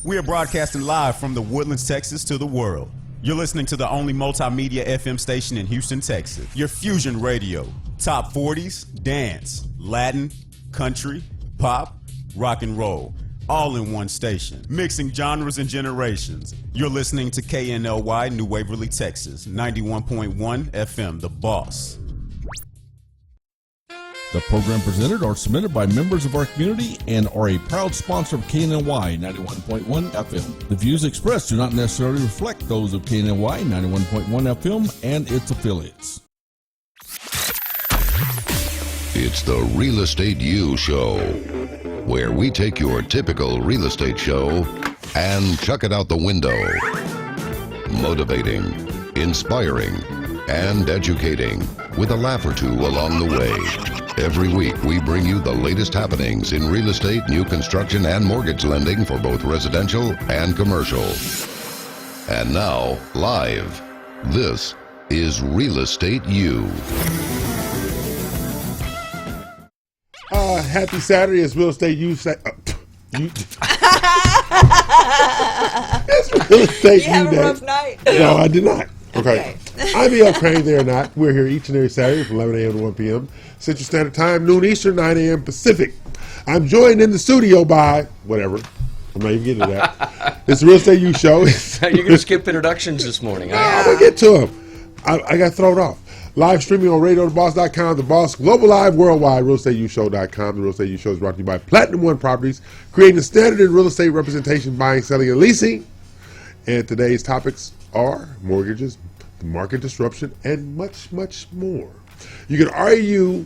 We are broadcasting live from the Woodlands, Texas to the world. You're listening to the only multimedia FM station in Houston, Texas. Your Fusion Radio. Top 40s, dance, Latin, country, pop, rock and roll. All in one station. Mixing genres and generations. You're listening to KNLY, New Waverly, Texas. 91.1 FM, The Boss. The program presented are submitted by members of our community and are a proud sponsor of KNLY 91.1 FM. The views expressed do not necessarily reflect those of KNLY 91.1 FM and its affiliates. It's the Real Estate U Show, where we take your typical real estate show and chuck it out the window. Motivating, inspiring, and educating with a laugh or two along the way. Every week, we bring you the latest happenings in real estate, new construction, and mortgage lending for both residential and commercial. And now, live, this is Real Estate U. Happy Saturday. It's Real Estate U. It's Real Estate You have U a Day. rough night? No, I did not. Okay. I'm E.L. Crane, there or not. We're here each and every Saturday from 11 a.m. to 1 p.m. Central Standard Time, noon Eastern, 9 a.m. Pacific. I'm joined in the studio by, whatever. I'm not even getting to that. It's the Real Estate U Show. You're going to skip introductions this morning. Huh? I'm going to get to them. I got thrown off. Live streaming on RadioTheBoss.com, The Boss, Global Live, Worldwide, RealEstateUShow.com. The Real Estate U Show is brought to you by Platinum One Properties, creating a standard in real estate representation, buying, selling, and leasing. And today's topics are mortgages, market disruption, and much, much more. You can RAU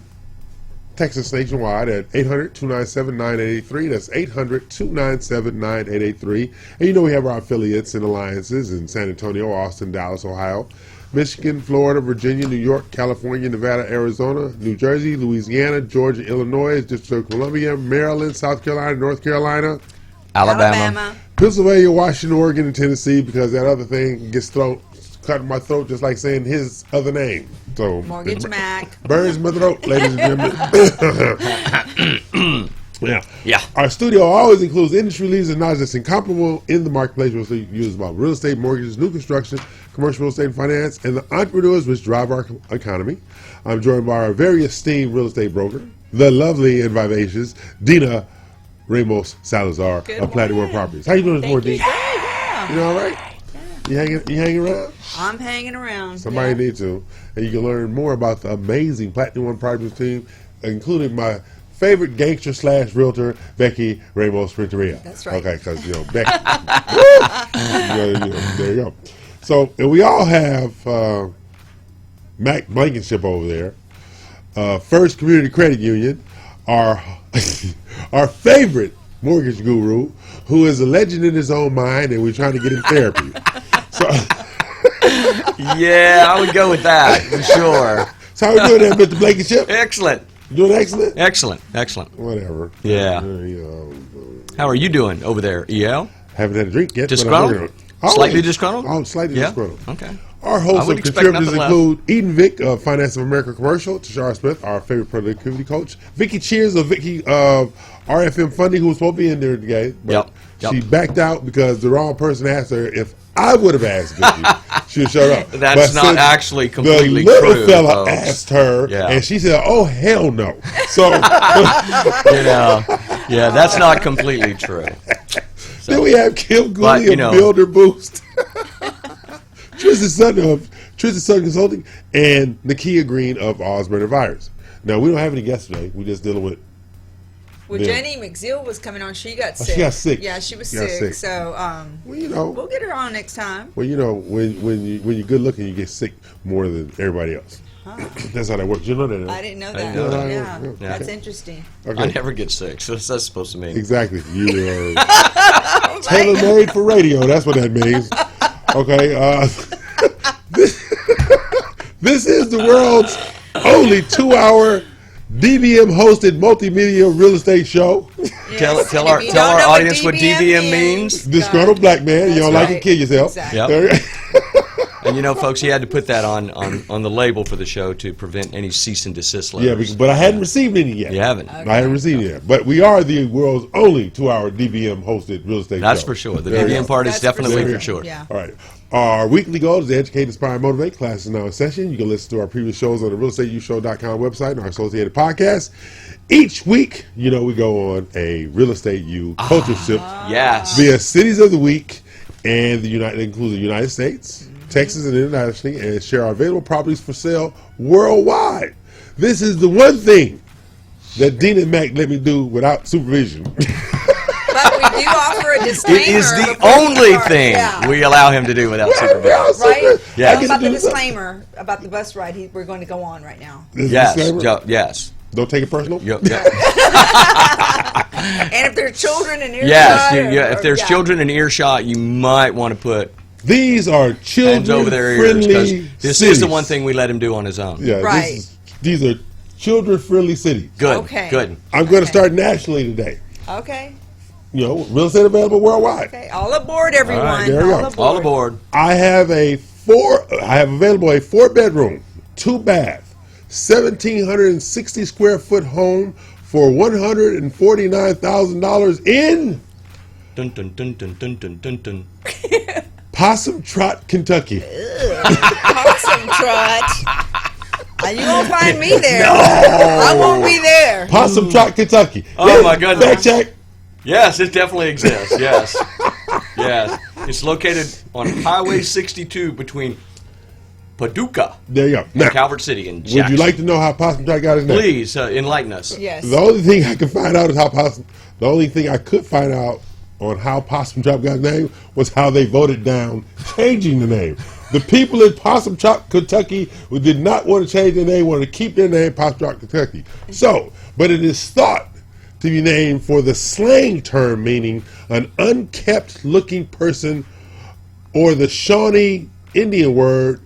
Texas nationwide at 800-297-9883. That's 800-297-9883. And you know we have our affiliates and alliances in San Antonio, Austin, Dallas, Ohio, Michigan, Florida, Virginia, New York, California, Nevada, Arizona, New Jersey, Louisiana, Georgia, Illinois, District of Columbia, Maryland, South Carolina, North Carolina, Alabama. Pennsylvania, Washington, Oregon, and Tennessee, because that other thing gets cut in my throat just like saying his other name. So Mortgage Mac. burns my throat, ladies and gentlemen. Yeah. Our studio always includes industry leaders and knowledge that's incomparable in the marketplace. Real estate used about real estate, mortgages, new construction, commercial real estate and finance, and the entrepreneurs which drive our economy. I'm joined by our very esteemed real estate broker, the lovely and vivacious Dina Ramos Salazar of Platinum One Properties. How you doing this morning, Dina? Yeah. You know all right? Yeah. You hanging around? I'm hanging around. Somebody needs to. And you can learn more about the amazing Platinum One Properties team, including my favorite gangster / realtor, Becky Ramos Renteria. That's right. Okay, because, Becky. There you go. So, and we all have Mac Blankenship over there, First Community Credit Union, our favorite mortgage guru, who is a legend in his own mind, and we're trying to get him therapy. So, Yeah, I would go with that for sure. so how are we doing there, Mr. Blankenship? Excellent. You doing excellent? Excellent. Whatever. Yeah. How are you doing over there, EL? Haven't had a drink yet. Disgruntled? Slightly disgruntled? Oh, slightly Yeah? disgruntled. Okay. Our I hosts would of expect contributors nothing less. include Eden Vick of Finance of America Commercial, Tashara Smith, our favorite productivity coach, Vicky Cheers of RFM Funding, who was supposed to be in there today, but Yep. she backed out because the wrong person asked her if I would have asked Vicky. She would shut up. That's But not since actually completely the little true, fella folks. asked her, Yeah. and she said, "Oh hell no!" So Yeah, that's not completely true. then we have Kim But, Gooley of Builder Boost, Tristan Sutton Consulting, and Nakia Green of Osborne Advisors. Now we don't have any guests today. We're just dealing with. Well, Yeah. Jenny McZeal was coming on. She got sick. She got sick. Yeah, she was She got sick. sick. So, Well, we'll get her on next time. Well, when you're good looking, you get sick more than everybody else. That's how that works. You know that? I didn't know I that. didn't know that. Yeah, Yeah. that's interesting. Okay. I never get sick, so what's that supposed to mean? Exactly. You are tailor-made for radio. That's what that means. Okay. This is the world's only 2-hour DBM-hosted multimedia real estate show. Tell Yes. our If you don't know audience what DBM means. Disgruntled black man. You don't That's like it, right. kill yourself. Exactly. Yep. And you know, folks, he had to put that on the label for the show to prevent any cease and desist Yeah, letters. but I hadn't received any yet. You haven't. I haven't received it yet. But we are the world's only 2-hour DVM hosted real estate That's show. for sure. The There you DVM go. part is That's definitely sure. for sure. Yeah. All right. Our weekly goal is to educate, inspire, and motivate. Class is now in session. You can listen to our previous shows on the realestateushow.com website and our associated podcasts. Each week, you know, we go on a Real Estate U culture shift Yes. via cities of the week, and includes the United States, Texas, and internationally, and share our available properties for sale worldwide. This is the one thing that Dean and Mac let me do without supervision. But we do offer a disclaimer. It is the before we only start. thing Yeah. we allow him to do without supervision. Right? Yeah. Tell him about the I get to do this. disclaimer about the bus ride we're going to go on right now. This is Yes. disclaimer. Yes. Don't take it personal. Yep. And if there are children in earshot, Yes. If or- there's yeah. children in earshot, you might want to put These are hands over their ears, because children-friendly this cities. is the one thing we let him do on his own. Yeah, Right. these are children-friendly cities. Good. Okay. Good. I'm going to Okay. start nationally today. Okay. You know, real estate available worldwide. Okay. All aboard, everyone. All right, there we go. All aboard. I have available a 4-bedroom, 2-bath, 1,760 square foot home for $149,000 in Dun dun dun dun dun dun dun dun. Possum Trot, Kentucky. Awesome, Trot. You won't find me there. I won't be there. Possum Trot, Kentucky. Oh, my goodness. Fact check. Yes, it definitely exists. Yes. Yes. It's located on Highway 62 between Paducah There you go. and Now, Calvert City in would Jackson. you like to know how Possum Trot got his name? Please enlighten us. Yes. The only thing I could find out is the only thing I could find out on how Possum Trot got his name was how they voted down changing the name. The people in Possum Trot, Kentucky, who did not want to change their name, wanted to keep their name Possum Trot, Kentucky. So, but it is thought to be named for the slang term meaning an unkept looking person, or the Shawnee Indian word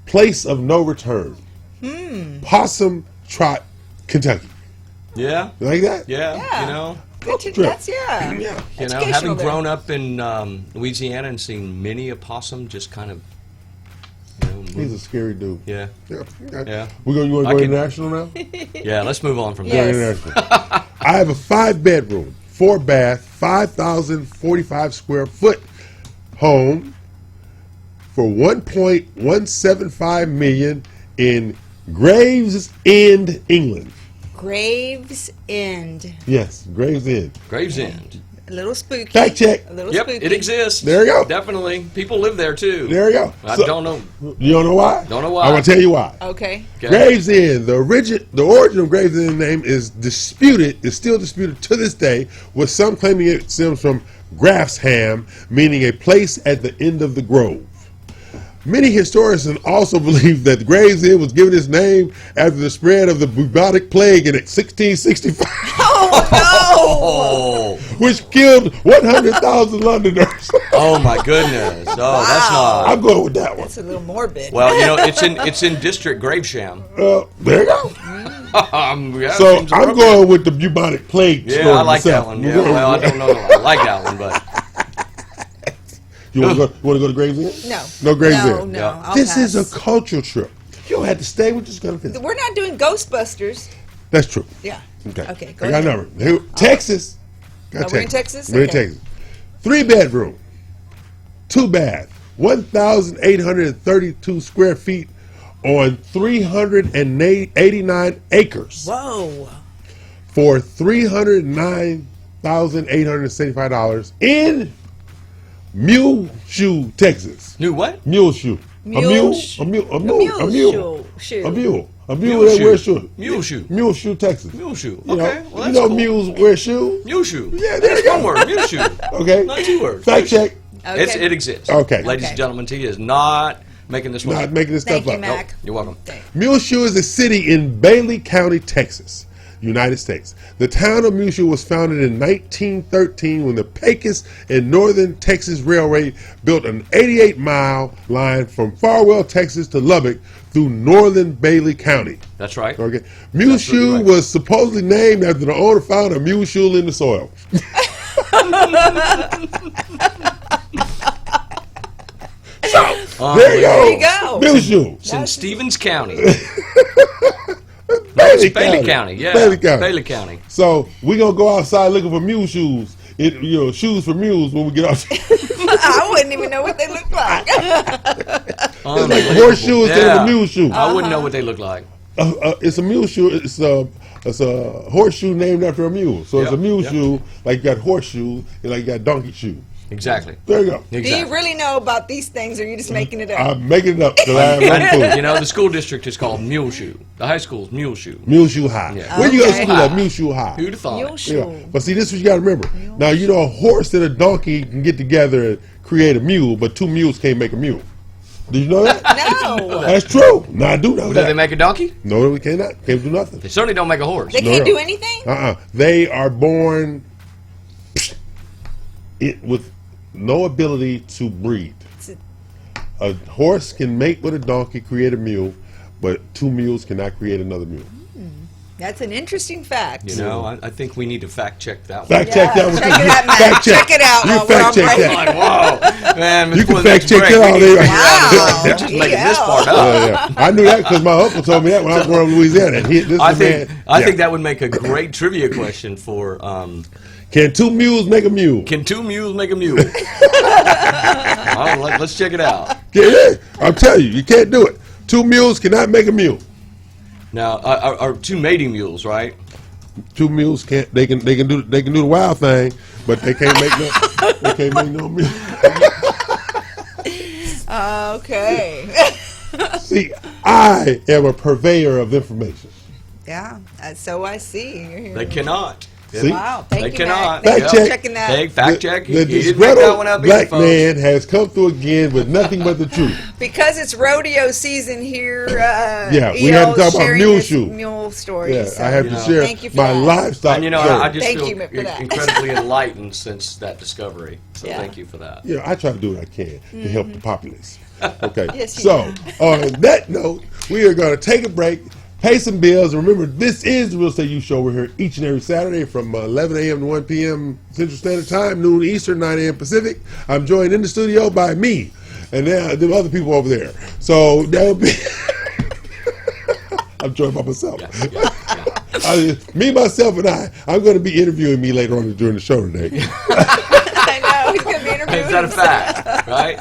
place of no return. Possum Trot, Kentucky. Yeah. You like that? Yeah. Yeah. You know. Trip. That's, yeah. You know, Educational having there. grown up in Louisiana and seen many a possum just kind of, you know, He's move. a scary dude. Yeah. Yeah. Yeah. You want I to go can- international now? Yeah, let's move on from Yes. there. International. I have a 5-bedroom, 4-bath, 5,045 square foot home for $1.175 million in Gravesend, England. Gravesend. Yes, Gravesend. Gravesend. A little spooky. Fact check. A little Yep, spooky. it exists. There you go. Definitely. People live there too. There you go. I So- don't know. You don't know why? Don't know why. I'm gonna tell you why. Okay. Okay. Gravesend, the origin of Gravesend name is still disputed to this day, with some claiming it stems from Grafsham, meaning a place at the end of the grove. Many historians also believe that Gravesend was given its name after the spread of the bubonic plague in 1665, Oh. which killed 100,000 Londoners. Oh my goodness. Oh, that's not. I'm going with that one. It's a little morbid. Well, you know, it's in District Gravesham. There you go. Yeah, So seems I'm appropriate. going with the bubonic plague. Yeah, story I like myself. that one. Yeah, well, I don't know. I like that one, but You want to go to Gravesend? No. No Gravesend. No, Yeah. I'll This is pass. a cultural trip. You don't have to stay. We're just going to visit. We're not doing Ghostbusters. That's true. Yeah. Okay. Okay, go I got a ahead. number. Here, Texas. Got we're in Texas? We're in Okay. Texas. 3-bedroom, 2-bath, 1,832 square feet on 389 acres Whoa. for $309,875 in Muleshoe, Texas. new what? Muleshoe. Mule- A mule. A mule shoe. A mule. A Mule mule that shoe. wears shoes. Muleshoe. Muleshoe, Texas. Muleshoe. You know, Okay, well, you that's know cool. mules wear shoes. Muleshoe. Yeah, there That's you go. one word. Muleshoe. Okay. Not 2 words. Fact check. Okay. It exists. Okay. Ladies Okay. and gentlemen, T is not making this one Not up. making this Thank stuff you, up. Mac. You're welcome. Muleshoe is a city in Bailey County, Texas, United States. The town of Muleshoe was founded in 1913 when the Pecos and Northern Texas Railway built an 88-mile line from Farwell, Texas to Lubbock through northern Bailey County. That's right. Okay. Muleshoe right. was supposedly named after the owner found a mule shoe in the soil. So, There you go. Mule shoe. It's in Stevens County. Bailey County. Yeah. Bailey County. So we gonna go outside looking for mule shoes. Shoes for mules when we get out. I wouldn't even know what they look like. It's like a horseshoe instead of a mule shoe. I wouldn't know what they look like. It's a mule shoe. It's a horseshoe named after a mule. So it's a mule shoe, like you got horseshoe, and like you got donkey shoe. Exactly. There you go. Exactly. Do you really know about these things, or are you just making it up? I'm making it up because I have You know, the school district is called Mule Shoe. The high school is Mule Shoe. Mule Shoe High. Yeah. Where you go to school at? Mule Shoe High. Who'd have thought? Mule it? shoe. Yeah. But see, this is what you got to remember. Now, you know, a horse and a donkey can get together and create a mule, but two mules can't make a mule. Did you know that? No. That's true. No, I do know Did that. they make a donkey? No, we cannot. Can't do nothing. They certainly don't make a horse. They can't do anything? They are born with no ability to breed. A horse can mate with a donkey, create a mule, but two mules cannot create another mule. That's an interesting fact. You know, I think we need to fact check that one. Fact check that one. Check it out, Matt. Fact check. Check it out. You while fact we're check on break. that. Like, whoa, man! You can before the fact next check break, that we all need day. to Wow. They're just making this part up. Yeah. I knew that because my uncle told me that when I was growing up in Louisiana. I think that would make a great trivia question for. Can two mules make a mule? Can two mules make a mule? Let's check it out. Yeah, I'm telling you, you can't do it. Two mules cannot make a mule. Now, are two mating mules, right? Two mules can't. They can do the wild thing, but they can't make no mule. Okay. See, I am a purveyor of information. Yeah. So I see. You're here. They cannot. See? Wow. Thank They you, cannot. Matt. Fact Thank you for check. checking that. Hey, fact check. The You didn't make that one up either, black folks. man has come through again with nothing but the truth. Because it's rodeo season here. Yeah, we EL had to talk about sharing mule this shoe. Mule story. Yeah, so, I have to share thank you for my that. livestock. And you know, story. I just Thank feel you for that. incredibly enlightened since that discovery. So Yeah. thank you for that. You know, I try to do what I can to help the populace. Okay, Yes, you so on that note, we are going to take a break, pay some bills. Remember, this is the Real Estate U Show. We're here each and every Saturday from 11 a.m. to 1 p.m. Central Standard Time, noon Eastern, 9 a.m. Pacific. I'm joined in the studio by me and now the other people over there. So that'll be. I'm joined by myself. Me, myself, and I'm going to be interviewing me later on during the show today. I know. He's going to be interviewing Is that a himself. fact? Right?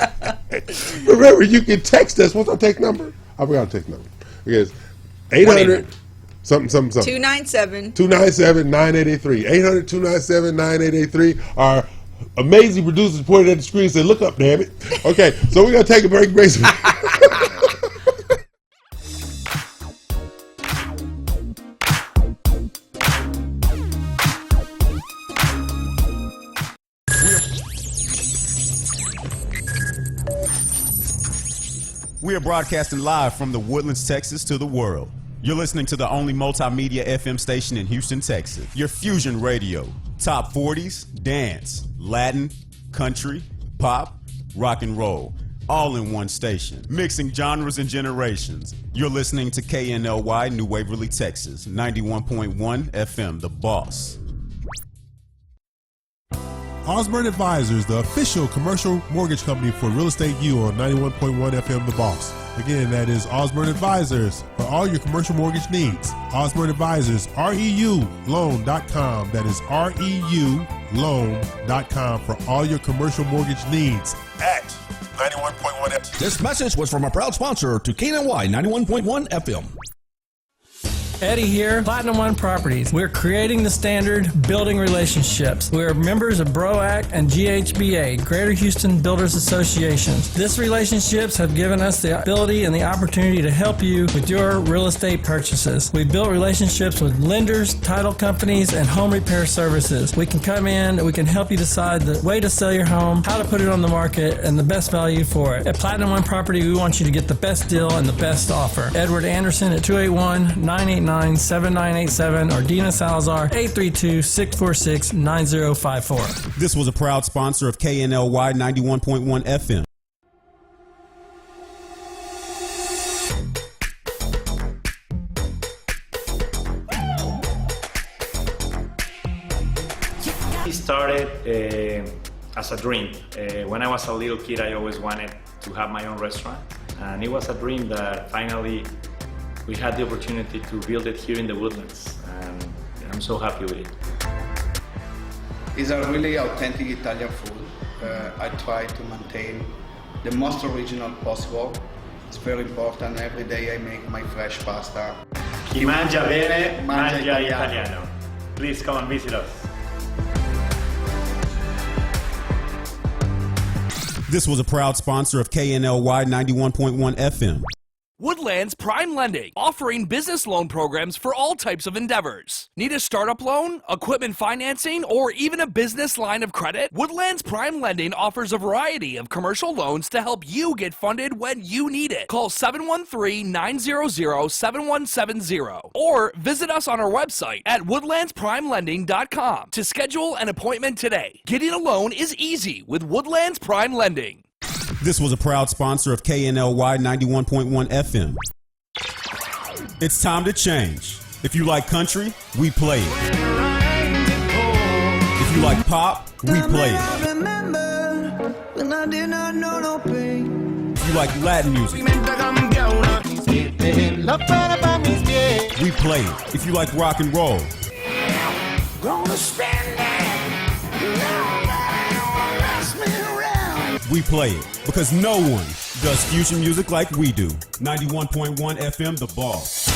Remember, you can text us. What's our text number? I forgot our text number. Because 800 something. 297. 297-9883. 800-297-9883. Our amazing producers pointed at the screen and said, look up, damn it. Okay, so we're going to take a break. We are broadcasting live from the Woodlands, Texas to the world. You're listening to the only multimedia FM station in Houston, Texas. Your Fusion Radio. Top 40s, dance, Latin, country, pop, rock and roll. All in one station. Mixing genres and generations. You're listening to KNLY, New Waverly, Texas. 91.1 FM, The Boss. Osborne Advisors, the official commercial mortgage company for Real Estate U on 91.1 FM The Boss. Again, that is Osborne Advisors for all your commercial mortgage needs. Osborne Advisors, REULoan.com. That is REULoan.com for all your commercial mortgage needs at 91.1 FM. This message was from a proud sponsor to KNLY 91.1 FM. Eddie here, Platinum One Properties. We're creating the standard, building relationships. We're members of BROAC and GHBA, Greater Houston Builders Associations. These relationships have given us the ability and the opportunity to help you with your real estate purchases. We've built relationships with lenders, title companies, and home repair services. We can come in, we can help you decide the way to sell your home, how to put it on the market, and the best value for it. At Platinum One Property, we want you to get the best deal and the best offer. Edward Anderson at 281-989-7987 or Dina Salazar 832-646-9054. This was a proud sponsor of KNLY 91.1 FM. It started as a dream. When I was a little kid, I always wanted to have my own restaurant. And it was a dream that finally we had the opportunity to build it here in the Woodlands. And I'm so happy with it. It's a really authentic Italian food. I try to maintain the most original possible. It's very important. Every day I make my fresh pasta. Chi mangia bene, mangia italiano. Please come and visit us. This was a proud sponsor of KNLY 91.1 FM. Woodlands Prime Lending, offering business loan programs for all types of endeavors. Need a startup loan, equipment financing, or even a business line of credit? Woodlands Prime Lending offers a variety of commercial loans to help you get funded when you need it. Call 713-900-7170 or visit us on our website at woodlandsprimelending.com to schedule an appointment today. Getting a loan is easy with Woodlands Prime Lending. This was a proud sponsor of KNLY 91.1 FM. It's time to change. If you like country, we play it. If you like pop, we play it. If you like Latin music, we play it. If you like rock and roll, we play it. Because no one does fusion music like we do. 91.1 FM, The Boss.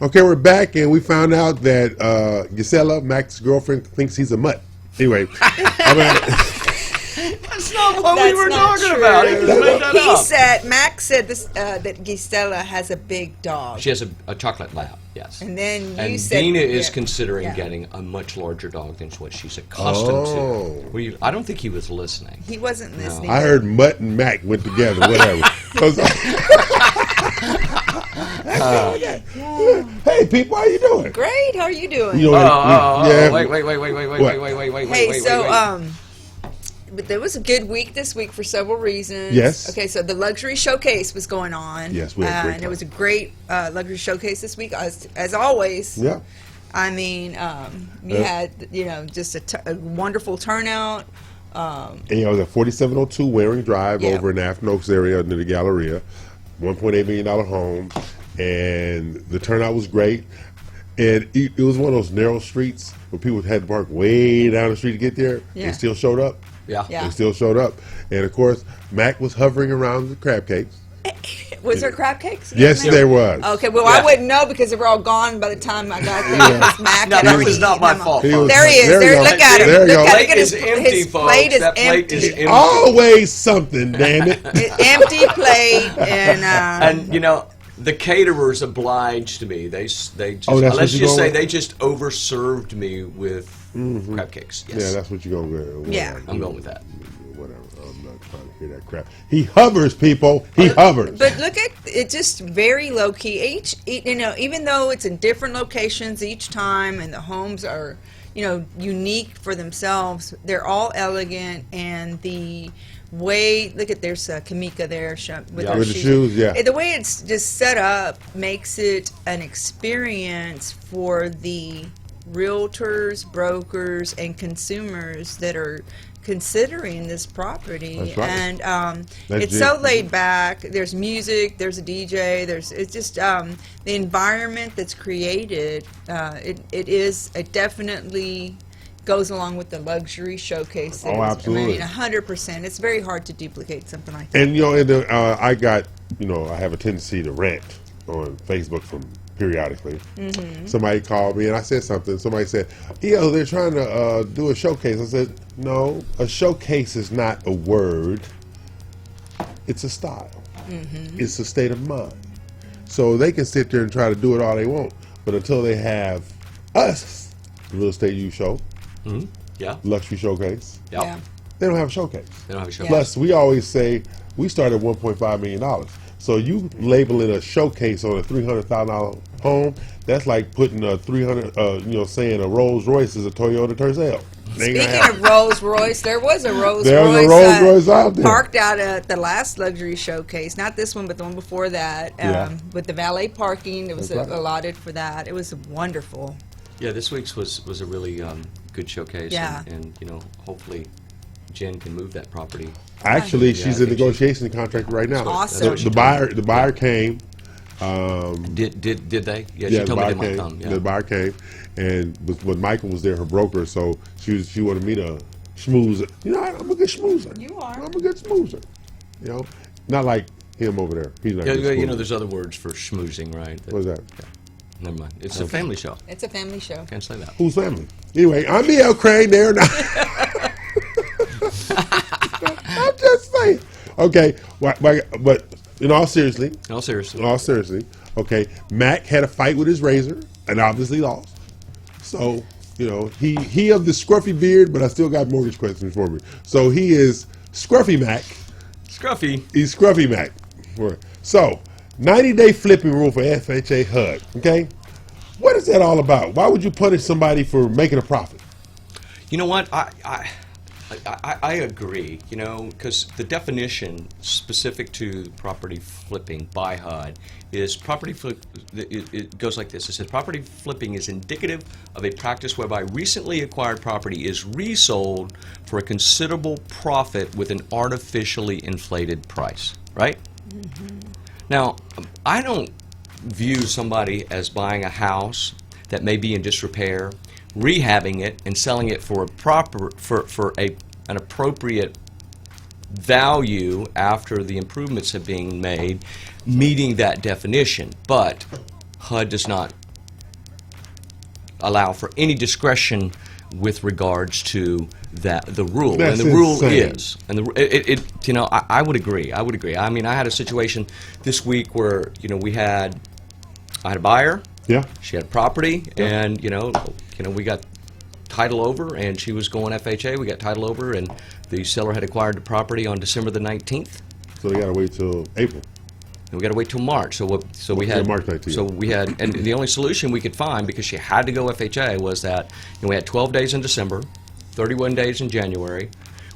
Okay, we're back, and we found out that Gisela, Mac's girlfriend, thinks he's a mutt. Anyway, That's not what we were not talking true. about. He just made that up. Max said this, that Gisela has a big dog. She has a chocolate lab, yes. And then you and said... Dina is yeah. considering Yeah. getting a much larger dog than what she's accustomed to. I don't think he was listening. He wasn't listening. I heard Mutt and Mac went together, whatever. Hey, people, how you doing? Great, how are you doing? You know, wait. Hey, so, but there was a good week this week for several reasons. Yes. Okay, so the luxury showcase was going on. Yes, we had a great and time. it was a great luxury showcase this week, as always. Yeah. I mean, we had, just a wonderful turnout. And I was at 4702 Waring Drive over in the Afton Oaks area near the Galleria, $1.8 million home, and the turnout was great. And it was one of those narrow streets where people had to park way down the street to get there. Yeah. They still showed up. Yeah. They still showed up. And of course, Mac was hovering around the crab cakes. Was there crab cakes? Yes, there was. Okay, well, I wouldn't know because they were all gone by the time I got there. It was Mac. No, had that already was not eaten my them fault. all. He There he is. There, look at him. There you Look go. at him. Plate is empty, His folks. plate is That plate empty. is empty. Always something, damn it. Empty plate and And the caterers obliged me. They just that's what let's you're just say going with? they just overserved me with crab cakes. Yes. Yeah, that's what you're going to go. Yeah. I'm going with that. Whatever. I'm not trying to hear that crap. He hovers, people. He hovers. But look at it, just very low key. Even though it's in different locations each time, and the homes are, unique for themselves, they're all elegant, and the way there's Kamika there with her With the shoes, yeah. The way it's just set up makes it an experience for the realtors, brokers, and consumers that are considering this property. That's right. And That's it's so laid back. There's music, there's a DJ, it's just the environment that's created. It definitely goes along with the luxury showcase. Oh, absolutely. 100%. It's very hard to duplicate something like that. And I got, I have a tendency to rant on Facebook periodically. Mm-hmm. Somebody called me and I said something. Somebody said, they're trying to do a showcase. I said, no, a showcase is not a word. It's a style. Mm-hmm. It's a state of mind. So they can sit there and try to do it all they want, but until they have us, the Real Estate U Show, Yeah. luxury showcase, Yeah. they don't have a showcase. They don't have a showcase. Plus, we always say we started at $1.5 million. So you labeling a showcase on a $300,000 home, that's like putting a 300, saying a Rolls Royce is a Toyota Tercel. Speaking of Rolls Royce, there was a Rolls There's Royce, a Rolls Royce out there. parked out at the last luxury showcase. Not this one, but the one before that. Yeah. With the valet parking, it was That's right. allotted for that. It was wonderful. Yeah, this week's was a really good showcase. Yeah. And hopefully Jen can move that property. Actually, Yeah, she's I in think negotiation contract right now. Awesome. The buyer came. Did they? Yeah, Yeah, she told me they the buyer might came. come. Yeah. The buyer came, and when Michael was there, her broker, so she wanted me to schmooze it. I'm a good schmoozer. You are. I'm a good schmoozer. Not like him over there. He's not. Yeah, a good schmoozer. there's other words for schmoozing, right? What's that? Never mind. It's a family show. It's a family show. Can't say that. Whose family? Anyway, I'm B.L. Crane there now. I'm just saying. Okay, but in all seriously, okay, Mac had a fight with his razor and obviously lost. So, he of the scruffy beard, but I still got mortgage questions for me. So he is Scruffy Mac. Scruffy. He's Scruffy Mac. So, 90-day flipping rule for FHA HUD, okay? What is that all about? Why would you punish somebody for making a profit? You know what? I agree, because the definition specific to property flipping by HUD is property flip. It goes like this. It says property flipping is indicative of a practice whereby recently acquired property is resold for a considerable profit with an artificially inflated price, right? Mm-hmm. Now, I don't view somebody as buying a house that may be in disrepair, rehabbing it and selling it for an appropriate value after the improvements have been made, meeting that definition. But HUD does not allow for any discretion with regards to the rule. That's and the rule insane. is, and I would agree. I mean, I had a situation this week where I had a buyer. Yeah. She had property, and we got title over, and she was going FHA. We got title over, and the seller had acquired the property on December the 19th. So they got to wait till April. And we got to wait till March. So we had March 19th. So we had, and the only solution we could find, because she had to go FHA, was that we had 12 days in December, 31 days in January.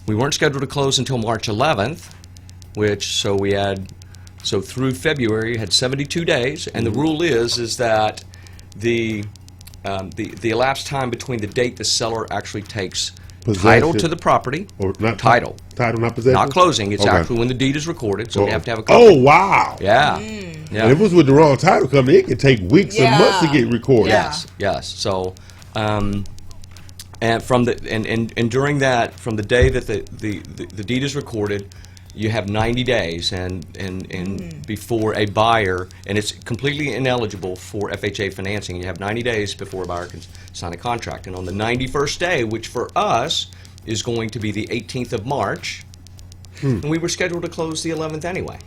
We weren't scheduled to close until March 11th, so through February you had 72 days, and the rule is that the elapsed time between the date the seller actually takes title to the property, or not title, not possession, not closing. It's okay. actually when the deed is recorded, so we have to have a copy. Oh wow! Yeah, And if it was with the wrong title company, it can take weeks and months to get recorded. Yes. So, and from and during that, from the day that the deed is recorded, you have 90 days, and before a buyer, and it's completely ineligible for FHA financing. You have 90 days before a buyer can sign a contract, and on the 91st day, which for us is going to be the 18th of March, and we were scheduled to close the 11th anyway.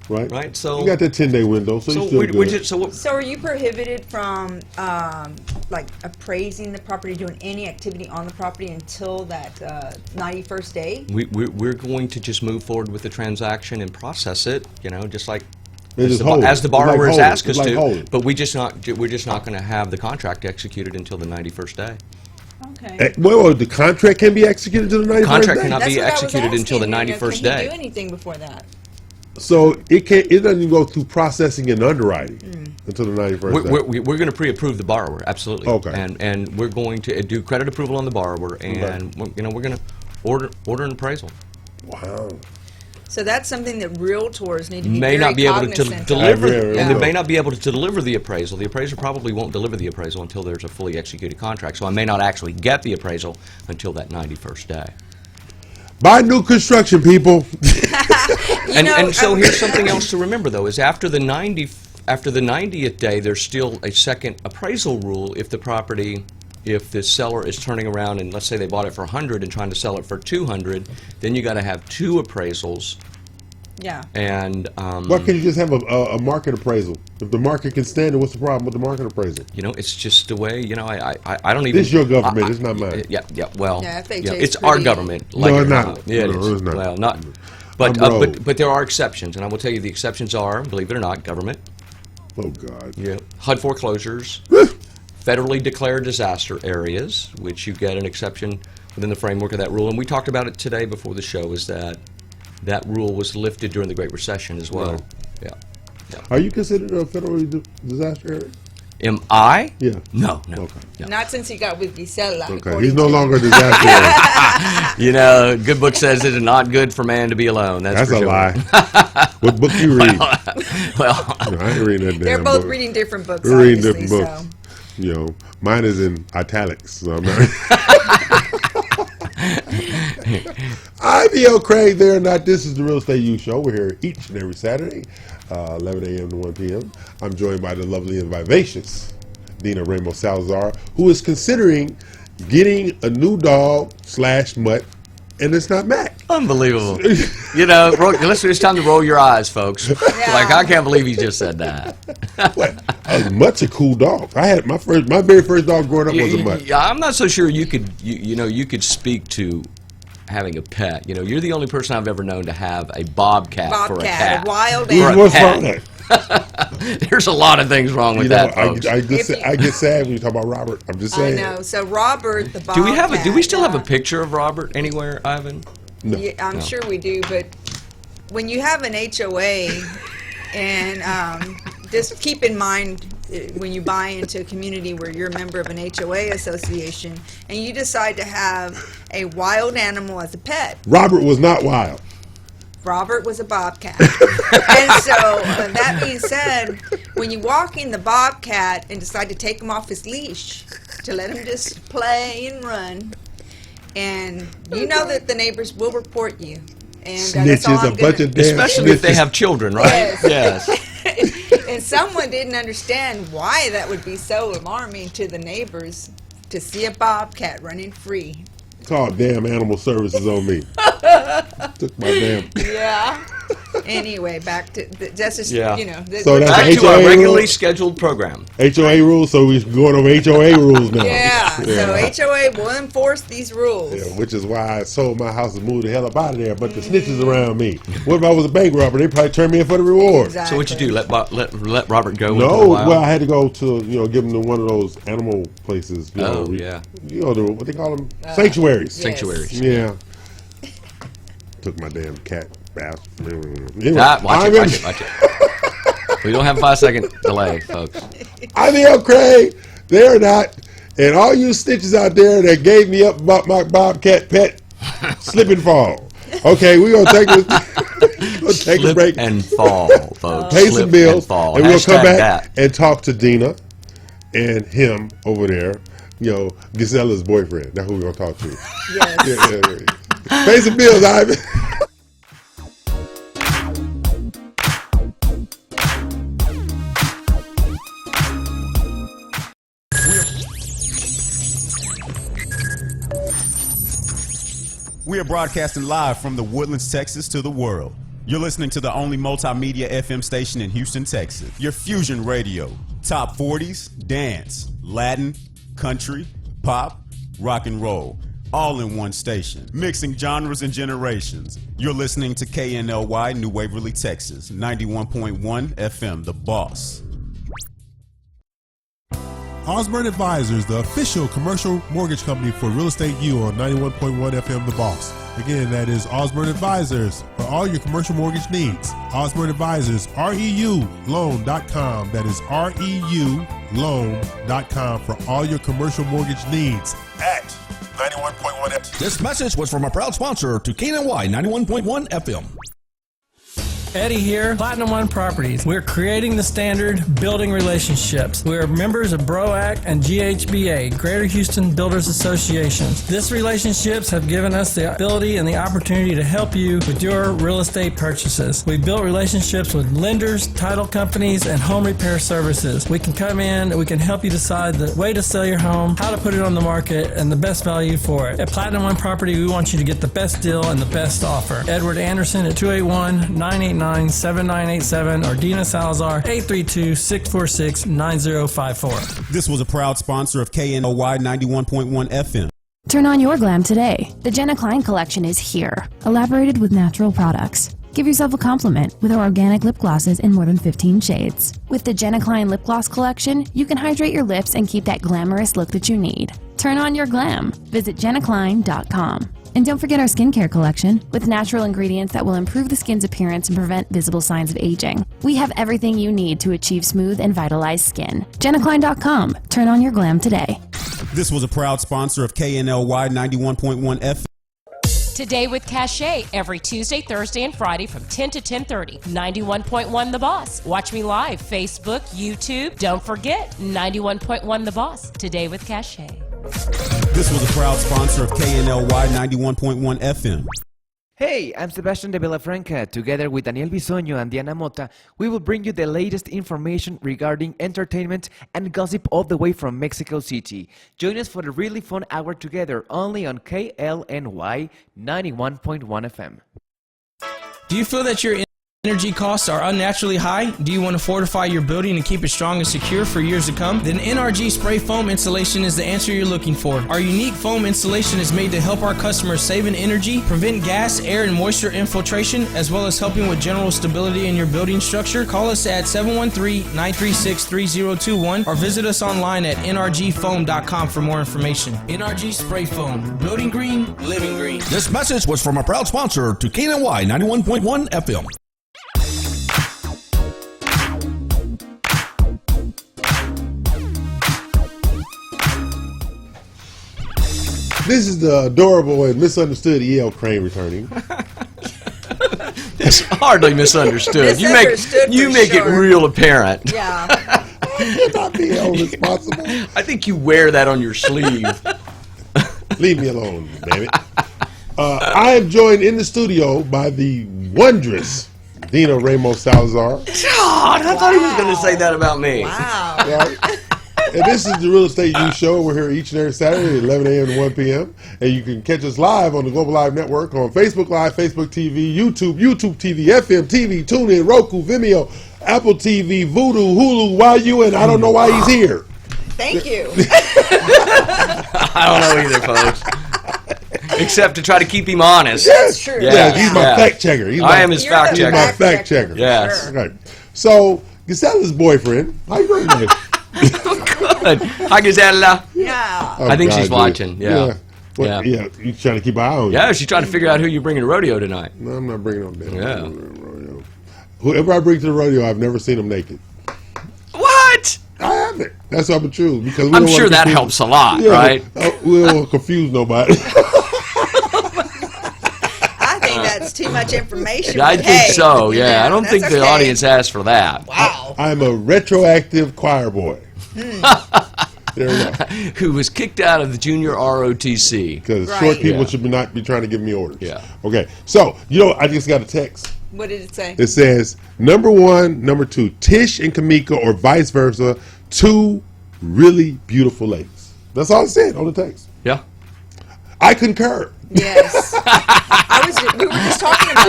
Right. So you got that 10-day window, so you're still good. So are you prohibited from appraising the property, doing any activity on the property until that 91st day? We're going to just move forward with the transaction and process it, just like As the borrower has asked us to. Hold. But we're just not going to have the contract executed until the 91st day. Okay. Well, the contract can be executed until the 91st Contract day? cannot That's be what I was executed until the asking, 91st can day. you do anything before that? So it doesn't even go through processing and underwriting until the 91st day. We're going to pre-approve the borrower, absolutely. Okay. And we're going to do credit approval on the borrower, and we're going to order an appraisal. Wow. So that's something that realtors need to be May very not be able to cognizant of. deliver, Yeah. and they may not be able to deliver the appraisal. The appraiser probably won't deliver the appraisal until there's a fully executed contract. So I may not actually get the appraisal until that 91st day. Buy new construction, people. And so here's something else to remember, though, is after the 90th day, there's still a second appraisal rule if the seller is turning around and let's say they bought it for 100 and trying to sell it for 200, then you got to have two appraisals. Yeah. And Why can't you just have a market appraisal? If the market can stand it, what's the problem with the market appraisal? It's just the way. I don't even. This is your government. It's not mine. Yeah. Well. Yeah, FHA yeah, is it's our pretty- government. No, it's not. Yeah, No, it is. it's not. Well, not. But there are exceptions, and I will tell you the exceptions are, believe it or not, government. Oh, God. Yeah. HUD foreclosures, federally declared disaster areas, which you get an exception within the framework of that rule. And we talked about it today before the show, is that rule was lifted during the Great Recession as well. Right. Yeah. Are you considered a federal disaster area? Am I? Yeah. No. Okay. No. Not since he got with Gisela. Okay. He's no longer a disaster area. You know, good book says it is not good for man to be alone. That's for a sure. lie. What book you read? Well, No, I ain't reading that damn They're both book. reading different books. We're reading obviously, different books. so. You know, mine is in italics. So I'm not. IBL Craig there, not this is the Real Estate U Show. We're here each and every Saturday, 11 a.m. to 1 p.m. I'm joined by the lovely and vivacious Dina Ramos Salazar, who is considering getting a new dog / mutt, and it's not Mac. unbelievable. You know, listen, it's time to roll your eyes, folks. Like, I can't believe he just said that. What? A mutt's a cool dog. I had my very first dog growing up was a mutt. Yeah, I'm not so sure you could, you could speak to having a pet. You know, you're the only person I've ever known to have a bobcat for a cat. A wild For a animal. What's pet. wrong with that? There's a lot of things wrong with You know, that, folks. I get sad when you talk about Robert. I'm just I saying. know. So Robert, the bobcat. Do we still have a picture of Robert anywhere, Ivan? No. Yeah, I'm sure we do, but when you have an HOA, and just keep in mind when you buy into a community where you're a member of an HOA association, and you decide to have a wild animal as a pet. Robert was not wild. Robert was a bobcat. And so, that being said, when you walk in the bobcat and decide to take him off his leash to let him just play and run, and you know that the neighbors will report you. And that's all I'm bunch of damn Especially if they have children, right? Yes. Yes. And someone didn't understand why that would be so alarming to the neighbors to see a bobcat running free. Call damn animal services on me. Took my damn. Yeah. Anyway, back to that's just Yeah. you know. So that's Back the to our HOA regularly rules? scheduled program. HOA rules, so we're going over HOA rules now. yeah. So HOA will enforce these rules. Yeah, which is why I sold my house and moved the hell up out of there. But the snitches around me. What if I was a bank robber? They probably turn me in for the reward. Exactly. So what you do? Let Robert go? No, for a while? well, I had to go to give them to one of those animal places. Oh, yeah. You know what they call them? Sanctuaries. yes. Sanctuaries. Yeah. Took my damn cat bath. Anyway, Watch it. We don't have a 5-second delay, folks. IBL Craig, they're not. And all you snitches out there that gave me up about my bobcat pet, slip and fall. Okay, we're going to take a break. And fall, folks. Pay Slip some bills, and fall. and we'll come Hashtag back that. and talk to Dina and him over there, Gisela's boyfriend. That's who we're going to talk to. Yes. Yeah. Pay some bills, Ivan. We are broadcasting live from the Woodlands, Texas to the world. You're listening to the only multimedia FM station in Houston, Texas. Your Fusion Radio. Top 40s, dance, Latin, country, pop, rock and roll. All in one station. Mixing genres and generations. You're listening to KNLY, New Waverly, Texas. 91.1 FM, The Boss. Osborne Advisors, the official commercial mortgage company for Real Estate U on 91.1 FM The Boss. Again, that is Osborne Advisors for all your commercial mortgage needs. Osborne Advisors, REULoan.com. That is REULoan.com for all your commercial mortgage needs at 91.1 FM. This message was from a proud sponsor to KNLY 91.1 FM. Eddie here, Platinum One Properties. We're creating the standard, building relationships. We're members of BROAC and GHBA, Greater Houston Builders Associations. These relationships have given us the ability and the opportunity to help you with your real estate purchases. We've built relationships with lenders, title companies, and home repair services. We can come in and we can help you decide the way to sell your home, how to put it on the market, and the best value for it. At Platinum One Property, we want you to get the best deal and the best offer. Edward Anderson at 281-989-7987 or Dina Salazar 832-646-9054. This was a proud sponsor of KNLY 91.1 FM. Turn on your glam today. The Jenna Klein collection is here, elaborated with natural products. Give yourself a compliment with our organic lip glosses in more than 15 shades. With the Jenna Klein Lip Gloss collection, you can hydrate your lips and keep that glamorous look that you need. Turn on your glam. Visit jennaklein.com. And don't forget our skincare collection with natural ingredients that will improve the skin's appearance and prevent visible signs of aging. We have everything you need to achieve smooth and vitalized skin. jennaklein.com. Turn on your glam today. This was a proud sponsor of KNLY 91.1 FM. Today with Cachet, every Tuesday, Thursday, and Friday from 10 to 10:30. 91.1 The Boss. Watch me live, Facebook, YouTube. Don't forget, 91.1 The Boss. Today with Cachet. This was a proud sponsor of KNLY 91.1 FM. Hey, I'm Sebastian de Villafranca. Together with Daniel Bisoño and Diana Mota, we will bring you the latest information regarding entertainment and gossip all the way from Mexico City. Join us for a really fun hour together only on KLNY 91.1 FM. Do you feel that your energy costs are unnaturally high? Do you want to fortify your building and keep it strong and secure for years to come? Then NRG Spray Foam Installation is the answer you're looking for. Our unique foam installation is made to help our customers save in energy, prevent gas, air, and moisture infiltration, as well as helping with general stability in your building structure. Call us at 713-936-3021 or visit us online at nrgfoam.com for more information. NRG Spray Foam. Building green, living green. This message was from a proud sponsor to KNLY 91.1 FM. This is the adorable and misunderstood E.L. Crane returning. It's hardly misunderstood. You make it real apparent. Yeah. I cannot be held responsible. I think you wear that on your sleeve. Leave me alone, damn it. I am joined in the studio by the wondrous Dina Ramos Salazar. God, I thought he was going to say that about me. Wow. Right? And this is the Real Estate U Show. We're here each and every Saturday at 11 a.m. to 1 p.m. And you can catch us live on the Global Live Network on Facebook Live, Facebook TV, YouTube, YouTube TV, FM TV, TuneIn, Roku, Vimeo, Apple TV, Vudu, Hulu, YU, and I don't know why he's here. Thank you. I don't know either, folks. Except to try to keep him honest. That's true. Yeah, he's my fact checker. I am his fact checker. He's my fact checker. Yes. Okay. So, Gisela's boyfriend, how you doing, man? Good. Hi, Gisela. Yeah. I think she's watching. Yeah. Yeah. You trying to keep an eye on you? Yeah, she's trying to figure out who you're bringing to rodeo tonight. No, I'm not bringing them down. Yeah. Rodeo. Whoever I bring to the rodeo, I've never seen them naked. What? I haven't. That's what I'm true. Because I'm sure that helps a lot, right? We don't want to confuse nobody. I think that's too much information. I think so, yeah. I don't think the audience asked for that. Wow. I'm a retroactive choir boy. There we go. Who was kicked out of the junior ROTC. Because short people should not be trying to give me orders. Yeah. Okay. So, I just got a text. What did it say? It says, number 1, number 2, Tish and Kamika, or vice versa, 2 really beautiful ladies. That's all it said on the text. Yeah. I concur. Yes. We were just talking about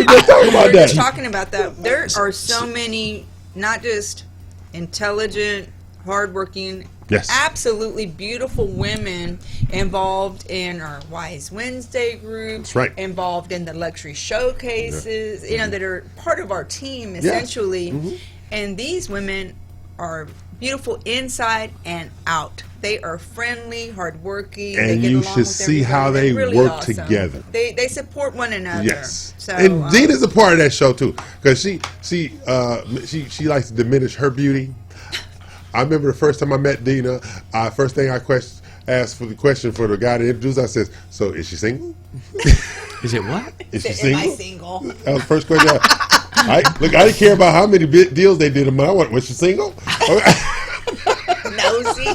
that. Just talking about that. There are so many, not just intelligent, hardworking, absolutely beautiful women involved in our Wise Wednesday group. That's right. Involved in the luxury showcases, that are part of our team essentially. Mm-hmm. And these women are beautiful inside and out. They are friendly, hardworking. And they get you along should with see everybody. how they They're really work awesome. together. They support one another. Yes. So, and Dina's a part of that show too, because she likes to diminish her beauty. I remember the first time I met Dina, first thing I asked for the question for the guy to introduce, I says, "So is she single?" Is it what? Is she single? Am I single? That was the first question. I didn't care about how many deals they did in my. Was she single? Nosy.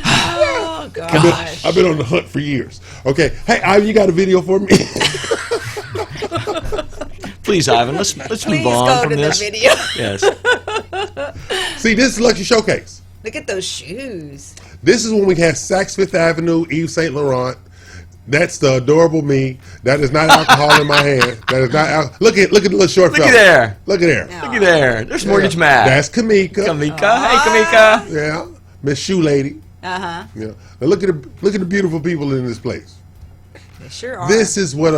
Oh gosh. I've been on the hunt for years. Okay, hey, Ivan, you got a video for me? Please, Ivan, let's move on from this. Please go to the video. Yes. See, this is Luxury Showcase. Look at those shoes. This is when we had Saks Fifth Avenue, Yves Saint Laurent. That's the adorable me. That is not alcohol in my hand. That is not. Look at the little short fella. Look at there. Look at there. No. Look at there. There's Mortgage Matt. That's Kamika. Kamika. Hey, Kamika. Yeah, Miss Shoe Lady. Uh-huh. Yeah. Now look at the beautiful people in this place. They sure are. This is what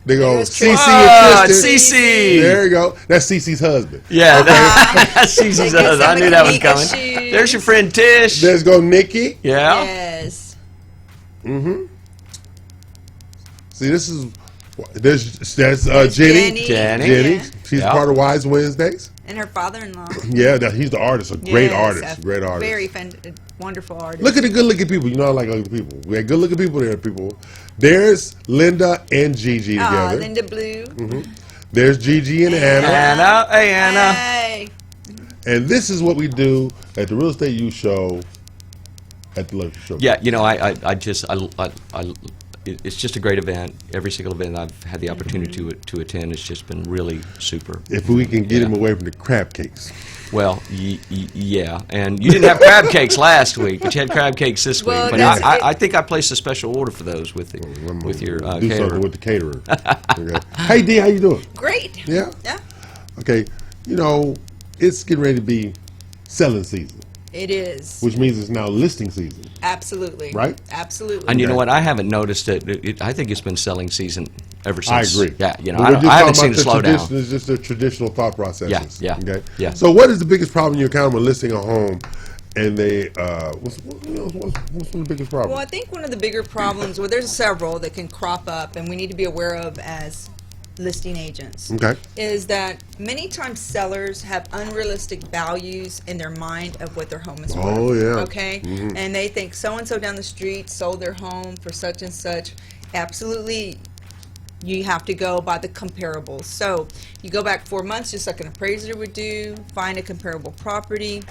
they go. There's Cece Ah, and Tristan. Cece. There you go. That's Cece's husband. Yeah, Cece's husband. I knew that was coming. shoes. There's your friend Tish. There's go Nikki. Yeah. Yes. Mm-hmm. See, that's Jenny. Jenny. Yeah. She's Yeah. part of Wise Wednesdays. And her father-in-law. Yeah, he's the artist, a great Yes, artist, a great artist. Very wonderful artist. Look at the good-looking people. You know I like ugly people. We had good-looking people there, people. There's Linda and Gigi together. Linda Blue. Mm-hmm. There's Gigi and Anna. Anna. Hey, Anna. Hey. And this is what we do at the Real Estate U Show at the Luxury Show. Yeah, you know, it's just a great event. Every single event I've had the opportunity to attend, it's just been really super. If we can get him away from the crab cakes. Well, yeah, and you didn't have crab cakes last week, but you had crab cakes this week. Well, But I think I placed a special order for those with your do caterer. something with the caterer. Okay. Hey D, how you doing? Great. Yeah. Yeah. Okay. You know, it's getting ready to be selling season, It is. which means it's now listing season. Absolutely. Right? Absolutely. And you know what? I haven't noticed it. I think it's been selling season ever I since. agree. Yeah, you know, But we're just I haven't talking seen about it slow down. It's just the traditional thought processes. Yeah, Okay. yeah. So, what is the biggest problem you encounter when listing a home? And they, what's one of the biggest problems? Well, I think one of the bigger problems, well, there's several that can crop up and we need to be aware of as listing agents, Okay. is that many times sellers have unrealistic values in their mind of what their home is worth. Oh, yeah. Okay? Mhm. And they think so-and-so down the street sold their home for such and such. Absolutely, you have to go by the comparables. So you go back 4 months, just like an appraiser would do, find a comparable property,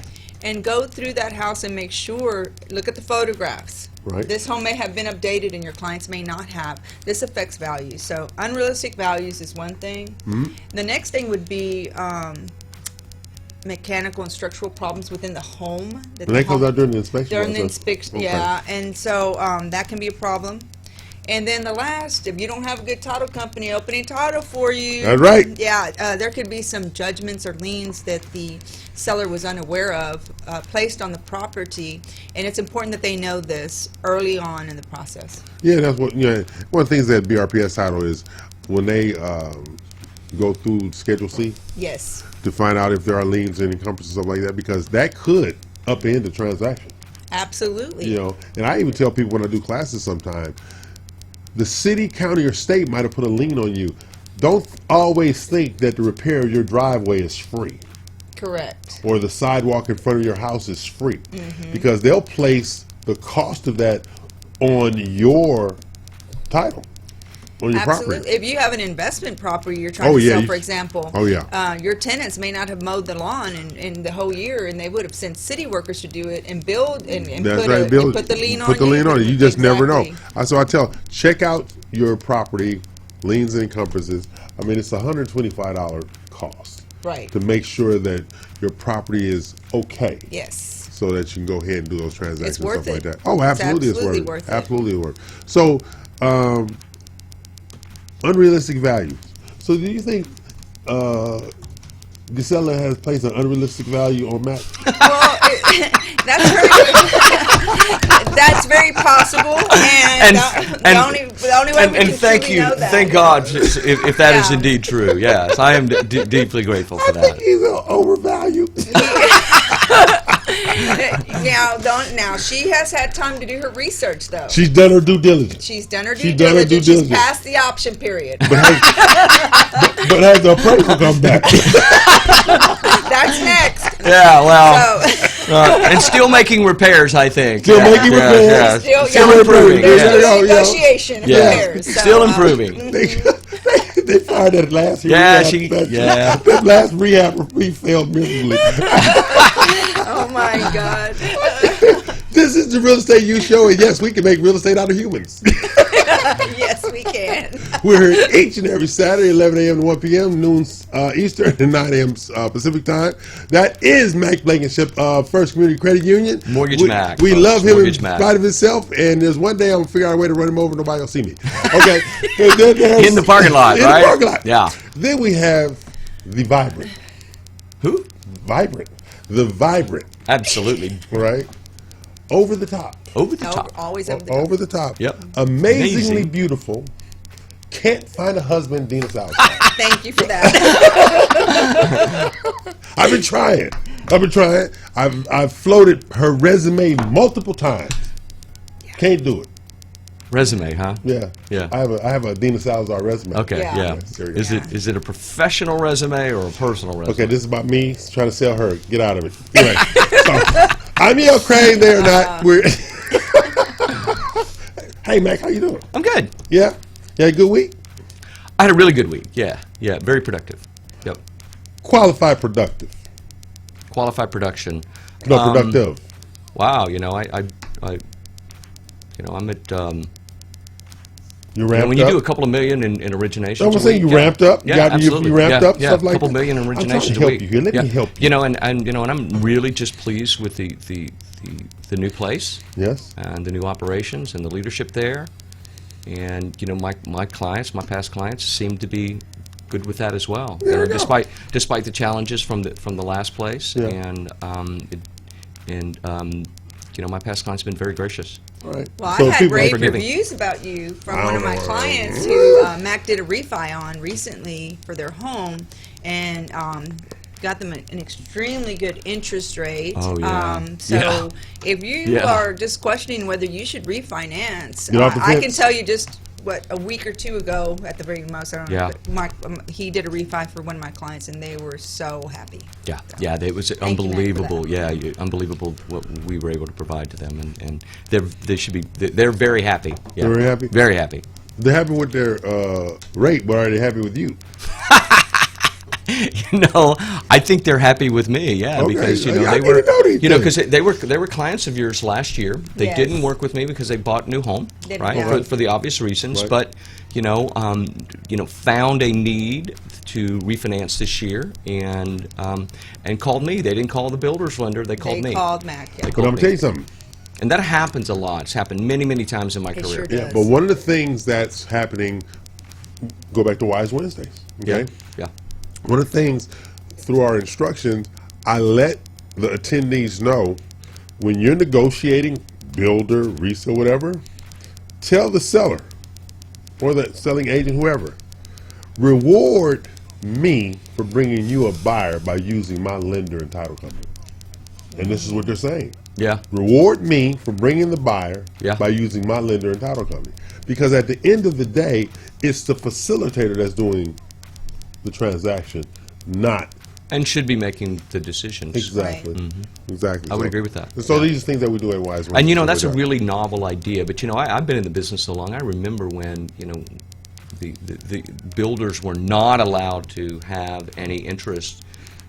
and go through that house and make sure, look at the photographs. Right. This home may have been updated and your clients may not have. This affects value. So unrealistic values is one thing. Mhm. The next thing would be mechanical and structural problems within the home. And that comes out during the inspection During the process. inspection, Okay. yeah. And so that can be a problem. And then the last, if you don't have a good title company opening title for you. That's right. Yeah, there could be some judgments or liens that the seller was unaware of placed on the property. And it's important that they know this early on in the process. Yeah, that's what. Yeah, one of the things that BRPS title is when they go through Schedule C Yes. to find out if there are liens and encumbrances and stuff like that, because that could upend the transaction. Absolutely. You know, and I even tell people when I do classes sometimes, the city, county, or state might have put a lien on you. Don't always think that the repair of your driveway is free. Correct. Or the sidewalk in front of your house is free, Mhm. because they'll place the cost of that on your title, on your Absolutely. property. If you have an investment property you're trying Oh, to yeah, sell, you- for example, oh, yeah. your tenants may not have mowed the lawn in the whole year, and they would have sent city workers to do it and build and That's put, right, Bill. and put the lien on Put the you. lien on it. You just never know. Exactly. So I tell, check out your property, liens and encumbrances. I mean, it's $125 cost. Right. To make sure that your property is okay. Yes. So that you can go ahead and do those transactions It's worth and stuff it. like that. Oh, absolutely, It's absolutely it's worth worth it. Absolutely worth it. So, unrealistic values. So, do you think the seller has placed an unrealistic value on Matt? Well, that's very possible, and the only way we can thank truly you, know that. thank God, if that is Yeah. indeed true. Yes, I am deeply grateful for that. He's overvalued. Now she has had time to do her research, though. She's done her due diligence. She's done her She's due done her due diligence. She's diligence. passed the option period. But has the appraisal come back? That's next. Yeah, well, and still making repairs, I think. Still making repairs. Yeah. Still Still improving. There's Yeah. still negotiation of Yeah. repairs. So, Still improving. They fired that last Yeah, rehab. yeah. That last rehab failed miserably. Oh my God. This is the Real Estate U Show, and yes, we can make real estate out of humans. Yes, we can. We're here each and every Saturday, 11 a.m. to 1 p.m., noon Eastern, and 9 a.m. Pacific time. That is Mac Blankenship of First Community Credit Union. Mortgage Mac, We folks. love him Mortgage in Mac. spite of himself, and there's one day I'm going to figure out a way to run him over, nobody will see me. Okay. And then there's- In the parking lot, in right? the parking lot. Yeah. Then we have the Vibrant. Who? Vibrant. The Vibrant. Absolutely. Right? over the top. Over the top. Always over the top. Over the top. Yep. Amazingly Amazing. beautiful. Can't find a husband, Dina South. Thank you for that. I've been trying. I've floated her resume multiple times. Can't do it. Resume, huh? Yeah. Yeah. I have a Dina Salazar resume. Okay, yeah. Serious. Is it a professional resume or a personal resume? Okay, this is about me trying to sell her. Get out of it. Anyway, so, I'm Neil Crane. They're not. We're. Hey, Mac, how you doing? I'm good. Yeah. You had a good week? I had a really good week. Yeah. Very productive. Yep. Qualified productive. Qualified production. No, productive. Wow. You know, I'm at. You ramped when you up? do a couple of million in originations. I'm saying you ramped up. Yeah, absolutely. You ramped up. Yeah, Stuff like a couple that. million in I'm trying originations to help a week. you here. Let me help you. You know, and I'm really just pleased with the new place. Yes. And the new operations and the leadership there, and you know, my clients, my past clients, seem to be good with that as well. There you go. Despite the challenges from the last place, and you know, my past clients have been very gracious. Right. Well, So I had rave forgiving. reviews about you from I one of don't my know. clients who Mac did a refi on recently for their home, and got them an extremely good interest rate. Oh, yeah. So Yeah. if you Yeah. are just questioning whether you should refinance, Get off the I can fence. tell you just a week or two ago at the very most. I don't Yeah. know. But he did a refi for one of my clients, and they were so happy. Yeah, it was Thank you, Mac, for unbelievable. Unbelievable what we were able to provide to them, and they're very happy. Yeah. They're very happy? Very happy. They're happy with their rate, but are they happy with you? You know, I think they're happy with me. Yeah, Okay. because you I know they didn't were, know these you know, things. because they were clients of yours last year. They Yes. didn't work with me because they bought a new home, Didn't right? have For the obvious reasons, Right. but you know, found a need to refinance this year, and called me. They didn't call the builder's lender. They called me. They called Mac. Yeah. They But called I'm me. going to tell you something. And that happens a lot. It's happened many, many times in my It career. sure Yeah, does. but one of the things that's happening, go back to Wise Wednesdays, okay? Yeah. One of the things through our instructions, I let the attendees know when you're negotiating, builder, resale, whatever, tell the seller or the selling agent, whoever, reward me for bringing you a buyer by using my lender and title company. And this is what they're saying. Yeah. Reward me for bringing the buyer Yeah. by using my lender and title company. Because at the end of the day, it's the facilitator that's doing the transaction, not And should be making the decisions. exactly. Exactly. I would agree with that. So Yeah. these are things that we do at Wise. And you know, that's a Wednesdays. really novel idea. But you know, I've been in the business so long. I remember when you know the builders were not allowed to have any interest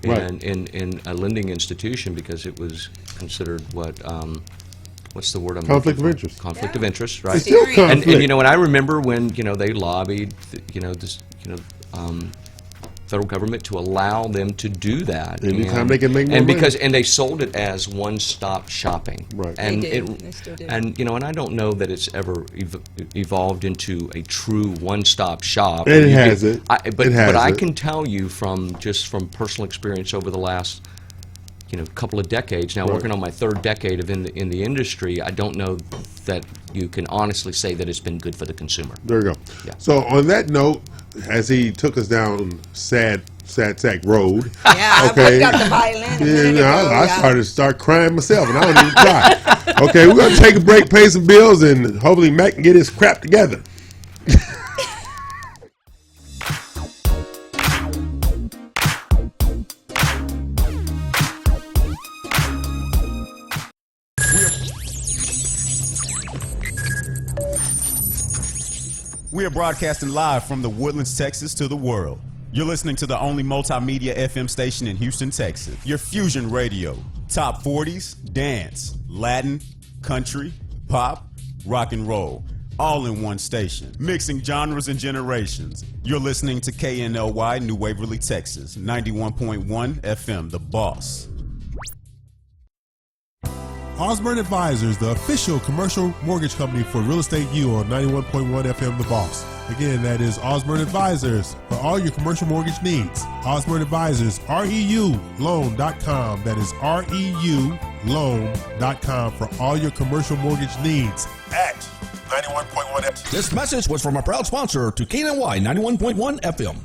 Right. in a lending institution because it was considered what's the word I'm Conflict looking of for? interest. Conflict Yeah. of interest, right? It's still And- conflict. And you know, and I remember when you know they lobbied, federal government to allow them to do that. Anytime they can make more and money. because and they sold it as one-stop shopping. Right. And They did. it They still do. and you know, and I don't know that it's ever evolved into a true one-stop shop. It where you hasn't. But It but I hasn't. can tell you from personal experience over the last couple of decades now, Right. working on my third decade of in the industry, I don't know that you can honestly say that it's been good for the consumer. There you go. Yeah. So on that note, as he took us down sad sack road. Yeah, I Okay. got the violin a Yeah, minute I ago, yeah. start crying myself, and I don't even cry. Okay, we're gonna take a break, pay some bills, and hopefully Mac can get his crap together. We are broadcasting live from the Woodlands, Texas to the world. You're listening to the only multimedia FM station in Houston, Texas. Your Fusion Radio. Top 40s, dance, Latin, country, pop, rock and roll. All in one station. Mixing genres and generations. You're listening to KNLY, New Waverly, Texas. 91.1 FM, The Boss. Osborne Advisors, the official commercial mortgage company for Real Estate U on 91.1 FM The Boss. Again, that is Osborne Advisors for all your commercial mortgage needs. Osborne Advisors, REUloan.com. That is REUloan.com. KNLY.loan.com for all your commercial mortgage needs at 91.1 FM. This message was from a proud sponsor to KNLY 91.1 FM.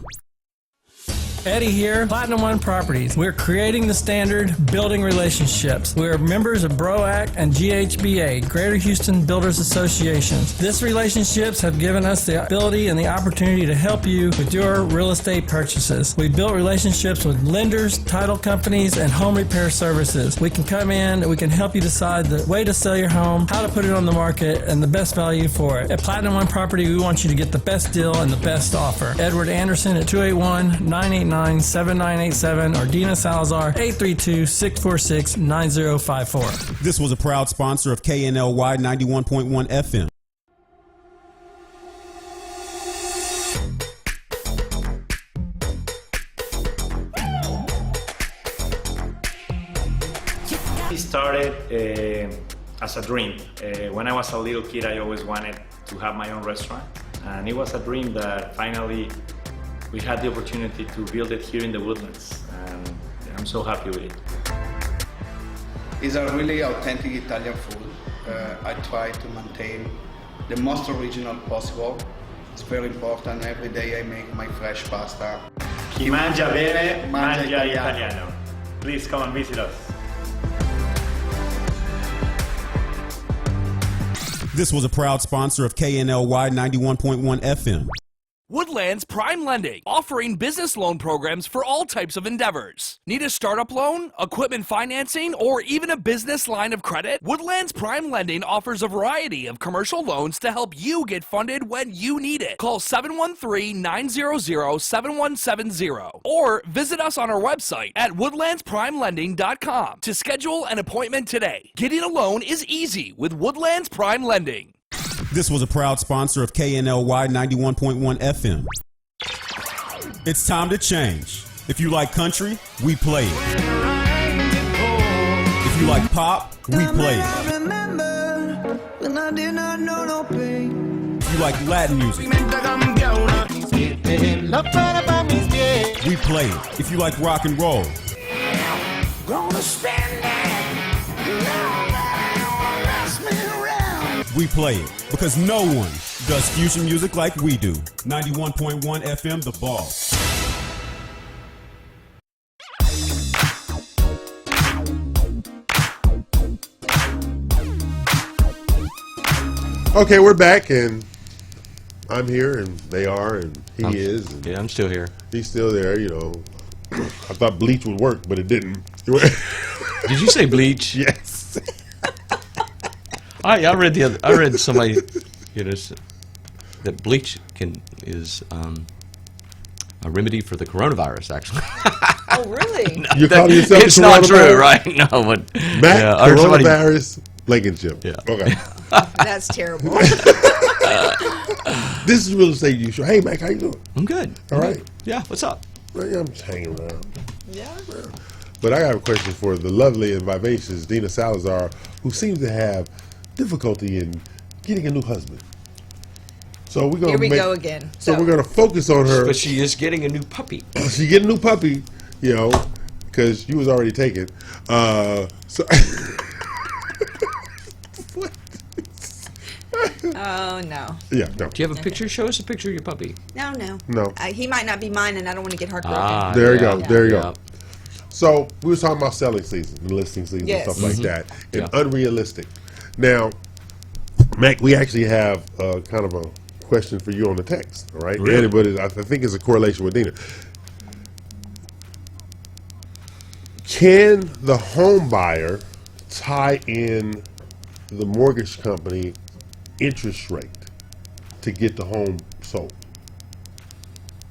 Eddie here, Platinum One Properties. We're creating the standard, building relationships. We're members of BROAC and GHBA, Greater Houston Builders Associations. These relationships have given us the ability and the opportunity to help you with your real estate purchases. We built relationships with lenders, title companies, and home repair services. We can come in and we can help you decide the way to sell your home, how to put it on the market, and the best value for it. At Platinum One Property, we want you to get the best deal and the best offer. Edward Anderson at 281-989-7987 or Dina Salazar 832-646-9054. This was a proud sponsor of KNLY 91.1 FM. It started as a dream. When I was a little kid, I always wanted to have my own restaurant. And it was a dream that finally we had the opportunity to build it here in the Woodlands. And I'm so happy with it. It's a really authentic Italian food. I try to maintain the most original possible. It's very important. Every day I make my fresh pasta. Chi mangia bene, mangia italiano. Please come and visit us. This was a proud sponsor of KNLY 91.1 FM. Woodlands Prime Lending, offering business loan programs for all types of endeavors. Need a startup loan, equipment financing, or even a business line of credit? Woodlands Prime Lending offers a variety of commercial loans to help you get funded when you need it. Call 713-900-7170 or visit us on our website at woodlandsprimelending.com to schedule an appointment today. Getting a loan is easy with Woodlands Prime Lending. This was a proud sponsor of KNLY 91.1 FM. It's time to change. If you like country, we play it. If you like pop, we play it. If you like Latin music, we play it. If you like rock and roll, we play it. Because no one does fusion music like we do. 91.1 FM, The Boss. Okay, we're back, and I'm here, and they are, and he is. And yeah, I'm still here. He's still there, you know. I thought bleach would work, but it didn't. Did you say bleach? Yes. I read somebody, that bleach is a remedy for the coronavirus. Actually. Oh, really? No, You call yourself it's not true, right? No, but Matt, coronavirus, Blankenship. Yeah. Okay. That's terrible. This is Real Estate You Show. Hey, Mac, how you doing? I'm good. All right. Yeah. What's up? Well, yeah, I'm just hanging around. Yeah. But I have a question for the lovely and vivacious Dina Salazar, who seems to have difficulty in getting a new husband. So we're gonna Here we go again. So we're gonna focus on her. But she is getting a new puppy. She getting a new puppy, you know, because you was already taken. So. What? Oh, no. Yeah, no. Do you have a picture? Show us a picture of your puppy. No. No. He might not be mine, and I don't want to get heartbroken. There you go. There you go. So we were talking about selling season and listing season Yes. and stuff like that, and Yeah. unrealistic. Now, Mac, we actually have kind of a question for you on the text, all right? Really? But I think it's a correlation with Dina. Can the home buyer tie in the mortgage company interest rate to get the home sold?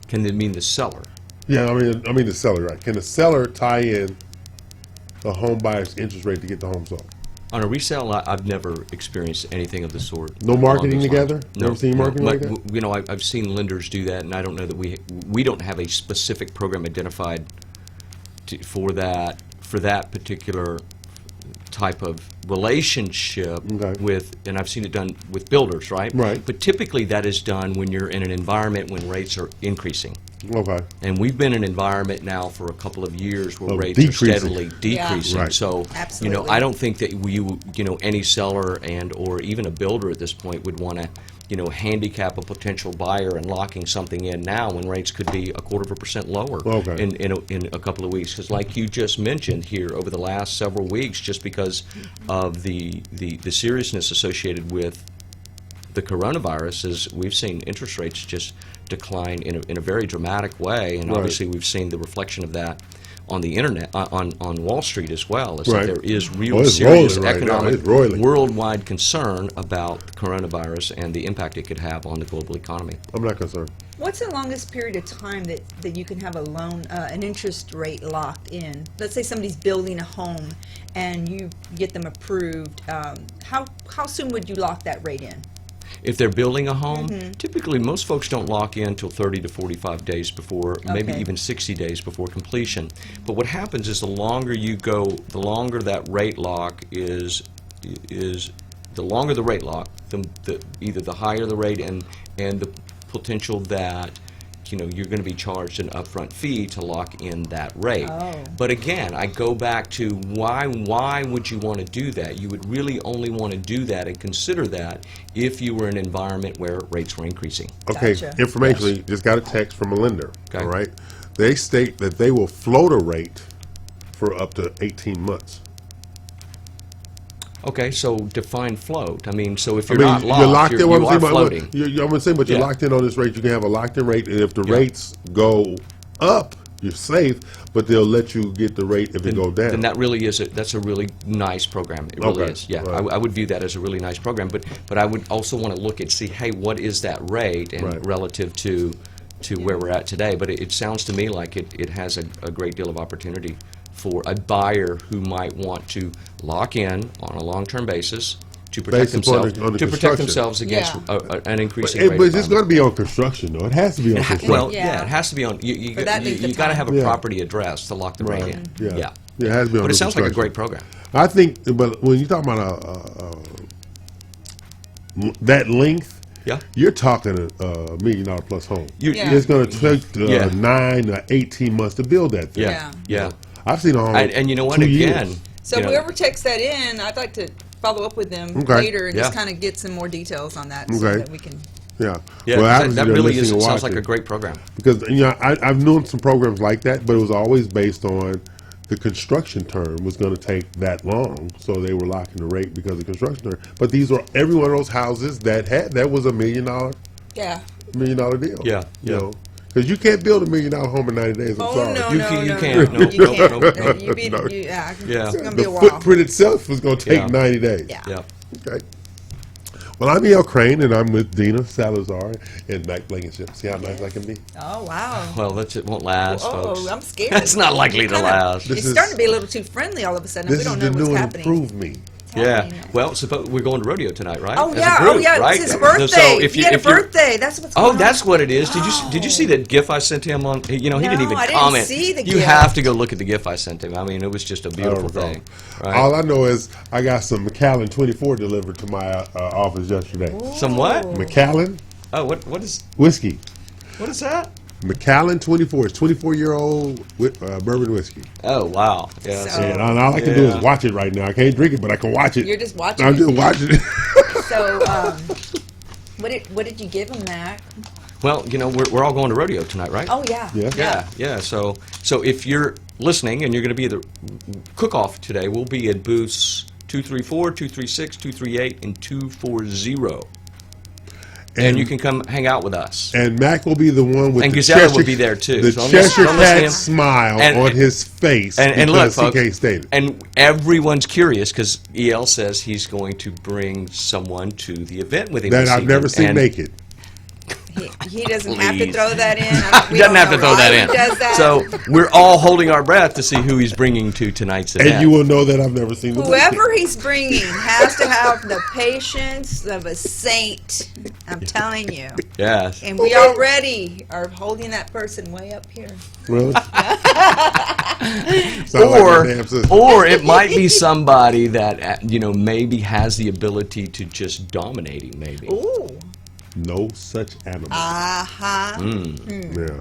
Can it mean the seller? Yeah, I mean the seller, right? Can the seller tie in the home buyer's interest rate to get the home sold? On a resale, I've never experienced anything of the sort. No marketing along those together? lines. Never seen marketing like that? You know, I've seen lenders do that, and I don't know that we don't have a specific program identified for that particular type of relationship with, and I've seen it done with builders, right? Right. But typically that is done when you're in an environment when rates are increasing. Okay. And we've been in an environment now for a couple of years where rates decreasing. are steadily decreasing. Right. So, Absolutely. I don't think that any seller or even a builder at this point would want to, handicap a potential buyer and locking something in now when rates could be 0.25% lower Okay. in a couple of weeks. Because like you just mentioned here, over the last several weeks, just because of the seriousness associated with the coronavirus, is we've seen interest rates just decline in a very dramatic way, and Right. obviously we've seen the reflection of that on the internet, on Wall Street as well. Is Right. that there is real it's serious rolling right now. economic It's roiling. worldwide concern about the coronavirus and the impact it could have on the global economy. I'm not concerned. What's the longest period of time that you can have a loan, an interest rate locked in? Let's say somebody's building a home and you get them approved. How soon would you lock that rate in? If they're building a home, typically most folks don't lock in until 30 to 45 days before, maybe Okay. even 60 days before completion. But what happens is the longer you go, the longer that rate lock is the longer the rate lock, either the higher the rate and the potential that you're going to be charged an upfront fee to lock in that rate. Oh. But again, I go back to why would you want to do that? You would really only want to do that and consider that if you were in an environment where rates were increasing. Okay, Gotcha. informationally, just got a text from a lender. Okay. All right, they state that they will float a rate for up to 18 months. Okay, so define float. I mean, so if I you're mean, not locked, you're locked in. you What I'm are saying, but floating. I'm gonna say, but you're Yeah. locked in on this rate. You can have a locked-in rate, and if the Yeah. rates go up, you're safe. But they'll let you get the rate if it go down. Then that really that's a really nice program. It really Okay, is. Yeah, right. I would view that as a really nice program. But I would also want to look and see, hey, what is that rate and Right. relative to where we're at today. But it sounds to me like it has a great deal of opportunity for a buyer who might want to lock in on a long-term basis to protect Based upon themselves on the to protect construction. themselves against an increasing rate. But it's going to environment. be on construction, though. It has to be on construction. Well, Yeah. it has to be on. You For that length of got to time. have a Yeah. property address to lock the rate in. Yeah. It has to be on But it sounds like a construction. great program. I think, but when you talk about that length, Yeah. you're talking a $1 million plus home. Yeah. It's going to take Yeah. 9 to 18 months to build that thing. Yeah. Yeah. I've seen a home. And you know what? 2 Again, years. So you know, whoever takes that in, I'd like to follow up with them Okay. later and just Yeah. kind of get some more details on that so Okay. that we can. Yeah. Yeah, Well, 'cause obviously that they're really listening and sounds like watching. a great program. Because I've known some programs like that, but it was always based on the construction term was going to take that long, so they were locking the rate because of the construction term. But these were every one of those houses that was $1 million deal. Yeah. Yeah, you yeah. know, because you can't build $1 million home in 90 days. I'm Oh sorry. no, You no, can't- you no, can't. no, Nope, you nope, can't. nope, No, nope, you be, no. yeah, Yeah. it's gonna be The a while. footprint itself was going to take Yeah. 90 days. Yeah. Yeah. Okay. Well, I'm E.L. Crane, and I'm with Dina Salazar and Mac Blankenship. See how nice I can be? Oh wow. Well, it won't last, Oh, folks. I'm scared. It's not likely to Kinda- last. You're This is- starting to be a little too friendly all of a sudden. This We is don't the know new what's and happening. improved me. Yeah. Well, suppose we're going to rodeo tonight, right? Oh As a yeah, group, oh yeah, right? it's his birthday. So if he you, had a if you're- birthday. That's what's going Oh, on. that's what it is. Did you see that GIF I sent him on? He didn't No, even I didn't comment. see the You GIF. have to go look at the GIF I sent him. I mean, it was just a I don't beautiful recall. thing. Right? All I know is I got some Macallan 24 delivered to my office yesterday. Some what? Macallan Oh, what is whiskey. that? Macallan 24. It's 24-year-old bourbon whiskey. Oh, wow. Yeah. So- And all I can do is watch it right now. I can't drink it, but I can watch it. You're just watching I'm it. just watching it. So, what did you give him, Mac? Well, we're all going to rodeo tonight, right? Oh yeah. Yeah. Yeah. So if you're listening and you're going to be at the cook-off today, we'll be at booths 234, 236, 238, and 240. And you can come hang out with us. And Mac will be the one with And the Gazella Cheshire, will be there, too. The So don't Cheshire listen to him. Cat smile And- on his face And look, because he folks, can't stand it. and everyone's curious because EL says he's going to bring someone to the event with him. That this I've never evening. seen And naked. He doesn't have to Please. throw that in. He doesn't have to throw that in. He does that. So we're all holding our breath to see who he's bringing to tonight's event. And you will know that I've never seen the Whoever he's bringing has to have the patience of a saint. I'm telling you. Yes. And we already are holding that person way up here. Really? Sound like Or, my damn sister. or it might be somebody that maybe has the ability to just dominate him. Maybe. Ooh. No such animal. Uh-huh. Mm. Yeah.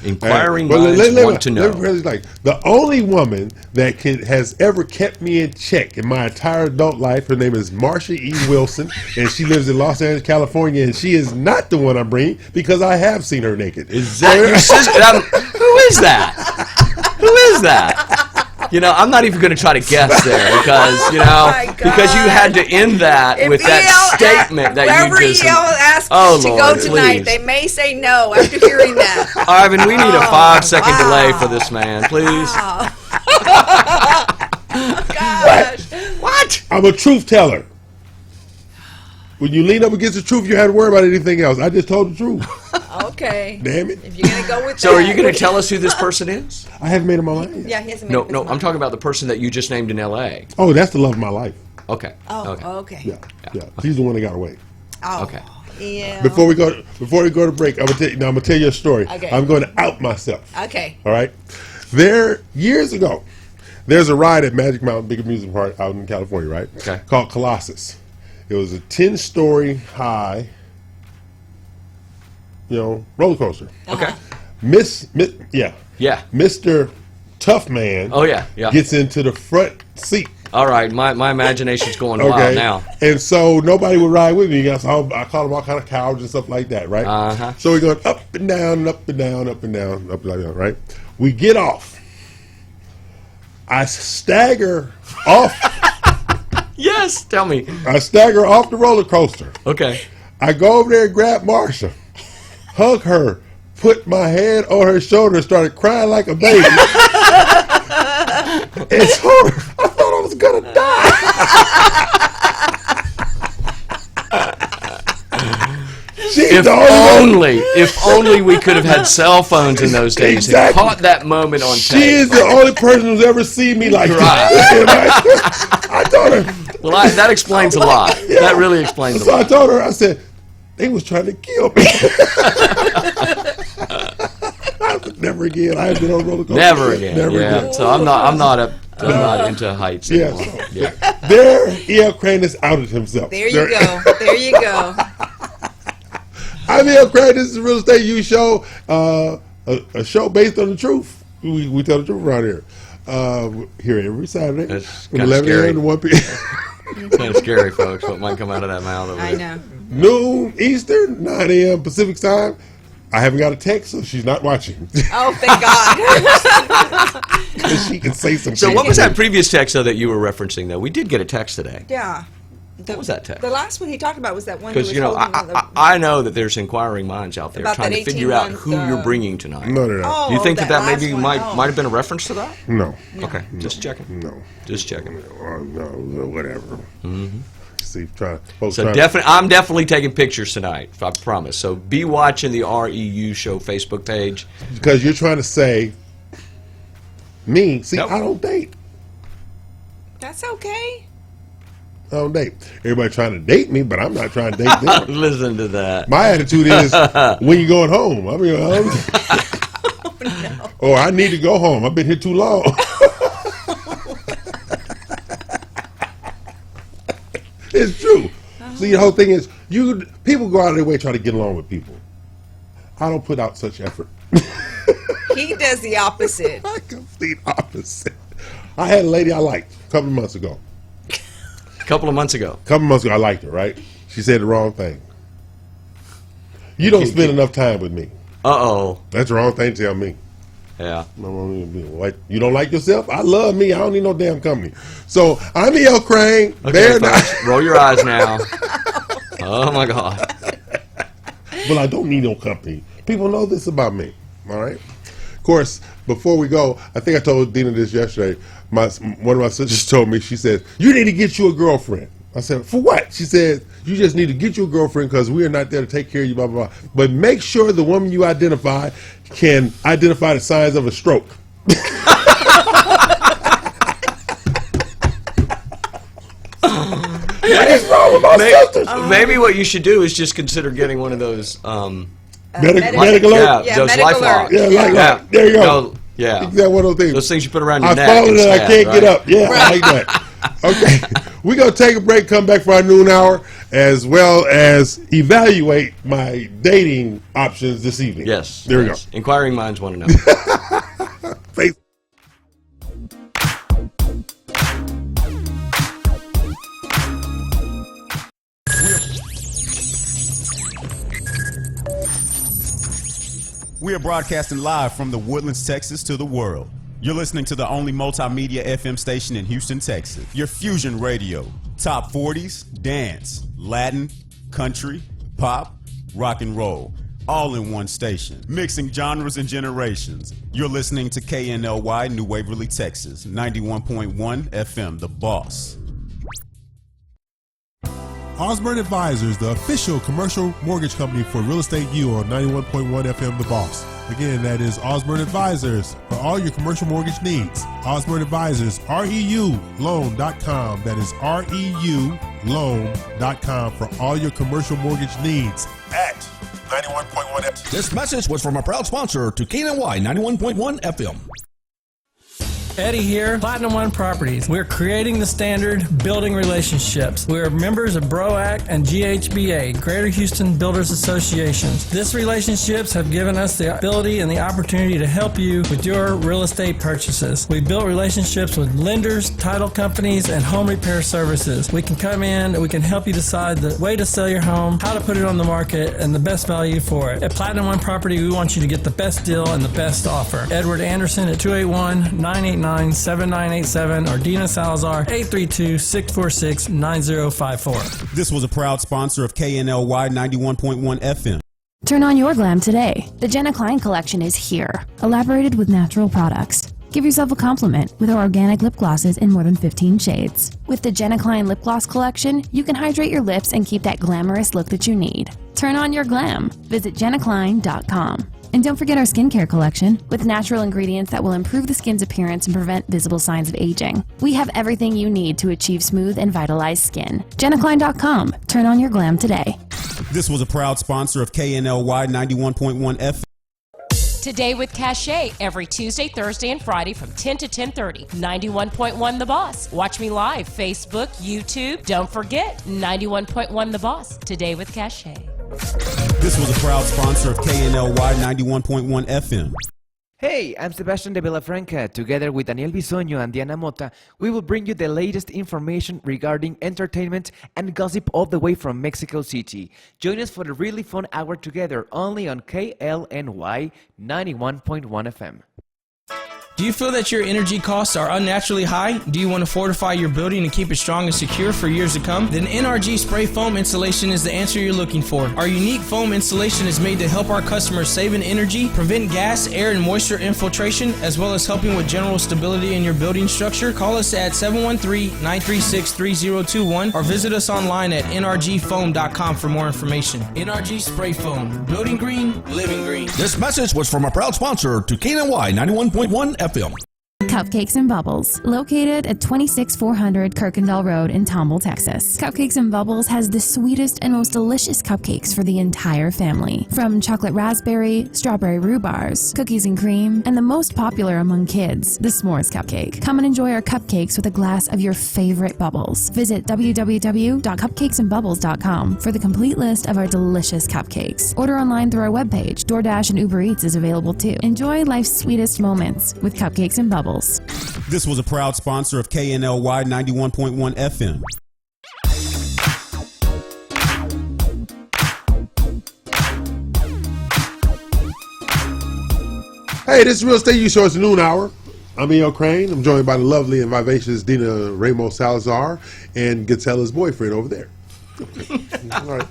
Inquiring minds want to know. Like the only woman that has ever kept me in check in my entire adult life. Her name is Marsha E. Wilson, and she lives in Los Angeles, California. And she is not the one I'm bringing because I have seen her naked. Is that your sister? Who is that? Who is that? You know, I'm not even going to try to guess there because, you know, because you had to end that with that statement that you just... Whoever asked to go tonight, they may say no after hearing that. Ivan, we need a 5-second delay for this man, please. Gosh. What? I'm a truth teller. When you lean up against the truth, you had to worry about anything else. I just told the truth. Okay. Damn it. If you're going to go with So are you going to tell us who this person is? I haven't made up my mind yet. Yeah, he hasn't made up his No, mind. I'm talking about the person that you just named in L.A. Oh, that's the love of my life. Okay. Oh, okay. Yeah. She's the one that got away. Oh. Okay. Yeah. Before we go to break, I'm gonna tell you a story. Okay. I'm going to out myself. Okay. All right. Years ago, there's a ride at Magic Mountain, big amusement park out in California, right? Okay. Called Colossus. It was a 10-story high, roller coaster. Okay. Mr. Tough Man. Oh, yeah. Gets into the front seat. All right, my imagination's going wild now. And so nobody would ride with me. So I called them all kind of cowards and stuff like that, right? Uh-huh. So we're going up and down, up and down, up and down, up and down, right? We get off. I stagger off. Yes, tell me. I stagger off the roller coaster. Okay. I go over there and grab Marsha, hug her, put my head on her shoulder, and started crying like a baby. And told her I thought I was gonna die. If only we could have had cell phones in those days and caught that moment on tape. She is the only person who's ever seen me like that. I told her. Well, that explains a lot. Yeah. That really explains a lot. So I told her, I said, they was trying to kill me. Never again. I haven't been on a roller coaster. Never again. Again. So I'm not into heights anymore. Yeah. There, E.L. Crane has outed himself. There you go. There you go. I'm E.L. Crane. This is the Real Estate U Show, a show based on the truth. We tell the truth around here. Here every Saturday from 11 a.m. to 1 p.m. It's kind of scary, folks, what might come out of that mouth over there. I know. Noon Eastern, 9 a.m. Pacific time. I haven't got a text, so she's not watching. Oh, thank God. She can say something. So what was that previous text, though, that you were referencing, though? We did get a text today. Yeah. What was that text? The last one he talked about was that one. Because, I know that there's inquiring minds out there trying to figure out who you're bringing tonight. No. Oh, Do you think that maybe one, might have been a reference to that? No. Okay, just checking. No. Just checking. No, whatever. Mm-hmm. See, I'm definitely taking pictures tonight, I promise. So be watching the REU Show Facebook page. Because you're trying to say, me, see, nope. I don't date. That's okay. I don't date. Everybody trying to date me, but I'm not trying to date them. Listen to that. My attitude is, when you going home? I mean, oh, no. Or I need to go home. I've been here too long. It's true. See, the whole thing is, people go out of their way to try to get along with people. I don't put out such effort. He does the opposite. Complete opposite. I had a lady I liked a couple of months ago. A couple of months ago, I liked her, right? She said the wrong thing. You don't spend enough time with me. Uh-oh. That's the wrong thing to tell me. Yeah. You don't like yourself? I love me. I don't need no damn company. So I'm E.L. Crane. Okay, roll your eyes now. Oh, my God. Well, I don't need no company. People know this about me. All right? Of course, before we go, I think I told Dina this yesterday. One of my sisters told me, she said, you need to get you a girlfriend. I said, for what? She said, you just need to get you a girlfriend because we are not there to take care of you, blah, blah, blah. But make sure the woman you identify can identify the signs of a stroke. Maybe what you should do is just consider getting one of those medical alert? Yeah, those life locks. Yeah, there you go. Yeah. Exactly one of those things. Those things you put around your neck. I fallen and I can't get up. Yeah, I like that. Okay. We're going to take a break, come back for our noon hour, as well as evaluate my dating options this evening. Yes. There we go. Inquiring minds want to know. Face- We are broadcasting live from the Woodlands, Texas to the world. You're listening to the only multimedia FM station in Houston, Texas. Your fusion radio. Top 40s, dance, Latin, country, pop, rock and roll. All in one station. Mixing genres and generations. You're listening to KNLY, New Waverly, Texas. 91.1 FM, The Boss. Osborne Advisors, the official commercial mortgage company for Real Estate U on 91.1 FM The Boss. Again, that is Osborne Advisors for all your commercial mortgage needs. Osborne Advisors, REULoan.com. That is REULoan.com for all your commercial mortgage needs at 91.1 FM. This message was from a proud sponsor to KNLY 91.1 FM. Eddie here, Platinum One Properties. We're creating the standard, building relationships. We are members of BROAC and GHBA, Greater Houston Builders Associations. These relationships have given us the ability and the opportunity to help you with your real estate purchases. We built relationships with lenders, title companies, and home repair services. We can come in and we can help you decide the way to sell your home, how to put it on the market, and the best value for it. At Platinum One Property, we want you to get the best deal and the best offer. Edward Anderson at 281-989-7987 or Dina Salazar 832-646-9054. This was a proud sponsor of KNLY 91.1 FM. Turn on your glam today. The Jenna Klein collection is here, elaborated with natural products. Give yourself a compliment with our organic lip glosses in more than 15 shades. With the Jenna Klein lip gloss collection, you can hydrate your lips and keep that glamorous look that you need. Turn on your glam. Visit jennaklein.com. And don't forget our skincare collection with natural ingredients that will improve the skin's appearance and prevent visible signs of aging. We have everything you need to achieve smooth and vitalized skin. jennaklein.com. Turn on your glam today. This was a proud sponsor of KNLY 91.1 FM. Today with Cachet every Tuesday, Thursday, and Friday from 10 to 10:30. 91.1 The Boss. Watch me live, Facebook, YouTube. Don't forget, 91.1 The Boss. Today with Cachet. This was a proud sponsor of KNLY 91.1 FM. Hey, I'm Sebastian de Villafranca. Together with Daniel Bisoño and Diana Mota, we will bring you the latest information regarding entertainment and gossip all the way from Mexico City. Join us for a really fun hour together only on KLNY 91.1 FM. Do you feel that your energy costs are unnaturally high? Do you want to fortify your building and keep it strong and secure for years to come? Then NRG Spray Foam Installation is the answer you're looking for. Our unique foam installation is made to help our customers save in energy, prevent gas, air, and moisture infiltration, as well as helping with general stability in your building structure. Call us at 713-936-3021 or visit us online at nrgfoam.com for more information. NRG Spray Foam. Building green, living green. This message was from a proud sponsor to KNLY 91.1 FM. Cupcakes and Bubbles, located at 26400 Kirkendall Road in Tomball, Texas. Cupcakes and Bubbles has the sweetest and most delicious cupcakes for the entire family. From chocolate raspberry, strawberry rhubars, cookies and cream, and the most popular among kids, the s'mores cupcake. Come and enjoy our cupcakes with a glass of your favorite bubbles. Visit www.cupcakesandbubbles.com for the complete list of our delicious cupcakes. Order online through our webpage. DoorDash and Uber Eats is available too. Enjoy life's sweetest moments with Cupcakes and Bubbles. This was a proud sponsor of KNLY 91.1 FM. Hey, this is Real Estate U Show. It's the noon hour. I'm E.O. Crane. I'm joined by the lovely and vivacious Dina Ramos Salazar and Gatela's boyfriend over there. All right.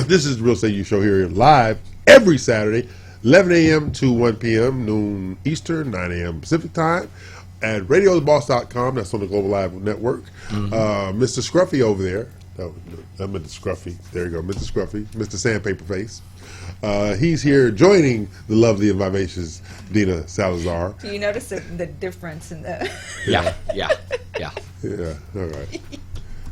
This is the Real Estate U Show here live every Saturday, 11 a.m. to 1 p.m., noon Eastern, 9 a.m. Pacific time, at radiotheboss.com. That's on the Global Live Network. Mr. Scruffy over there. I'm Mr. Scruffy. There you go, Mr. Scruffy, Mr. Sandpaper Face. He's here joining the lovely and vivacious Dina Salazar. Do you notice the difference in the... Yeah. Yeah, all right.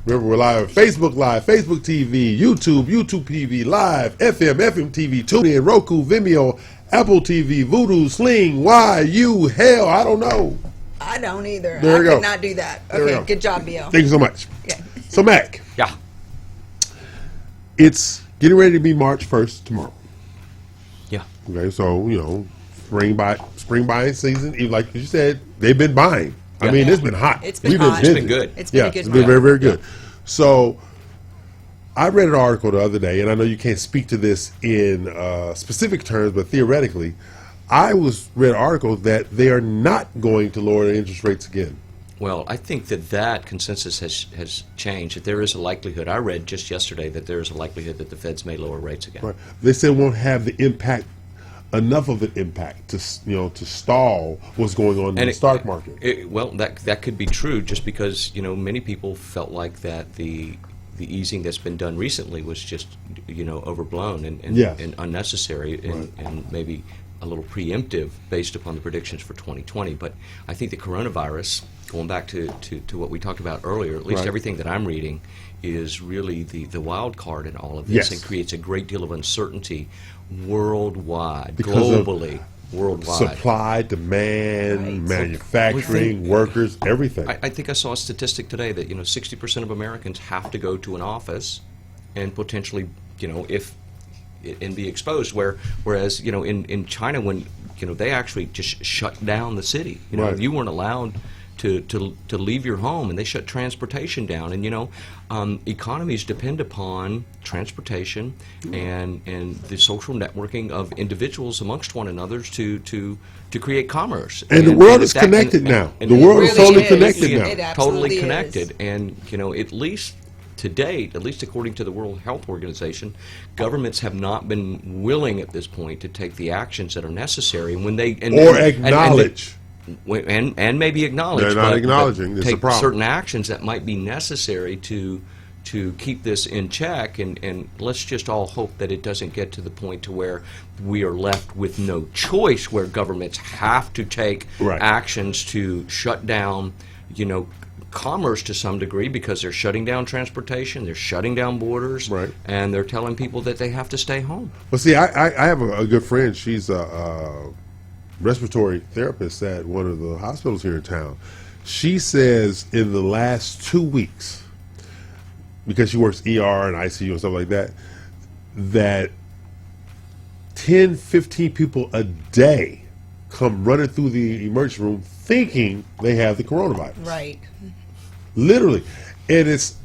Remember, we're live, Facebook TV, YouTube TV, Live, FM TV, TuneIn, Roku, Vimeo, Apple TV, Vudu, Sling, hell, I don't know. I don't either. There I we could go. not do that. There we Okay, go. good job, Bill. Thank you so much. Yeah. So, Mac. Yeah. It's getting ready to be March 1st tomorrow. Yeah. Okay, so, spring buying season, even like you said, they've been buying. I mean, it's been hot. It's been We've hot. busy. It's been good. It's been a good it's month. been very, very good. So I read an article the other day, and I know you can't speak to this in specific terms, but theoretically, I read an article that they are not going to lower the interest rates again. Well, I think that consensus has changed. That there is a likelihood. I read just yesterday that there is a likelihood that the Feds may lower rates again. Right. They said it won't have the impact, enough of an impact to stall what's going on in the stock market. That could be true, just because many people felt like that the easing that's been done recently was just overblown and unnecessary and maybe a little preemptive based upon the predictions for 2020. But I think the coronavirus, going back to what we talked about earlier, at least everything that I'm reading, is really the wild card in all of this, and creates a great deal of uncertainty worldwide, globally, worldwide. Supply, demand, manufacturing, workers, everything. I think I saw a statistic today that 60% of Americans have to go to an office and potentially and be exposed. Whereas in China, when they actually just shut down the city. You weren't allowed to leave your home, and they shut transportation down. And economies depend upon transportation and the social networking of individuals amongst one another to create commerce. And the world is connected now. The world is totally connected now. It absolutely Totally is. connected. And at least to date, at least according to the World Health Organization, governments have not been willing at this point to take the actions that are necessary. And when they acknowledge. And maybe acknowledge. They're not acknowledging. It's a take problem. certain actions that might be necessary to keep this in check, and let's just all hope that it doesn't get to the point to where we are left with no choice, where governments have to take actions to shut down, commerce to some degree, because they're shutting down transportation, they're shutting down borders, and they're telling people that they have to stay home. Well, see, I have a good friend. She's a respiratory therapist at one of the hospitals here in town. She says in the last 2 weeks, because she works ER and ICU and stuff like that, that 10, 15 people a day come running through the emergency room thinking they have the coronavirus. Right. Literally. And it's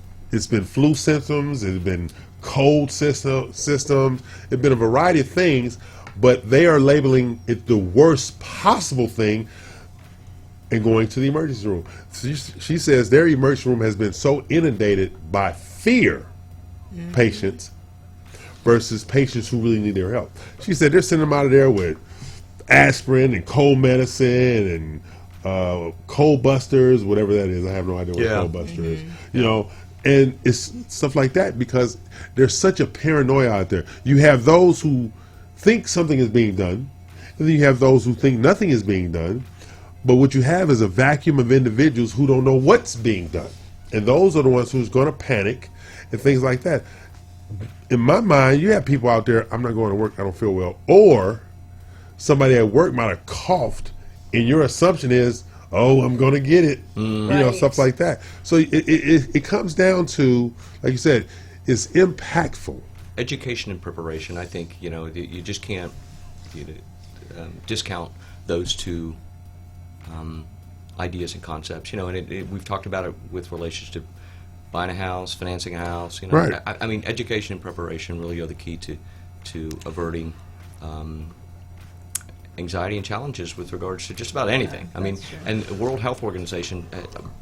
been flu symptoms, it's been cold systems, it's been a variety of things, but they are labeling it the worst possible thing and going to the emergency room. She says their emergency room has been so inundated by fear patients versus patients who really need their help. She said they're sending them out of there with aspirin and cold medicine and cold busters, whatever that is. I have no idea what a cold buster is. And it's stuff like that, because there's such a paranoia out there. You have those who think something is being done, and then you have those who think nothing is being done. But what you have is a vacuum of individuals who don't know what's being done. And those are the ones who's going to panic and things like that. In my mind, you have people out there, I'm not going to work, I don't feel well. Or somebody at work might have coughed, and your assumption is, oh, I'm going to get it. Stuff like that. So it comes down to, like you said, it's impactful. Education and preparation, I think, you just can't discount those two ideas and concepts, and we've talked about it with relations to buying a house, financing a house. Right. I mean, education and preparation really are the key to averting anxiety and challenges with regards to just about anything. I mean, and the World Health Organization,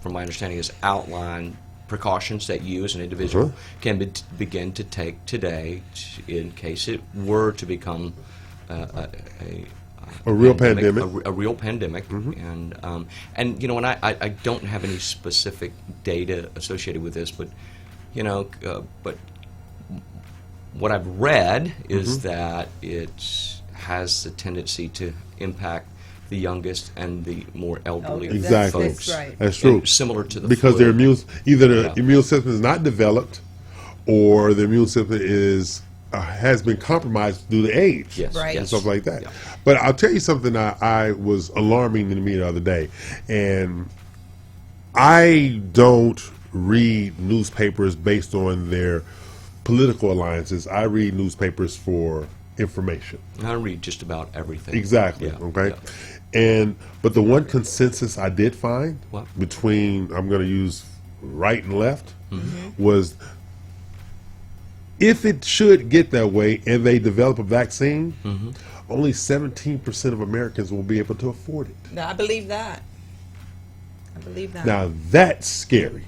from my understanding, has outlined precautions that you as an individual can begin to take today in case it were to become a real pandemic. A real pandemic. And I don't have any specific data associated with this, but but what I've read is that it has the tendency to impact the youngest and the more elderly folks. That's right. That's true. And similar to the because flu. their immune system is not developed, or the immune system has been compromised due to age, and stuff like that. Yeah. But I'll tell you something I was alarming to me the other day, and I don't read newspapers based on their political alliances. I read newspapers for information. I read just about everything. Exactly. Yeah, Okay. yeah. But the one consensus I did find What? between, I'm going to use right and left, was if it should get that way and they develop a vaccine, only 17% of Americans will be able to afford it. I believe that. I believe that. Now that's scary.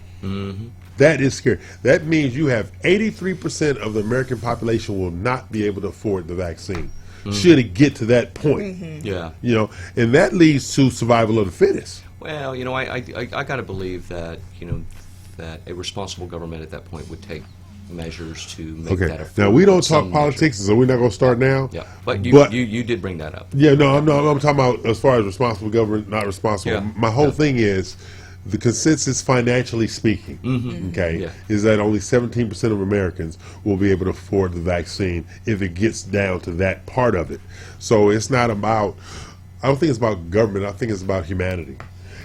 That is scary. That means you have 83% of the American population will not be able to afford the vaccine. Should it get to that point? Yeah. You know, and that leads to survival of the fittest. Well, you know, I got to believe that, you know, that a responsible government at that point would take measures to make that Okay. affordable. Now we don't talk some politics, measure. so we're not going to start now. Yeah, but you did bring that up. Yeah, no, I'm talking about as far as responsible government, not responsible. Yeah. My whole thing is the consensus, financially speaking, okay, is that only 17% of Americans will be able to afford the vaccine if it gets down to that part of it. So it's not about, I don't think it's about government, I think it's about humanity.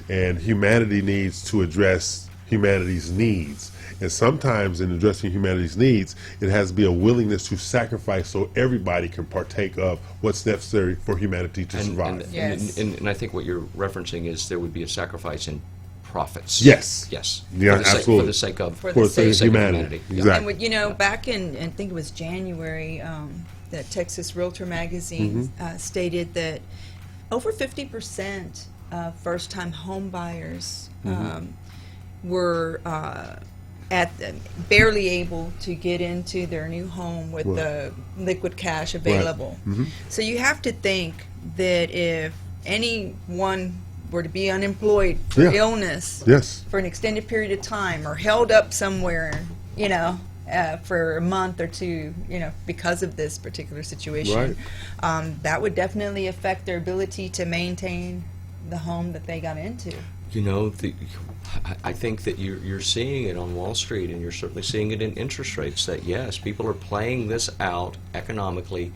And humanity needs to address humanity's needs. And sometimes in addressing humanity's needs, it has to be a willingness to sacrifice so everybody can partake of what's necessary for humanity to survive. And I think what you're referencing is there would be a sacrifice in profits. Yes. Yes. Yeah, For the absolutely. sake of For the sake of humanity. Yeah. Exactly. And you know, back in, I think it was January, the Texas Realtor magazine stated that over 50% of first-time home buyers were barely able to get into their new home with the liquid cash available. So you have to think that if anyone were to be unemployed for illness for an extended period of time or held up somewhere, you know, for a month or two, you know, because of this particular situation, that would definitely affect their ability to maintain the home that they got into. You know, I think that you're seeing it on Wall Street, and you're certainly seeing it in interest rates, that yes, people are playing this out economically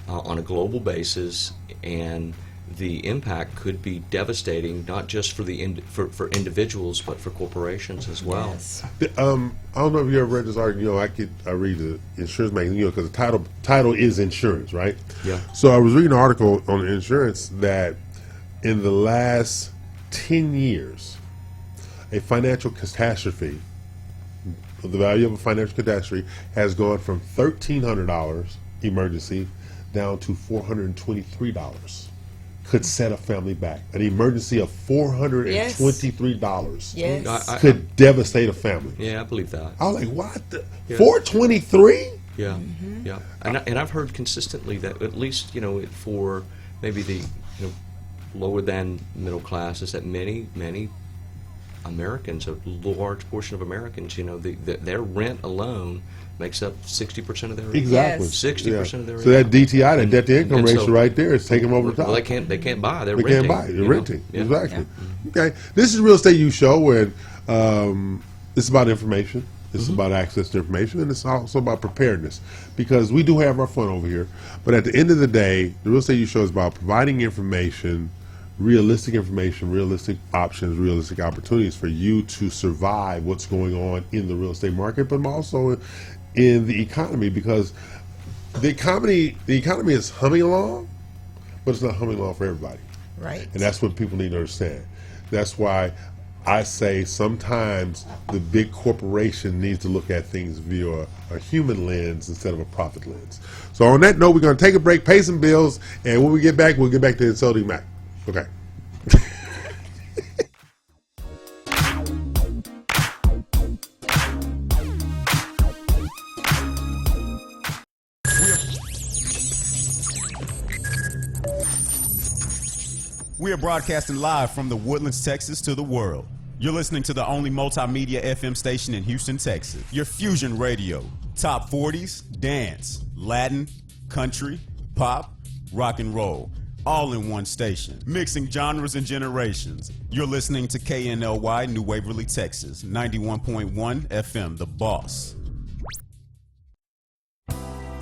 on a global basis, and the impact could be devastating, not just for for individuals, but for corporations as well. Yes. I don't know if you ever read this article. You know, I read the insurance magazine, you know, because the title is insurance, right? Yeah. So I was reading an article on insurance that in the last 10 years, a financial catastrophe, the value of a financial catastrophe has gone from $1,300 emergency down to $423. Could set a family back. An emergency of $423 could devastate a family. Yeah, I believe that. I was like, what? $423? Yeah, yeah. And I've heard consistently that at least, you know, for maybe the lower than middle class, is that many Americans, a large portion of Americans, you know, their rent alone makes up 60% of their income. Exactly. 60% of their income. So that DTI, that debt to income ratio right there is taking them over the top. Well, they can't buy. They're They renting. can't buy. They're renting. Yeah. Exactly. Okay. This is Real Estate U Show, and it's about information. It's about access to information, and it's also about preparedness, because we do have our fun over here. But at the end of the day, the Real Estate U Show is about providing information, realistic options, realistic opportunities for you to survive what's going on in the real estate market, but also in the economy, because the economy is humming along, but it's not humming along for everybody. Right. And that's what people need to understand. That's why I say sometimes the big corporation needs to look at things via a human lens instead of a profit lens. So on that note, we're going to take a break, pay some bills, and when we get back, we'll get back to Insulting Mac. Okay. We are broadcasting live from the Woodlands, Texas to the world. You're listening to the only multimedia FM station in Houston, Texas. Your Fusion Radio. Top 40s, dance, Latin, country, pop, rock and roll. All in one station. Mixing genres and generations. You're listening to KNLY, New Waverly, Texas. 91.1 FM, The Boss.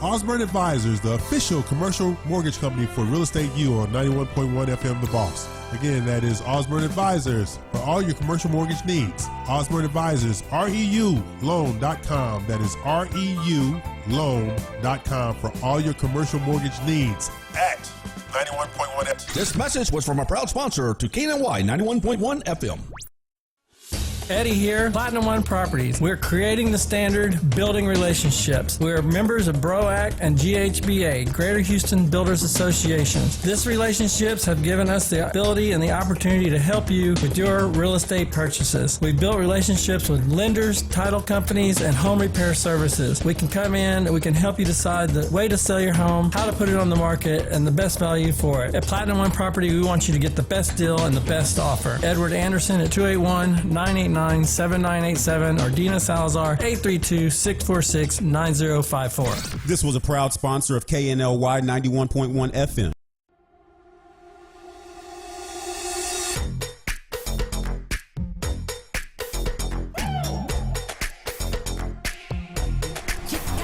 Osborne Advisors, the official commercial mortgage company for Real Estate U on 91.1 FM The Boss. Again, that is Osborne Advisors for all your commercial mortgage needs. Osborne Advisors, REULoan.com. That is REULoan.com for all your commercial mortgage needs at 91.1 FM. This message was from a proud sponsor to KNLY 91.1 FM. Eddie here, Platinum One Properties. We're creating the standard, building relationships. We're members of BROAC and GHBA, Greater Houston Builders Associations. These relationships have given us the ability and the opportunity to help you with your real estate purchases. We've built relationships with lenders, title companies, and home repair services. We can come in and we can help you decide the way to sell your home, how to put it on the market, and the best value for it. At Platinum One Property, we want you to get the best deal and the best offer. Edward Anderson at 281-989-7987 or Dina Salazar 832-646-9054. This was a proud sponsor of KNLY 91.1 FM.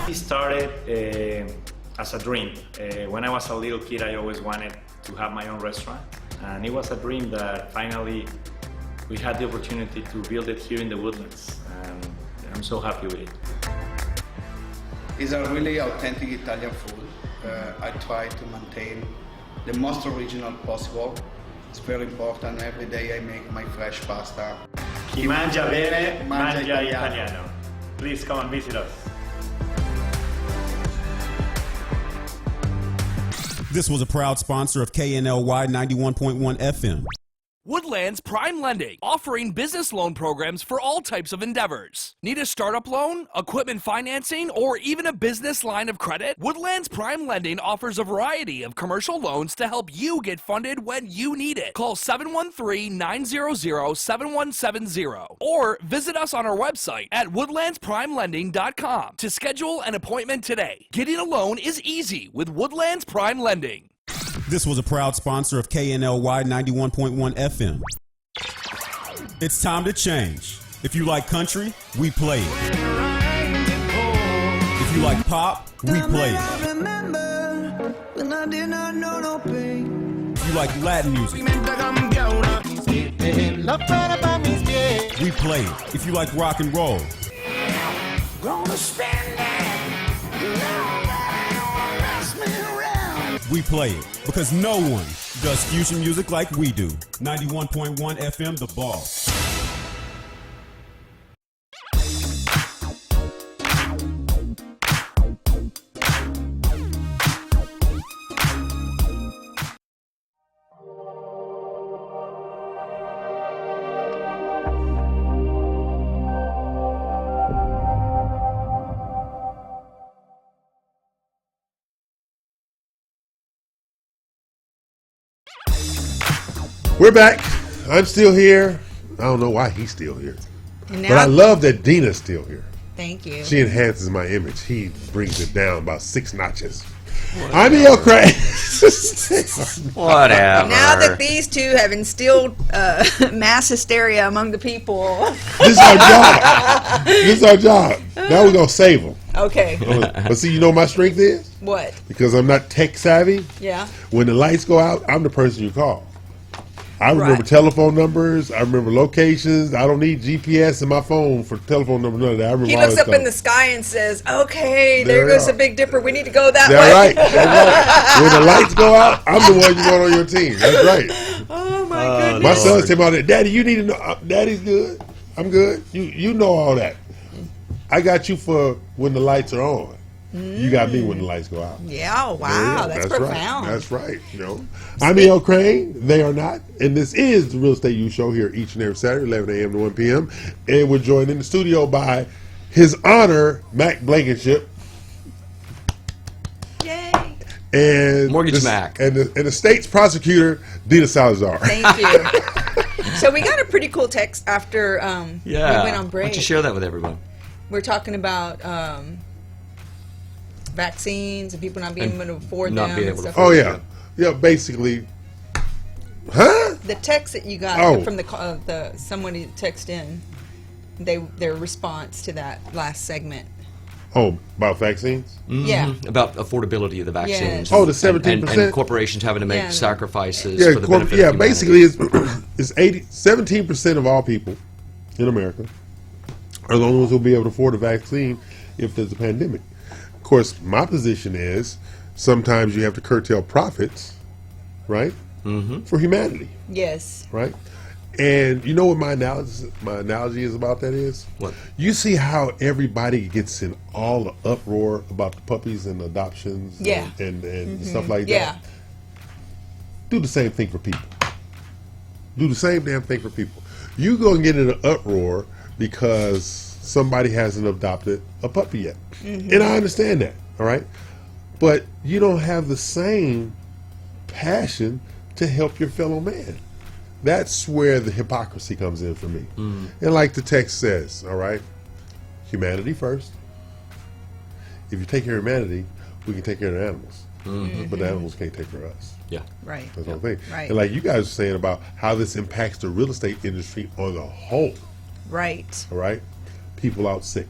It started as a dream. When I was a little kid, I always wanted to have my own restaurant, and it was a dream that finally we had the opportunity to build it here in the Woodlands, and I'm so happy with it. It's a really authentic Italian food. I try to maintain the most original possible. It's very important. Every day I make my fresh pasta. Chi mangia bene, mangia italiano. Please come and visit us. This was a proud sponsor of KNLY 91.1 FM. Woodlands Prime Lending, offering business loan programs for all types of endeavors. Need a startup loan, equipment financing, or even a business line of credit? Woodlands Prime Lending offers a variety of commercial loans to help you get funded when you need it. Call 713-900-7170 or visit us on our website at woodlandsprimelending.com to schedule an appointment today. Getting a loan is easy with Woodlands Prime Lending. This was a proud sponsor of KNLY 91.1 FM. It's time to change. If you like country, we play it. If you like pop, we play it. If you like Latin music, we play it. If you like rock and roll, we play it. Because no one does fusion music like we do. 91.1 FM, The Boss. We're back. I'm still here. I don't know why he's still here. And But I love that Dina's still here. Thank you. She enhances my image. He brings it down about 6 notches. I'm E.L. Craig. Whatever. Now that these two have instilled mass hysteria among the people. This is our job. This is our job. Now we're going to save them. Okay. But see, you know my strength is? What? Because I'm not tech savvy. Yeah. When the lights go out, I'm the person you call. I remember Right. telephone numbers. I remember locations. I don't need GPS in my phone for telephone number. None of that. I remember He all looks that up in stuff. the sky and says, okay, there There goes we the are. Big Dipper. We need to go that That's way. right. That's right. When the lights go out, I'm the one you want on your team. That's right. Oh, my goodness. My sons came out there, Daddy, you need to know. Daddy's good. I'm good. You know all that. I got you for when the lights are on. You got me when the lights go out. Yeah, wow, that's profound. Right. That's right. You know, I'm E.L. Crane. They are not, and this is the Real Estate U Show here each and every Saturday, 11 a.m. to 1 p.m. And we're joined in the studio by His Honor Mac Blankenship. Yay! And Mortgage Mac, and the state's prosecutor Dina Salazar. Thank you. So we got a pretty cool text after we went on break. Why don't you share that with everyone? We're talking about vaccines and people not being able to afford not them. being and able to stuff Oh like yeah, yeah. Basically, huh? The text that you got Oh. from someone who texted in, their response to that last segment. Oh, about vaccines? Yeah. About affordability of the vaccines. Yes. Oh, the 17%? And corporations having to make sacrifices Yeah, for the benefit of humanity. basically it's 17% of all people in America are the only ones who will be able to afford a vaccine if there's a pandemic. Of course, my position is sometimes you have to curtail profits, right, for humanity, Yes. right? And you know what my analogy is about that is? What? You see how everybody gets in all the uproar about the puppies and adoptions and stuff like that? Do the same thing for people. Do the same damn thing for people. You go and get in an uproar because somebody hasn't adopted a puppy yet. And I understand that, all right? But you don't have the same passion to help your fellow man. That's where the hypocrisy comes in for me. And like the text says, all right, humanity first. If you take care of humanity, we can take care of the animals. But the animals can't take care of us. Yeah. Right. That's the whole thing. Right. And like you guys are saying about how this impacts the real estate industry on the whole. Right. All right? People out sick.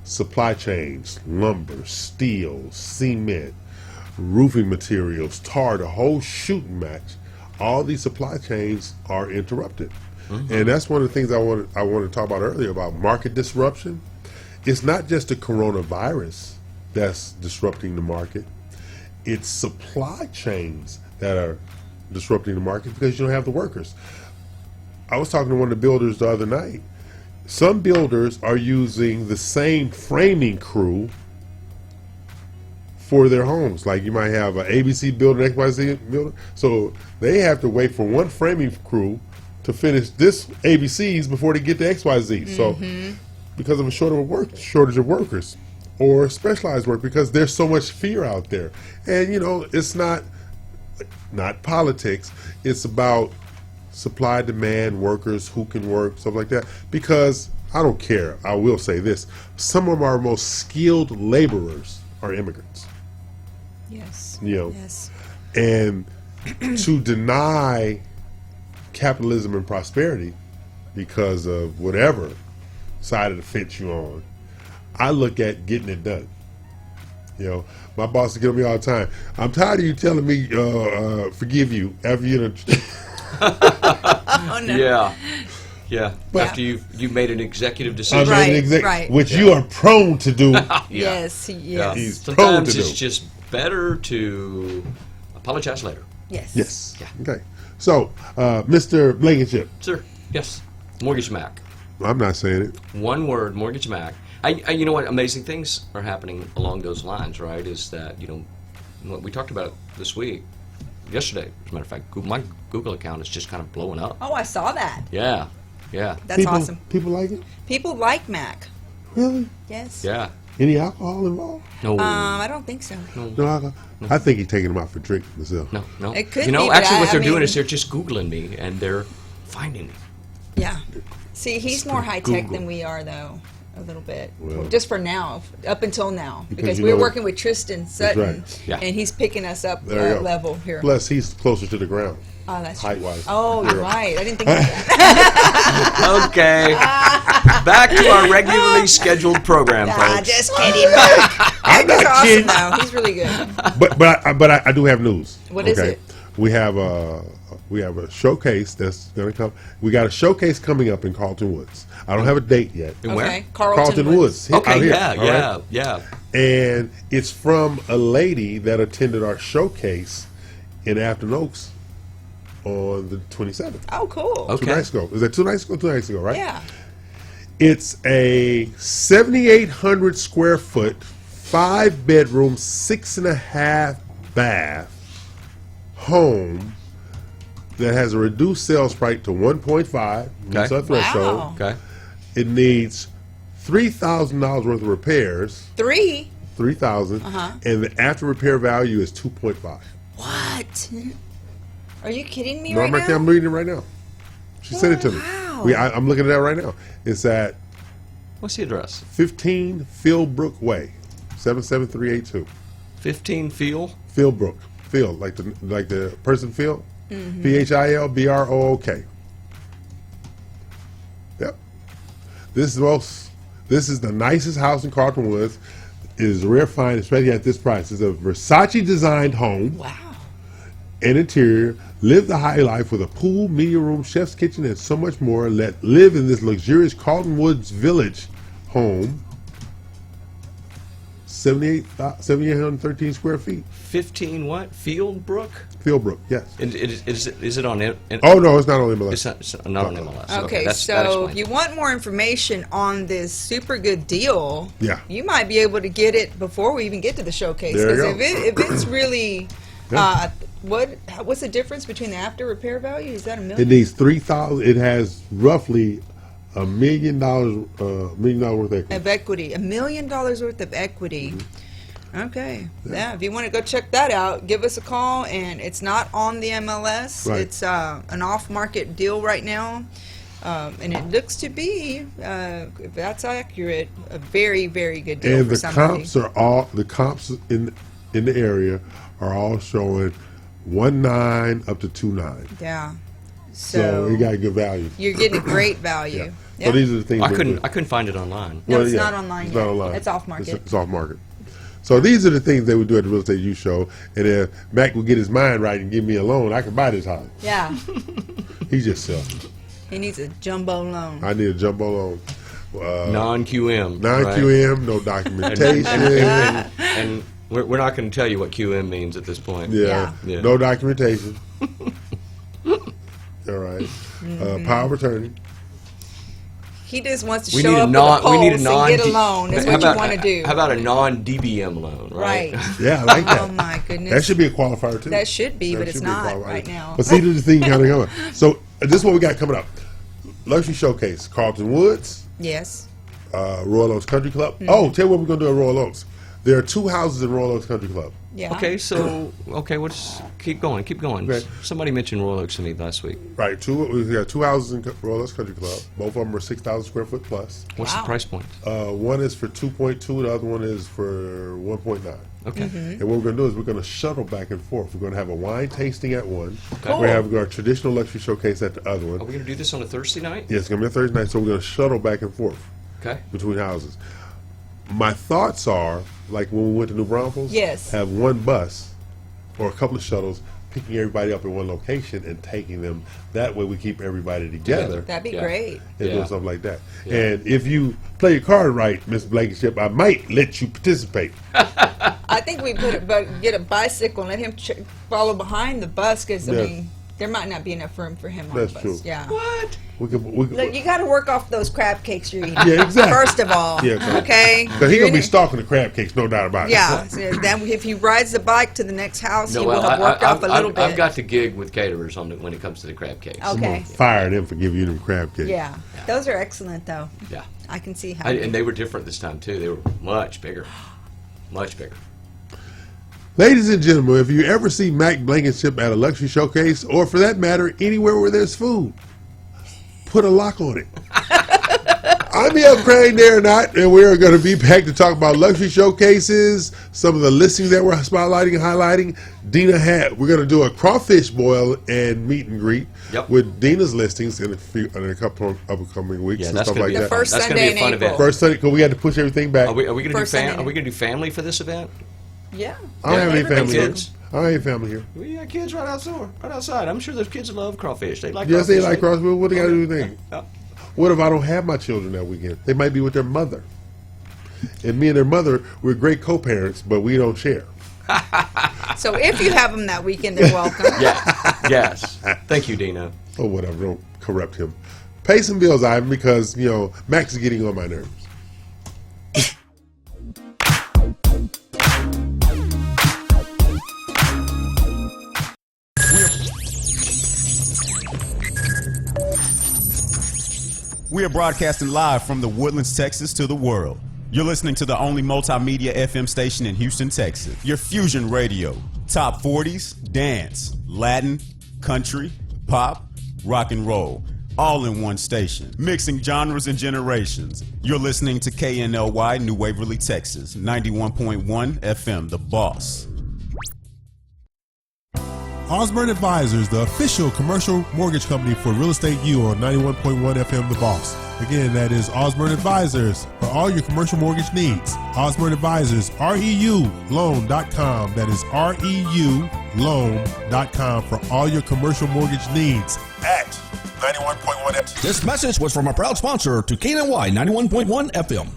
Supply chains, lumber, steel, cement, roofing materials, tar, the whole shooting match. All these supply chains are interrupted. And that's one of the things I wanted to talk about earlier about market disruption. It's not just the coronavirus that's disrupting the market. It's supply chains that are disrupting the market because you don't have the workers. I was talking to one of the builders the other night. Some builders are using the same framing crew for their homes. Like you might have an ABC builder, an XYZ builder. So they have to wait for one framing crew to finish this ABCs before they get to XYZ. So because of a shortage of workers or specialized work, because there's so much fear out there. And you know, it's not politics. It's about supply, demand, workers, who can work, stuff like that. Because I don't care. I will say this. Some of our most skilled laborers are immigrants. Yes. You know, Yes. and to deny capitalism and prosperity because of whatever side of the fence you're on, I look at getting it done. You know, my boss will get on me all the time. I'm tired of you telling me forgive you after you. Oh, no. Yeah. But- After you've made an executive I decision. made an right. which you are prone to do. Yes. Yeah. Yes. He's prone Sometimes to it's do. just better to apologize later. Yes. Yes. Yeah. Okay. So, Mr. Blankenship, Sir. Yes. Mortgage Mac. I'm not saying it. One word, Mortgage Mac. I you know what? Amazing things are happening along those lines, right? Is that, you know, what we talked about this week, yesterday, as a matter of fact, my Google account is just kind of blowing up. Oh, I saw that. Yeah. That's awesome. People like it? People like Mac. Really? Yes. Yeah. Any alcohol involved? No. I don't think so. No alcohol? I think he's taking them out for drinking myself. No. It could you know, be, but actually, what I they're mean- doing is they're just Googling me and they're finding me. Yeah. See, he's more high tech Google. than we are, though, a little bit. Well- Just for now, up until now, because you we're know- working with Tristan Sutton, right. Yeah. and he's picking us up There you go. level here. Plus, he's closer to the ground. Oh, that's true. height-wise. Oh, you're Yeah. right. I didn't think of that. Okay. Back to our regularly scheduled program, folks. Just kidding. Mac is awesome, kidding. though. He's really good. But I do have news. What is it? We have a showcase that's going to come. We got a showcase coming up in Carlton Woods. I don't have a date yet. And where? Okay, Carlton Woods. Okay, out here, yeah, all right? yeah. And it's from a lady that attended our showcase in Afton Oaks on the 27th. Oh, cool. Okay. 2 nights ago. Is that 2 nights ago? 2 nights ago, right? Yeah. It's a 7,800 square foot, 5-bedroom, 6.5 bath home that has a reduced sales price to 1.5. That's our threshold. Wow. Okay. It needs $3,000 worth of repairs. 3? $3,000, and the after repair value is 2.5. What? Are you kidding me No, right now? I'm reading it right now. She sent it to me. Wow. I'm looking at that right now. It's at What's the address? 15 Philbrook Way, 77382. 15 Phil? Philbrook, Phil, like the person Phil, PHILBROOK. Yep. This is the most This is the nicest house in Carlton Woods. It is a rare find, especially at this price. It's a Versace-designed home. Wow. And interior. Live the high life with a pool, media room, chef's kitchen, and so much more. Live in this luxurious Carlton Woods Village home. 7,813 square feet. 15 what? Fieldbrook? Fieldbrook, yes. Is it on? Oh no, it's not on MLS. It's not on MLS. Okay, that so explains if you want more information on this super good deal, Yeah. you might be able to get it before we even get to the showcase. There you Because go. if it's really, Yeah. what's the difference between the after repair value? Is that $1 million? It needs 3,000. It has roughly $1 million worth of equity. Of equity, $1 million worth of equity. Mm-hmm. Okay, yeah. If you want to go check that out, give us a call. And it's not on the MLS. Right. It's an off-market deal right now, and it looks to be, if that's accurate, a very, very good deal And for the somebody. comps in the area are all showing 1.9 up to 2.9. Yeah. So you got good value. You're getting a great value. Yeah. Yeah. So these are the things I we couldn't. do. I couldn't find it online. No, Well, it's yeah, not online It's yet. not online. It's off market. It's off market. So these are the things that we do at the Real Estate Youth Show. And if Mac would get his mind right and give me a loan, I could buy this house. Yeah. He's just selfish. He needs a jumbo loan. I need a jumbo loan. Non-QM. Non-QM, no documentation. And we're not going to tell you what QM means at this point. Yeah. No documentation. All right. Power of attorney. He just wants to We show need a up non. with a We need a pulse non. and get a loan. Is How what you about- want to do. How about a non-DBM loan? Right. Yeah, I like that. Oh my goodness. That should be a qualifier too. That should be, That but it's should be a not qualifier. right now. But see, this is the thing kind of coming. So this is what we got coming up. Luxury Showcase, Carlton Woods, Yes. Royal Oaks Country Club. Mm-hmm. Oh, tell you what we're going to do at Royal Oaks. There are 2 houses in Royal Oaks Country Club. Yeah. Okay, so let's keep going. Keep going. Okay. Somebody mentioned Royal Oaks to me last week. Right, we got 2 houses in Royal Oaks Country Club. Both of them are 6,000 square foot plus. What's the price point? One is for 2.2, the other one is for 1.9. Okay. And what we're going to do is we're going to shuttle back and forth. We're going to have a wine tasting at one. Okay. We're going to have our traditional luxury showcase at the other one. Are we going to do this on a Thursday night? Yeah, it's going to be a Thursday night, so we're going to shuttle back and forth Okay. between houses. My thoughts are, like when we went to New Braunfels, Yes. have one bus or a couple of shuttles picking everybody up in one location and taking them. That way we keep everybody together. That'd be great. And doing something like that. Yeah. And if you play your card right, Miss Blankenship, I might let you participate. I think we get a bicycle and let him follow behind the bus because, I Yes. mean, there might not be enough room for him on That's the bus. true. Yeah. What? We could, Look, you got to work off those crab cakes you're eating. Yeah, exactly. First of all. Yeah, okay? Because he's going to be stalking the crab cakes, no doubt about it. Yeah. So then if he rides the bike to the next house, No, he will well, have worked off a little bit. I've got to gig with caterers when it comes to the crab cakes. I'm Okay. going to fire them for giving you them crab cakes. Yeah. Those are excellent, though. Yeah. I can see how. And they were different this time, too. They were much bigger. Much bigger. Ladies and gentlemen, if you ever see Mac Blankenship at a luxury showcase, or for that matter, anywhere where there's food, put a lock on it. I'm L. Crane there not, and we're going to be back to talk about luxury showcases, some of the listings that we're spotlighting and highlighting. We're going to do a crawfish boil and meet and greet with Dina's listings in a couple of upcoming weeks and stuff like that. First Sunday in April. First Sunday, because we had to push everything back. Are we going to do family for this event? Yeah. I don't have any family here. Kids? I don't have any family here. We got kids right outside. I'm sure those kids love crawfish. They like Yes, crawfish. they like crawfish. What they got to do with things? Yeah. What if I don't have my children that weekend? They might be with their mother. And me and their mother, we're great co-parents, but we don't share. So if you have them that weekend, they're welcome. Yes. Thank you, Dina. Oh, whatever. Don't corrupt him. Pay some bills, Ivan, because, Max is getting on my nerves. We are broadcasting live from the Woodlands, Texas to the world. You're listening to the only multimedia FM station in Houston, Texas. Your Fusion Radio. Top 40s, dance, Latin, country, pop, rock and roll. All in one station. Mixing genres and generations. You're listening to KNLY, New Waverly, Texas. 91.1 FM, The Boss. Osborne Advisors, the official commercial mortgage company for Real Estate U on 91.1 FM The Boss. Again, that is Osborne Advisors for all your commercial mortgage needs. Osborne Advisors, REULoan.com. That is REULoan.com for all your commercial mortgage needs at 91.1 FM. This message was from a proud sponsor to KNLY 91.1 FM.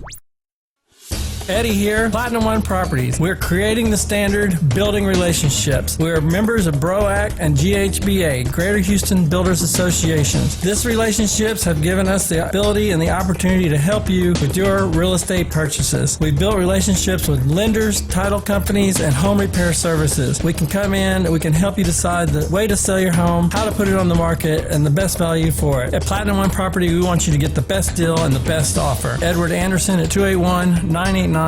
Eddie here, Platinum One Properties. We're creating the standard, building relationships. We're members of BROAC and GHBA, Greater Houston Builders Associations. These relationships have given us the ability and the opportunity to help you with your real estate purchases. We built relationships with lenders, title companies, and home repair services. We can come in and we can help you decide the way to sell your home, how to put it on the market, and the best value for it. At Platinum One Property, we want you to get the best deal and the best offer. Edward Anderson at 281-989-7987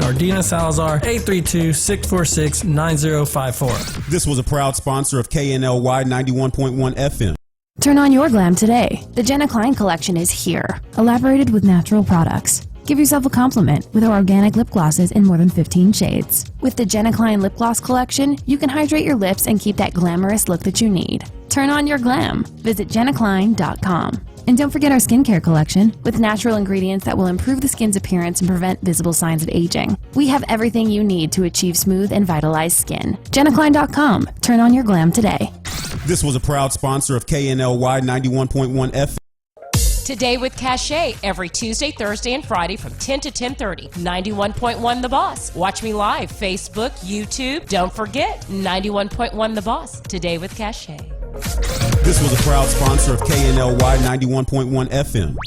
or Dina Salazar 832-646-9054. This was a proud sponsor of KNLY 91.1 FM. Turn on your glam today. The Jenna Klein collection is here, elaborated with natural products. Give yourself a compliment with our organic lip glosses in more than 15 shades. With the Jenna Klein lip gloss collection, you can hydrate your lips and keep that glamorous look that you need. Turn on your glam. Visit jennaklein.com. And don't forget our skincare collection with natural ingredients that will improve the skin's appearance and prevent visible signs of aging. We have everything you need to achieve smooth and vitalized skin. jennaklein.com. Turn on your glam today. This was a proud sponsor of KNLY 91.1 FM. Today with Cachet every Tuesday, Thursday, and Friday from 10 to 10:30. 91.1 The Boss. Watch me live, Facebook, YouTube. Don't forget, 91.1 The Boss. Today with Cachet. This was a proud sponsor of KNLY 91.1 FM.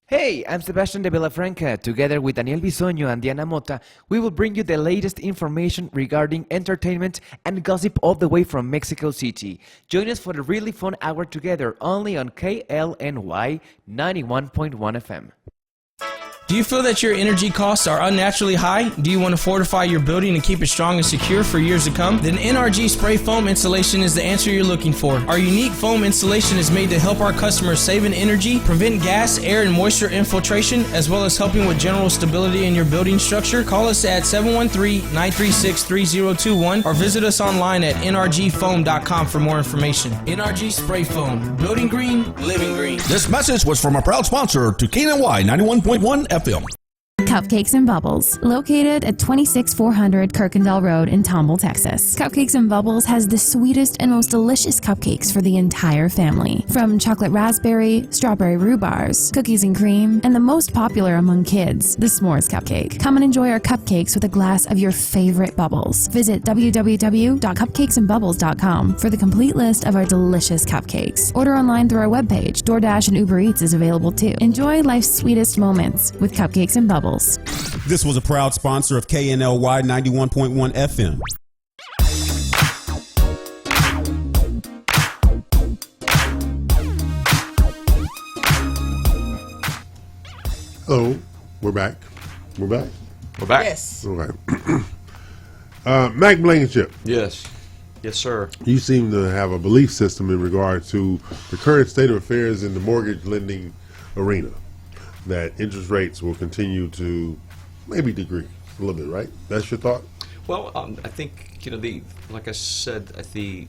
Hey, I'm Sebastian de Villafranca. Together with Daniel Bisoño and Diana Mota, we will bring you the latest information regarding entertainment and gossip all the way from Mexico City. Join us for a really fun hour together only on KLNY 91.1 FM. Do you feel that your energy costs are unnaturally high? Do you want to fortify your building and keep it strong and secure for years to come? Then NRG Spray Foam Insulation is the answer you're looking for. Our unique foam insulation is made to help our customers save in energy, prevent gas, air, and moisture infiltration, as well as helping with general stability in your building structure. Call us at 713-936-3021 or visit us online at nrgfoam.com for more information. NRG Spray Foam. Building green, living green. This message was from a proud sponsor to KNLY 91.1 FM. Cupcakes and Bubbles, located at 26400 Kirkendall Road in Tomball, Texas. Cupcakes and Bubbles has the sweetest and most delicious cupcakes for the entire family. From chocolate raspberry, strawberry rhubars, cookies and cream, and the most popular among kids, the s'mores cupcake. Come and enjoy our cupcakes with a glass of your favorite bubbles. Visit www.cupcakesandbubbles.com for the complete list of our delicious cupcakes. Order online through our webpage. DoorDash and Uber Eats is available too. Enjoy life's sweetest moments with Cupcakes and Bubbles. This was a proud sponsor of KNLY 91.1 FM. Hello, we're back. We're back. We're back. Yes. Okay. Mac Blankenship. Yes. Yes, sir. You seem to have a belief system in regard to the current state of affairs in the mortgage lending arena, that interest rates will continue to maybe decrease a little bit, right? That's your thought? Well, I think, like I said, the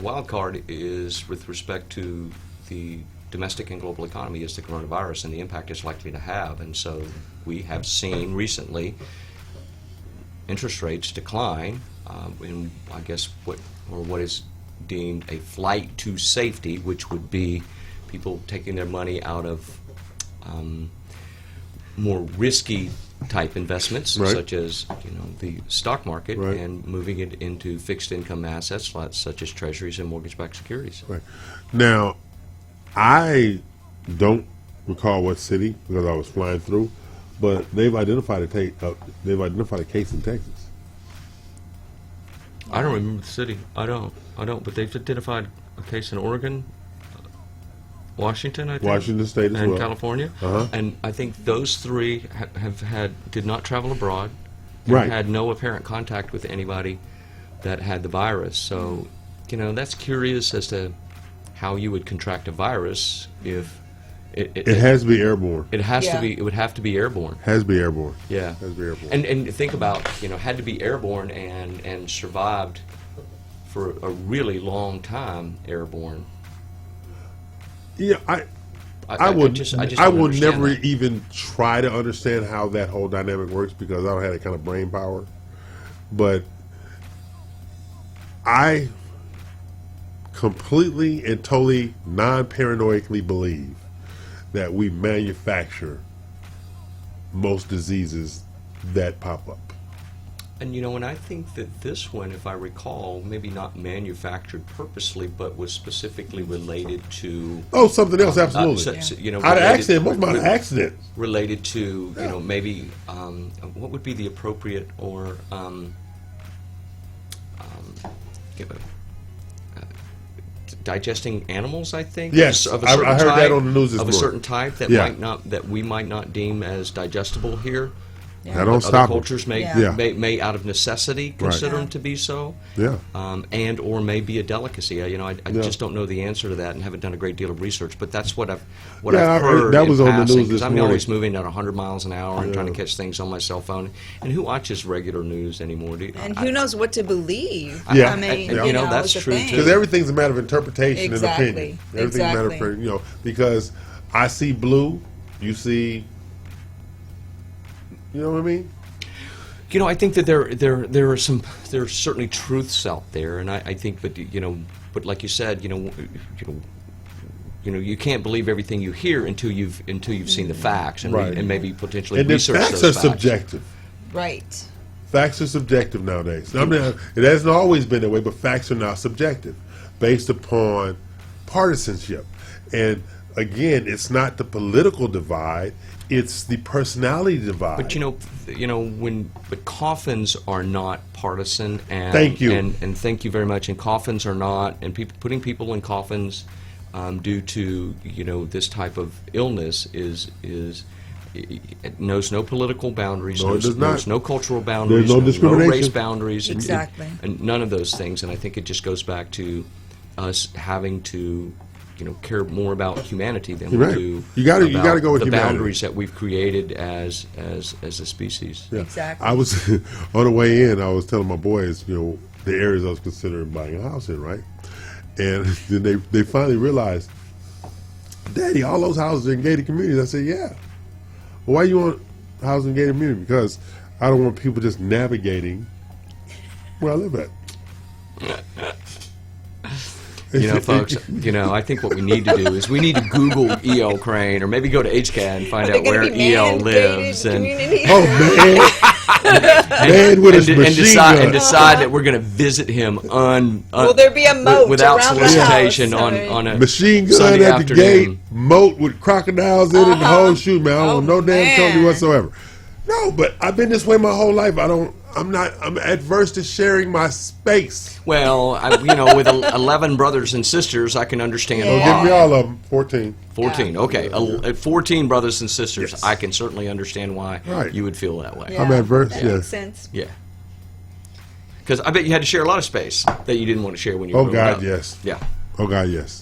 wild card is with respect to the domestic and global economy is the coronavirus and the impact it's likely to have. And so we have seen recently interest rates decline in, I guess, what is deemed a flight to safety, which would be people taking their money out of more risky type investments, right, such as the stock market, right, and moving it into fixed income assets such as treasuries and mortgage-backed securities. Right. Now, I don't recall what city because I was flying through, but they've identified a case in Texas. I don't remember the city. I don't. But they've identified a case in Oregon, Washington, I think, Washington State as and well, California. And I think those three did not travel abroad. Right. Had no apparent contact with anybody that had the virus. So, that's curious as to how you would contract a virus if It has to be airborne. It has to be. It would have to be airborne. Has to be airborne. Yeah. Has to be airborne. And think about, had to be airborne and survived for a really long time airborne. Yeah, I will never even try to understand how that whole dynamic works because I don't have that kind of brain power. But I completely and totally non-paranoidally believe that we manufacture most diseases that pop up. And and I think that this one, if I recall, maybe not manufactured purposely, but was specifically related to something else, absolutely. Out of accident, most of accident. Related to maybe what would be the appropriate or digesting animals, I think. Yes, of a certain I heard type, that on the news this morning. Of a certain type that we might not deem as digestible here. Yeah. That don't stop other cultures may out of necessity consider them to be so. Yeah. And or may be a delicacy. I just don't know the answer to that and haven't done a great deal of research. But that's what I've heard. That was on the news this because I'm morning. always moving at 100 miles an hour and trying to catch things on my cell phone. And who watches regular news anymore? And who knows what to believe? Yeah. I mean, that's true too. Because everything's a matter of interpretation and opinion. Everything's a matter of because I see blue, you see. You know what I mean? I think that there are certainly truths out there, and I think but like you said, you can't believe everything you hear until you've seen the facts and maybe potentially research those facts. And facts are subjective. Right. Facts are subjective nowadays. I mean, it hasn't always been that way, but facts are now subjective, based upon partisanship. And again, it's not the political divide. It's the personality divide. But but coffins are not partisan. And thank you. And thank you very much. And coffins are not. And putting people in coffins due to this type of illness it knows no political boundaries. No, it does not. Knows no cultural boundaries. There's no discrimination. No race boundaries. Exactly. And none of those things. And I think it just goes back to us having to care more about humanity than we do. You got to go with the humanity. boundaries that we've created as a species. Yeah. Exactly. I was on the way in. I was telling my boys, the areas I was considering buying a house in, right? And then they finally realized, Daddy, all those houses are in gated communities. I said, yeah. Well, why you want houses in gated communities? Because I don't want people just navigating where I live at. Folks, I think what we need to do is we need to Google E.L. Crane or maybe go to HCAT and find out where E.L. lives. And man with his machine gun. And decide that we're going to visit him will there be a moat without around solicitation the house? on a machine gun Sunday at the afternoon. gate, moat with crocodiles in it, the whole shoot, man. I don't want no damn company whatsoever. No, but I've been this way my whole life. I'm adverse to sharing my space. Well, with 11 brothers and sisters, I can understand why. Give me all of them. 14. 14, okay. 14 brothers and sisters, yes. I can certainly understand why you would feel that way. Yeah, I'm adverse, that makes sense. Yeah. Because I bet you had to share a lot of space that you didn't want to share when you were growing up. Oh, God, yes. Yeah. Oh, God, yes.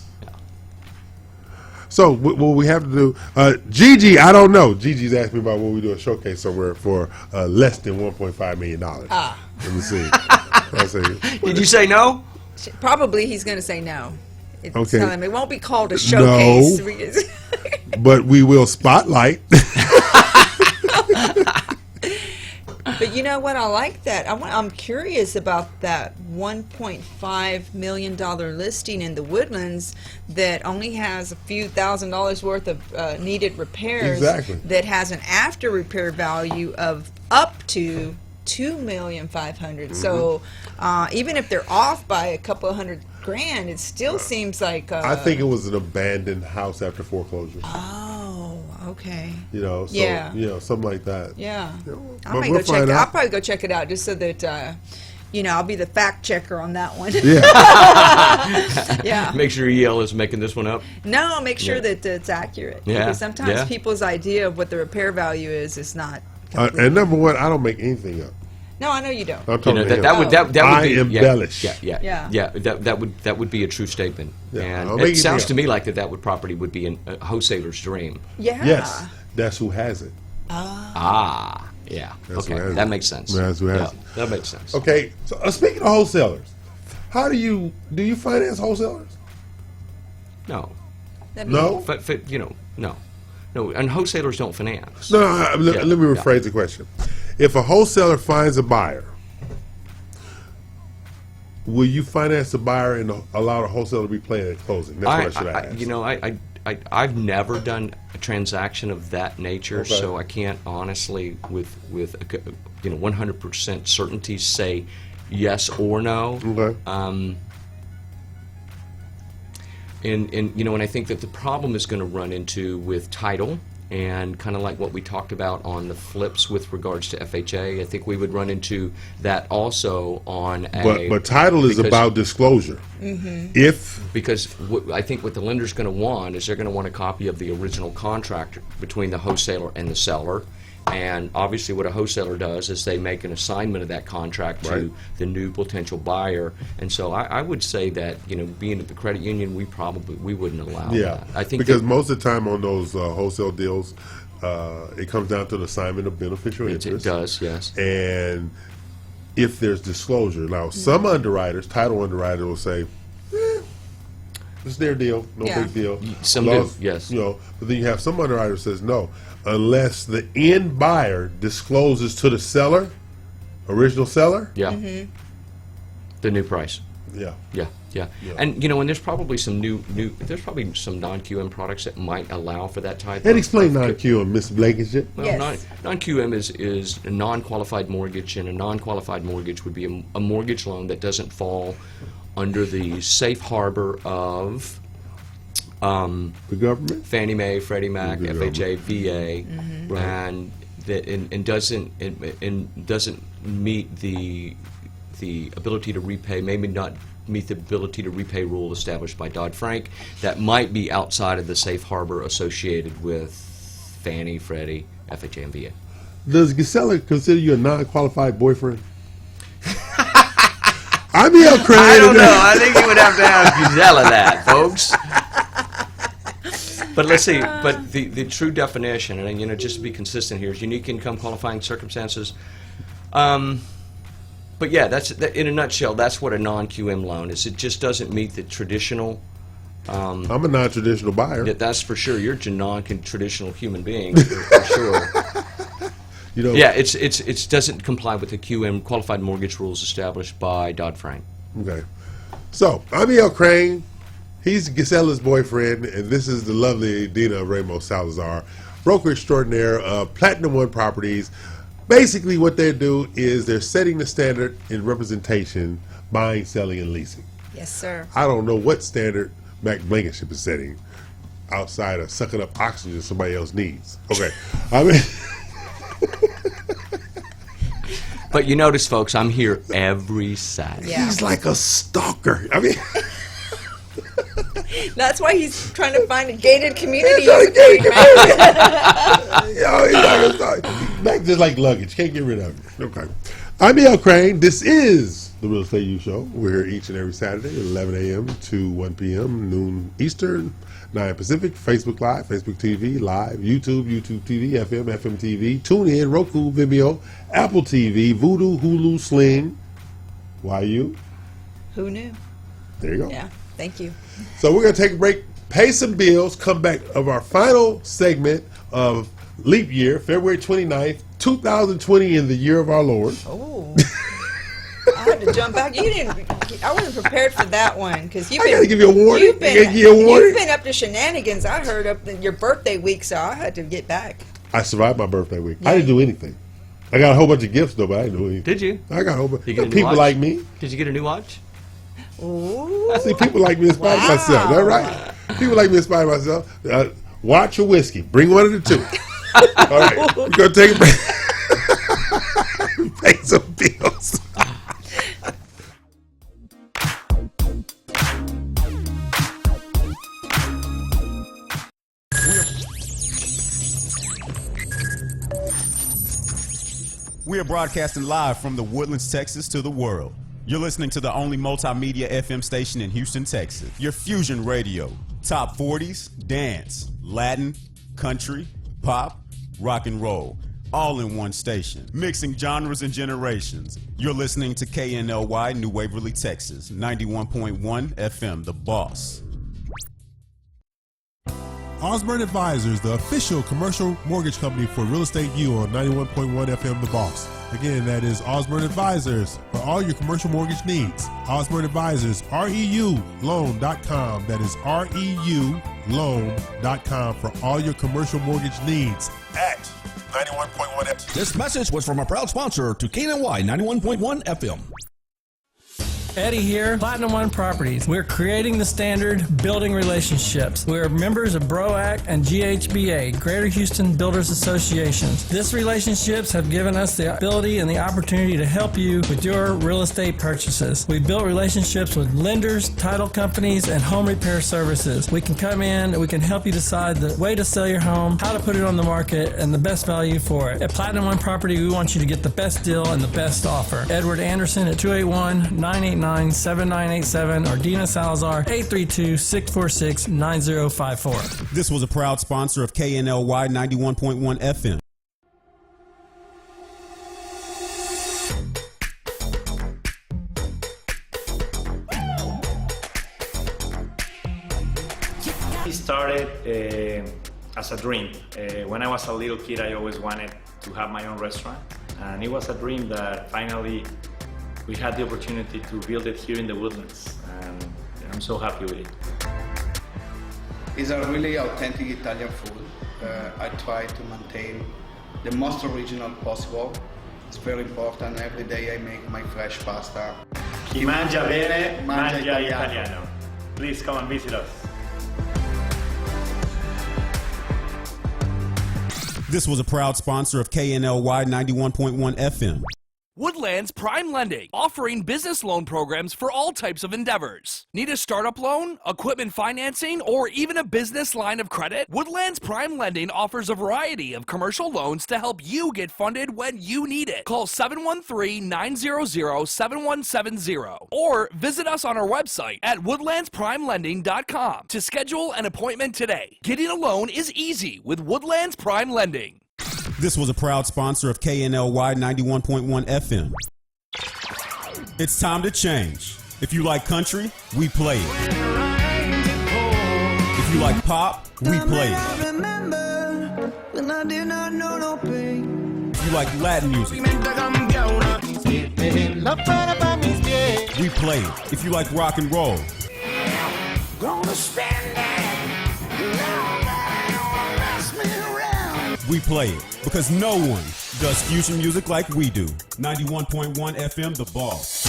So what we have to do, Gigi, I don't know. Gigi's asked me about when we do a showcase somewhere for less than $1.5 million. Let me see. I'll say, did you say no? Probably he's going to say no. It's okay. telling me it won't be called a showcase. No, but we will spotlight. But you know what? I like that. I'm curious about that $1.5 million listing in the Woodlands that only has a few $1,000s worth of needed repairs. Exactly. That has an after repair value of up to $2,500,000. Mm-hmm. So even if they're off by a couple of $100,000, it still seems like. I think it was an abandoned house after foreclosure. Oh, okay. Something like that. Yeah. I'll probably go check it out just so that I'll be the fact checker on that one. Yeah. Yeah. Make sure EL is making this one up. No, make sure that it's accurate. Yeah. Because sometimes people's idea of what the repair value is not. And number one, I don't make anything up. No, I know you don't. I'm talking to him. that would I be embellish. Yeah. That would be a true statement. Yeah, I'll And make it it sounds real. to me like that property would be a wholesaler's dream. Yeah. Yes, that's who has it. Yeah. That's who Okay, has that it. makes sense. That's who has Yeah, it. that makes sense. Okay, so speaking of wholesalers, how do you finance wholesalers? No. No? No, and wholesalers don't finance. No, let me rephrase the question. If a wholesaler finds a buyer, will you finance the buyer and allow the wholesaler to be playing at closing? That's what I should ask. I've never done a transaction of that nature, Okay. so I can't honestly, with 100% certainty, say yes or no. Okay. And I think that the problem is going to run into with title, and kind of like what we talked about on the flips with regards to FHA. I think we would run into that also on a. But title is about disclosure. Because I think what the lender's going to want is they're going to want a copy of the original contract between the wholesaler and the seller. And obviously what a wholesaler does is they make an assignment of that contract to the new potential buyer. And so I would say that, being at the credit union, we wouldn't allow that. I think because most of the time on those wholesale deals, it comes down to the assignment of beneficial interest. It does, yes. And if there's disclosure. Now, some underwriters, title underwriters will say, it's their deal, no big deal. Some do, yes. But then you have some underwriter says no, unless the end buyer discloses to the seller, original seller. Yeah. The new price. Yeah. Yeah. And and there's probably some there's probably some non-QM products that might allow for that type. And explain non-QM, Ms. Blankenship. Well, non-QM is a non-qualified mortgage, and a non-qualified mortgage would be a mortgage loan that doesn't fall under the safe harbor of the government, Fannie Mae, Freddie Mac, FHA, VA, and doesn't meet the ability to repay, maybe not meet the ability to repay rule established by Dodd-Frank. That might be outside of the safe harbor associated with Fannie, Freddie, FHA, and VA. Does Gisela consider you a non-qualified boyfriend? I'm El Crane. I don't know. I think you would have to ask Gisela that, folks. But let's see. But the true definition, and just to be consistent here, is unique income qualifying circumstances. But yeah, that's in a nutshell. That's what a non-QM loan is. It just doesn't meet the traditional. I'm a non-traditional buyer. That's for sure. You're a non-traditional human being for sure. Yeah, it doesn't comply with the QM qualified mortgage rules established by Dodd-Frank. Okay, so I'm El Crane. He's Gisela's boyfriend, and this is the lovely Dina Ramos Salazar, broker extraordinaire of Platinum One Properties. Basically, what they do is they're setting the standard in representation, buying, selling, and leasing. Yes, sir. I don't know what standard Mac Blankenship is setting outside of sucking up oxygen somebody else needs. Okay, But you notice, folks, I'm here every Saturday. Yeah. He's like a stalker. That's why he's trying to find a gated community. He's like a stalker. Mac just like luggage. Can't get rid of it. Okay. I'm El Crane. This is the Real Estate U Show. We're here each and every Saturday at 11 a.m. to 1 p.m., noon Eastern, 9 Pacific, Facebook Live, Facebook TV, Live, YouTube, YouTube TV, FM, FM TV, TuneIn, Roku, Vimeo, Apple TV, Vudu, Hulu, Sling. Why you? Who knew? There you go. Yeah, thank you. So we're going to take a break, pay some bills, come back of our final segment of Leap Year, February 29th, 2020 in the year of our Lord. Oh. I had to jump back. I wasn't prepared for that one because you've I been. gotta give you a warning. You've been, I gotta give you a warning. You've been up to shenanigans. I heard up your birthday week, so I had to get back. I survived my birthday week. I didn't do anything. I got a whole bunch of gifts though, but I didn't do anything. Did you? I got a whole bunch. Did you get a new People watch? like me. Did you get a new watch? Ooh. I see people like me inspire myself. That's right. People like me inspire myself. Watch or whiskey. Bring one of the two. All right. We're going to take a break. Pay some bills. We are broadcasting live from the Woodlands, Texas to the world. You're listening to the only multimedia FM station in Houston, Texas. Your Fusion Radio. Top 40s, dance, Latin, country, pop, rock and roll. All in one station. Mixing genres and generations. You're listening to KNLY, New Waverly, Texas. 91.1 FM, The Boss. Osborne Advisors, the official commercial mortgage company for Real Estate U on 91.1 FM The Boss. Again, that is Osborne Advisors for all your commercial mortgage needs. Osborne Advisors, REULoan.com. That is REULoan.com for all your commercial mortgage needs at 91.1 FM. This message was from a proud sponsor to KNLY 91.1 FM. Eddie here, Platinum One Properties. We're creating the standard, building relationships. We're members of BROAC and GHBA, Greater Houston Builders Associations. These relationships have given us the ability and the opportunity to help you with your real estate purchases. We built relationships with lenders, title companies, and home repair services. We can come in and we can help you decide the way to sell your home, how to put it on the market, and the best value for it. At Platinum One Property, we want you to get the best deal and the best offer. Edward Anderson at 281-989-7987 or Dina Salazar 832-646-9054. This was a proud sponsor of KNLY 91.1 FM. It started as a dream. When I was a little kid, I always wanted to have my own restaurant, and it was a dream that finally we had the opportunity to build it here in the Woodlands, and I'm so happy with it. It's a really authentic Italian food. I try to maintain the most original possible. It's very important. Every day I make my fresh pasta. Chi mangia bene, mangia italiano. Please come and visit us. This was a proud sponsor of KNLY 91.1 FM. Woodlands Prime Lending, offering business loan programs for all types of endeavors. Need a startup loan, equipment financing, or even a business line of credit? Woodlands Prime Lending offers a variety of commercial loans to help you get funded when you need it. Call 713-900-7170 or visit us on our website at woodlandsprimelending.com to schedule an appointment today. Getting a loan is easy with Woodlands Prime Lending. This was a proud sponsor of KNLY 91.1 FM. It's time to change. If you like country, we play it. If you like pop, we play it. If you like Latin music, we play it. If you like rock and roll, we play it. Because no one does fusion music like we do. 91.1 FM, The Boss.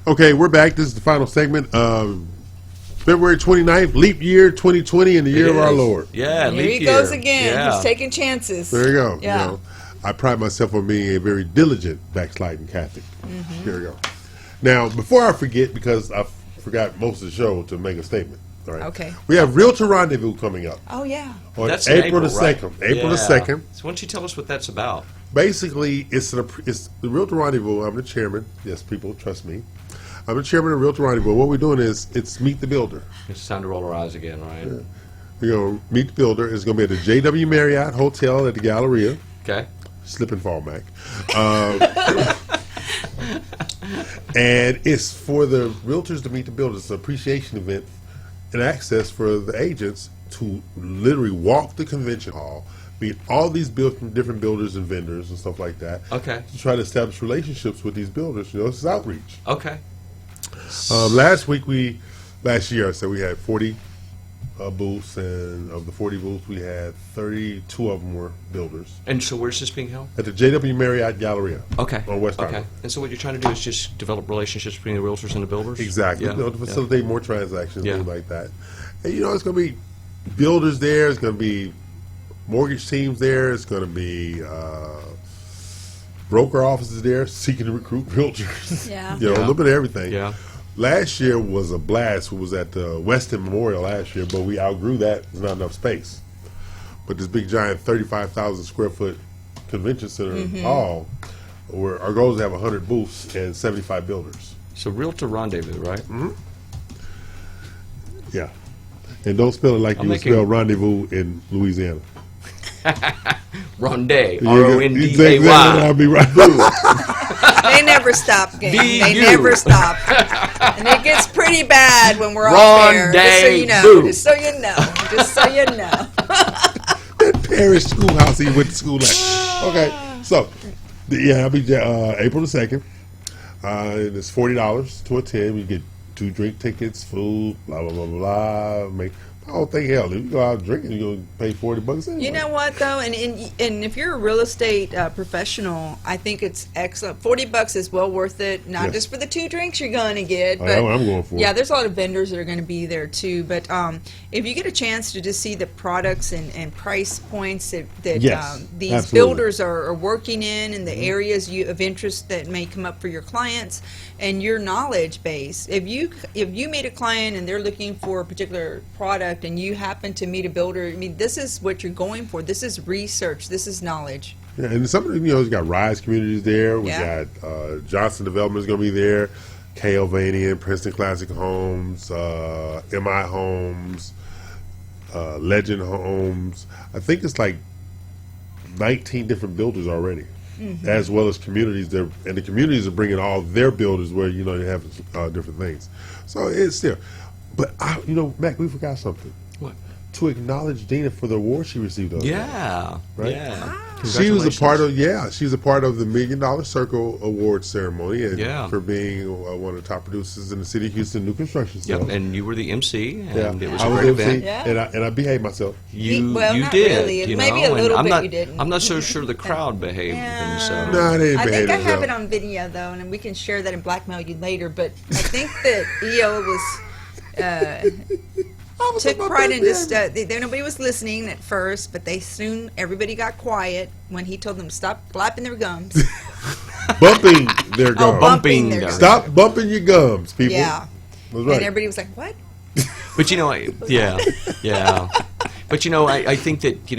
Okay, we're back. This is the final segment of February 29th, leap year 2020, and the year of our Lord. Yeah, Here leap he year. goes again. Yeah. He's taking chances. There you go. Yeah. You know, I pride myself on being a very diligent backsliding Catholic. Here we go. Now, before I forget, because I forgot most of the show to make a statement. All right. Okay. We have Realtor Rendezvous coming up. Oh, yeah. On That's in April the right? 2nd. April the Yeah. 2nd. So why don't you tell us what that's about? Basically, it's the Realtor Rendezvous. I'm the chairman. Yes, people, trust me. I'm the chairman of Realtor Rendezvous. What we're doing is it's Meet the Builder. It's time to roll our eyes again, right? Yeah. We're going to Meet the Builder. It's going to be at the JW Marriott Hotel at the Galleria. Okay. Slip and fall, Mac. And it's for the realtors to meet the builders. It's an appreciation event and access for the agents to literally walk the convention hall, meet all these different builders and vendors and stuff like that. Okay. To try to establish relationships with these builders. You know, this is outreach. Okay. Last year, I said we had 40 booths, and of the 40 booths, we had 32 of them were builders. And so where's this being held? At the JW Marriott Galleria. Okay. On West Okay. Island. And so what you're trying to do is just develop relationships between the realtors and the builders? Exactly. Yeah. To facilitate more transactions, Yeah. things like that. And it's going to be builders there. It's going to be mortgage teams there. It's going to be broker offices there seeking to recruit realtors. Yeah. A little bit of everything. Yeah. Last year was a blast. We was at the Weston Memorial last year, but we outgrew that. There's not enough space. But this big giant 35,000 square foot convention center hall, where our goal is to have 100 booths and 75 builders. So Realtor Rendezvous, right? Mm-hmm. Yeah. And don't spell it like you would spell rendezvous in Louisiana. Ronday, Yeah, R-O-N-D-A-Y. I'll be right. They never stop, gang. They V-U. never stop. And it gets pretty bad when we're off air. Just so you know. Rendezvous. Just so you know. Just so you know. That parish schoolhouse he went to school at. Okay, so I'll be April the 2nd. And it's $40 to attend. You get 2 drink tickets, food, blah blah blah blah. Make the whole thing hell. If you go out drinking, you're gonna pay $40 anyway. You know what though, and if you're a real estate professional, I think it's excellent. $40 is well worth it. Not Yes. just for the 2 drinks you're going to get, Oh, but that's what I'm going for. yeah, there's a lot of vendors that are going to be there too. But if you get a chance to just see the products and price points that Yes, these absolutely. builders are working in the areas of interest that may come up for your clients and your knowledge base. If you meet a client and they're looking for a particular product and you happen to meet a builder, I mean, this is what you're going for. This is research. This is knowledge. Yeah, and some of them, you got Rise Communities there. We Yeah. got Johnson Development is going to be there. K. Ovanian, Princeton Classic Homes, MI Homes, Legend Homes. I think it's like 19 different builders already, as well as communities. And the communities are bringing all their builders where they have different things. So it's still, but Mac, we forgot something. What? To acknowledge Dina for the award she received. The other day. Yeah. Right? Yeah. She was a part of she's a part of the $1 Million Circle Award ceremony, and Yeah. for being one of the top producers in the city of Houston new construction Yep. sales. And you were the MC, Yeah, and it was I a was great MC, event. Yeah. and I behaved myself. Well, You not did. really. You Maybe know, a little and bit I'm not, you didn't. I'm not so sure the crowd behaved themselves. No, they didn't I behave think I have themselves. it on video though, and we can share that and blackmail you later. But I think that EO was took pride in just nobody was listening at first, but everybody got quiet when he told them to stop flapping their gums. Bumping their gums. Oh, bumping their gums. Stop bumping your gums, people. Yeah. That's right. And everybody was like, "What?" But yeah. But I think that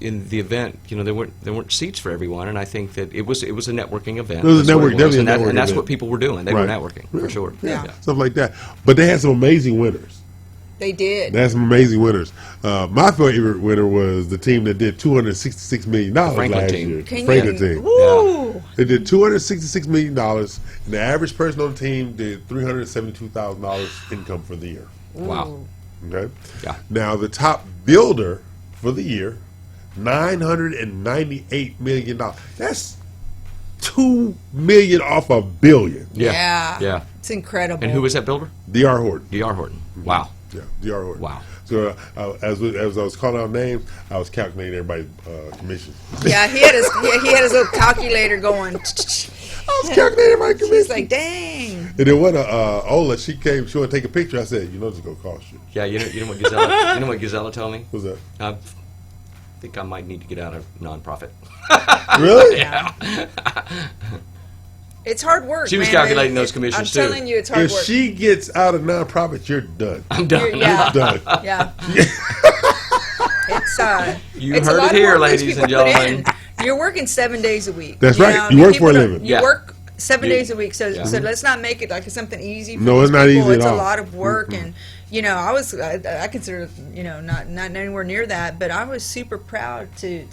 in the event, there weren't seats for everyone, and I think that it was a networking event. It was a That's what network, definitely a and networking that's event. what people were doing. They were networking for sure. Yeah, stuff like that. But they had some amazing winners. They did. They had some amazing winners. My favorite winner was the team that did $266 million Franklin last team. year. Can Franklin you- team. Woo! They did $266 million, and the average person on the team did $372,000 income for the year. Wow. Okay. Yeah. Now the top builder for the year, $998 million. That's $2 million off $1 billion. Yeah. It's incredible. And who was that builder? D.R. Horton. D.R. Horton. Wow. Yeah, D.R. Horton. Wow. So as I was calling out names, I was calculating everybody's commission. Yeah, he had his little calculator going. I was calculating my commission. She's like, "Dang." And then when Ola, she came, she wanted to take a picture. I said, "This is gonna cost you." Yeah. You know what Gazella? You know what Gazella told me? What's that? I think I might need to get out of nonprofit. Really? Yeah. It's hard work. She was man. calculating those commissions, I'm too. telling you, it's hard If work. she gets out of nonprofit, you're done. I'm done. Yeah. You're done. Yeah. You it's a heard lot it of here, work these ladies and people put gentlemen. in. You're working 7 days a week. That's right. know? You work for a People living. You Yeah. work 7 You- days a week. So let's not make it like something easy. For No, these it's not people. easy at It's all. a lot of work, and I consider not anywhere near that, but I was super proud to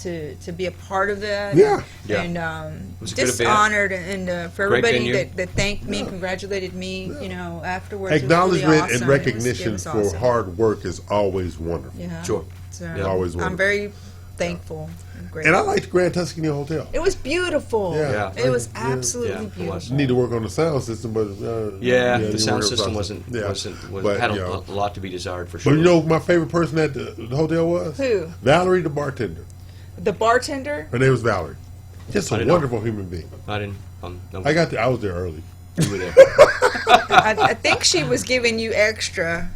be a part of that. Yeah. Yeah. And It was a good just event. honored, and for Great everybody venue. that thanked me, congratulated me, afterwards. It was really Acknowledgement awesome. and It recognition was for awesome. hard work is always wonderful. Yeah. Sure. So Yeah. Always I'm wonderful. very thankful. Great. And I liked Grand Tuscany Hotel. It was beautiful. Yeah. It was absolutely beautiful. You need to work on the sound system, but the sound system had a lot to be desired for sure. But you know, who my favorite person at the hotel was who? Valerie, the bartender. The bartender. Her name was Valerie. Just a wonderful human being. I didn't. I was there early. You were there. I think she was giving you extra.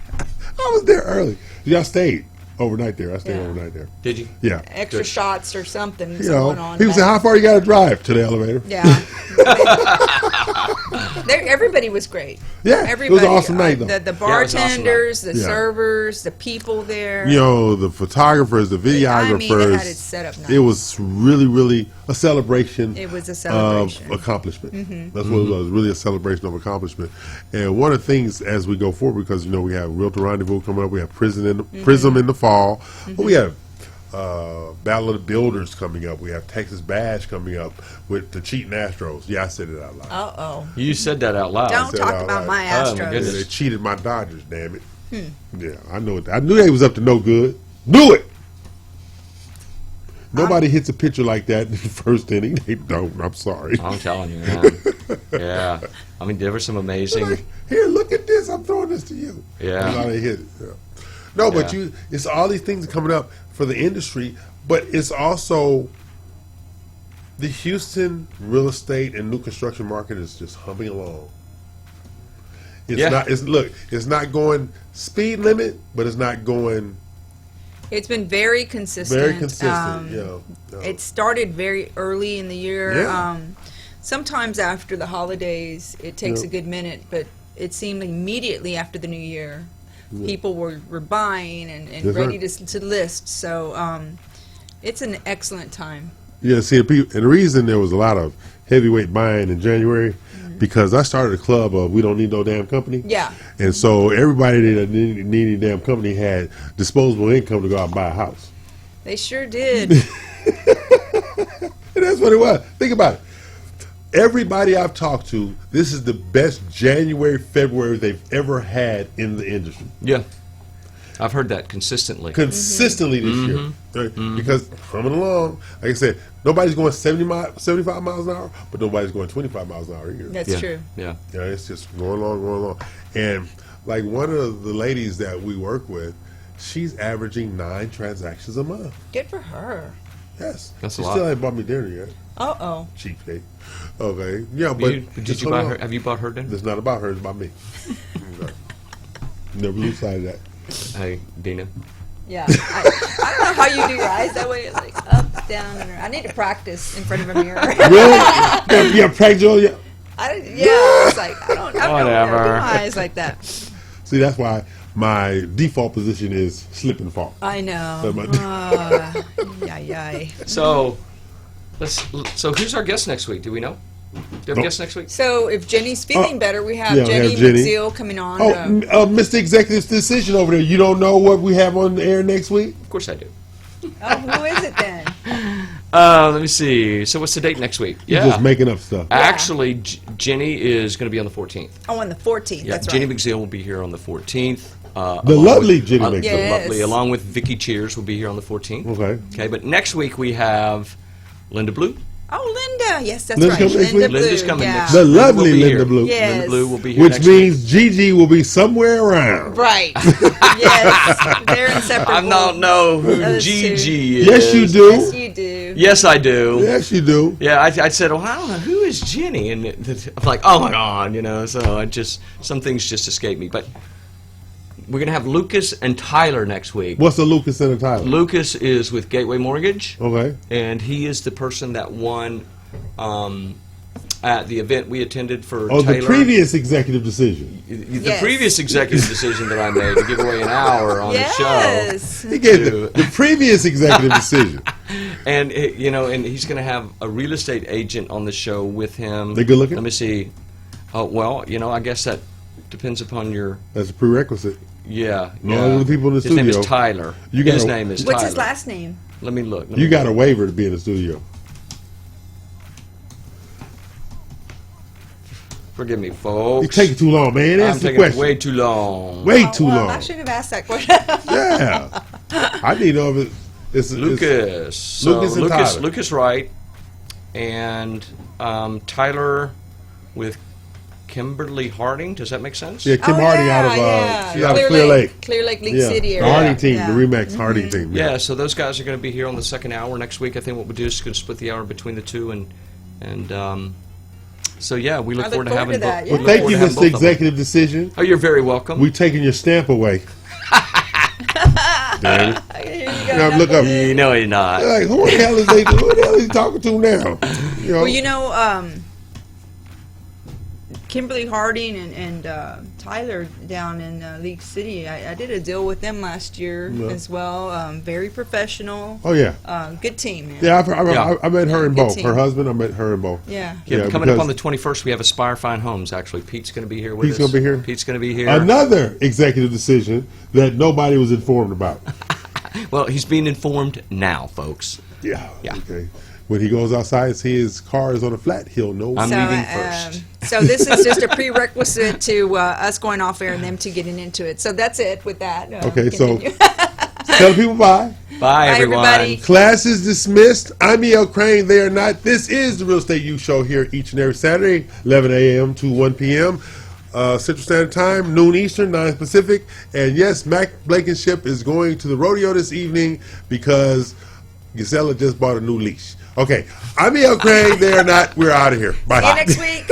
I was there early. Yeah, I stayed overnight there. Overnight there. Did you? Yeah. Extra shots or something. You know, people say, "How far you got to drive to the elevator?" Yeah. Everybody was great. Yeah, everybody, it was an awesome night, though. The bartenders, the servers, the people there. You know, the photographers, the videographers. They had it set up nice. It was really, really a celebration. It was a celebration of accomplishment. Mm-hmm. That's what it was. Really a celebration of accomplishment. And one of the things as we go forward, because you know we have Realtor Rendezvous coming up, we have Prism in the fall, but we have Battle of the Builders coming up. We have Texas Bash coming up with the cheating Astros. Yeah, I said it out loud. You said that out loud. Don't talk about my Astros. Oh, my goodness. They cheated my Dodgers, damn it. Yeah, I know it. I knew they was up to no good. Knew it. Nobody hits a pitcher like that in the first inning. They don't. I'm sorry. I'm telling you, man. Yeah. I mean, there were some amazing. Like, here, look at this. I'm throwing this to you. Yeah. That's how they hit it. Yeah. No, but it's all these things coming up for the industry, but it's also the Houston real estate and new construction market is just humming along. It's not. It's not going speed limit, but it's not going. It's been very consistent. Very consistent. It started very early in the year. Yeah. Sometimes after the holidays, it takes a good minute, but it seemed immediately after the new year. People were buying and ready to list, so it's an excellent time. Yeah, see, and the reason there was a lot of heavyweight buying in January because I started a club of We Don't Need No Damn Company. Yeah. And so everybody that needed a damn company had disposable income to go out and buy a house. They sure did. And that's what it was. Think about it. Everybody I've talked to, this is the best January, February they've ever had in the industry. Yeah. I've heard that consistently. Consistently this year. Right? Because coming along, like I said, nobody's going 75 miles an hour, but nobody's going 25 miles an hour either. That's true. Yeah. You know, it's just going along. And like one of the ladies that we work with, she's averaging 9 transactions a month. Good for her. Yes. That's she a lot. still ain't bought me dinner yet. Uh-oh. Cheapskate. Okay. Yeah, but did you buy her? Have you bought her dinner? It's not about her. It's about me. Never lose sight of that. Hey, Dina. Yeah. I don't know how you do your eyes that way. It's like up, down, and around. I need to practice in front of a mirror. Really? Yeah, practice. Yeah. It's like I don't know how to do my eyes like that. See, that's why my default position is slip and fall. I know. So, So who's our guest next week? Do we know? Do you have a guest next week? So if Jenny's feeling better, we have Jenny McZeal coming on. Mr. Executive's Decision over there. You don't know what we have on the air next week? Of course I do. Who is it then? Let me see. So what's the date next week? You're just making up stuff. Actually, Jenny is going to be on the 14th. Oh, on the 14th. Yeah, that's Jenny right. McZeal will be here on the 14th. The lovely Jenny McZeal. Yes. Lovely, along with Vicky Cheers, will be here on the 14th. Okay. Okay, but next week we have Linda Blue. Oh, Linda. Yes, that's Linda's right. coming next week? Linda's coming next The week. lovely Linda Linda Blue. Yes. Linda Blue will be here Which next means Gigi will be somewhere around. Right. Yes. They're inseparable. I don't know who Those Gigi is. Yes, you do. Yes, you do. Yes, I do. Yes, you do. Yeah, I said, well, I don't know, who is Jenny? And I'm like, oh my God, so some things just escape me. But we're going to have Lucas and Tyler next week. What's the Lucas and the Tyler? Lucas is with Gateway Mortgage. Okay. And he is the person that won at the event we attended for Oh, Taylor. the previous executive decision. The previous executive decision that I made to give away an hour on the show. He gave the previous executive decision. And and he's going to have a real estate agent on the show with him. They good looking? Let me see. Oh well, I guess that depends upon your. That's a prerequisite. Yeah. All the people in the his studio. name is Tyler. His name is Tyler. What's his last name? Let me look. You got a waiver to be in the studio. Forgive me, folks. It's taking too long, man. I'm Answer the taking question. way too long. Way too long. I should have asked that question. Yeah. I need to know if Lucas. So Lucas and Tyler. Lucas Wright and Tyler with Kimberly Harding. Does that make sense? Yeah, Kim Harding out of Clear Lake. Clear Lake League City area. The Harding team, the Remax Harding team. Yeah, so those guys are going to be here on the second hour next week. I think what we'll do is going to split the hour between the two, and so yeah, we look forward to having both. Well, thank you, Mr. Executive Decision. Oh, you're very welcome. We're taking your stamp away. Damn it. Now, look up. You know you're not. Like, who the hell is he talking to now? You know? Well, Kimberly Harding and Tyler down in League City, I did a deal with them last year as well. Very professional. Oh, yeah. Good team, man. Yeah, I met her in Good both. team. Her husband, I met her in both. Yeah. Coming up on the 21st, we have Aspire Fine Homes, actually. Pete's going to be here with us. Pete's going to be here? Pete's going to be here. Another executive decision that nobody was informed about. Well, he's being informed now, folks. Yeah. Okay. When he goes outside and see his car is on a flat, he'll know. I'm leaving first. So this is just a prerequisite to us going off air and them two getting into it. So that's it with that. Okay, continue. So tell people bye. Bye, everyone. Everybody. Class is dismissed. I'm E.L. Crane. They are not. This is the Real Estate U Show here each and every Saturday, 11 a.m. to 1 p.m. Central Standard Time, noon Eastern, 9 Pacific. And yes, Mac Blankenship is going to the rodeo this evening because Gisela just bought a new leash. Okay, I'm E.L. Crane. They are not. We're out of here. Bye. See you next week.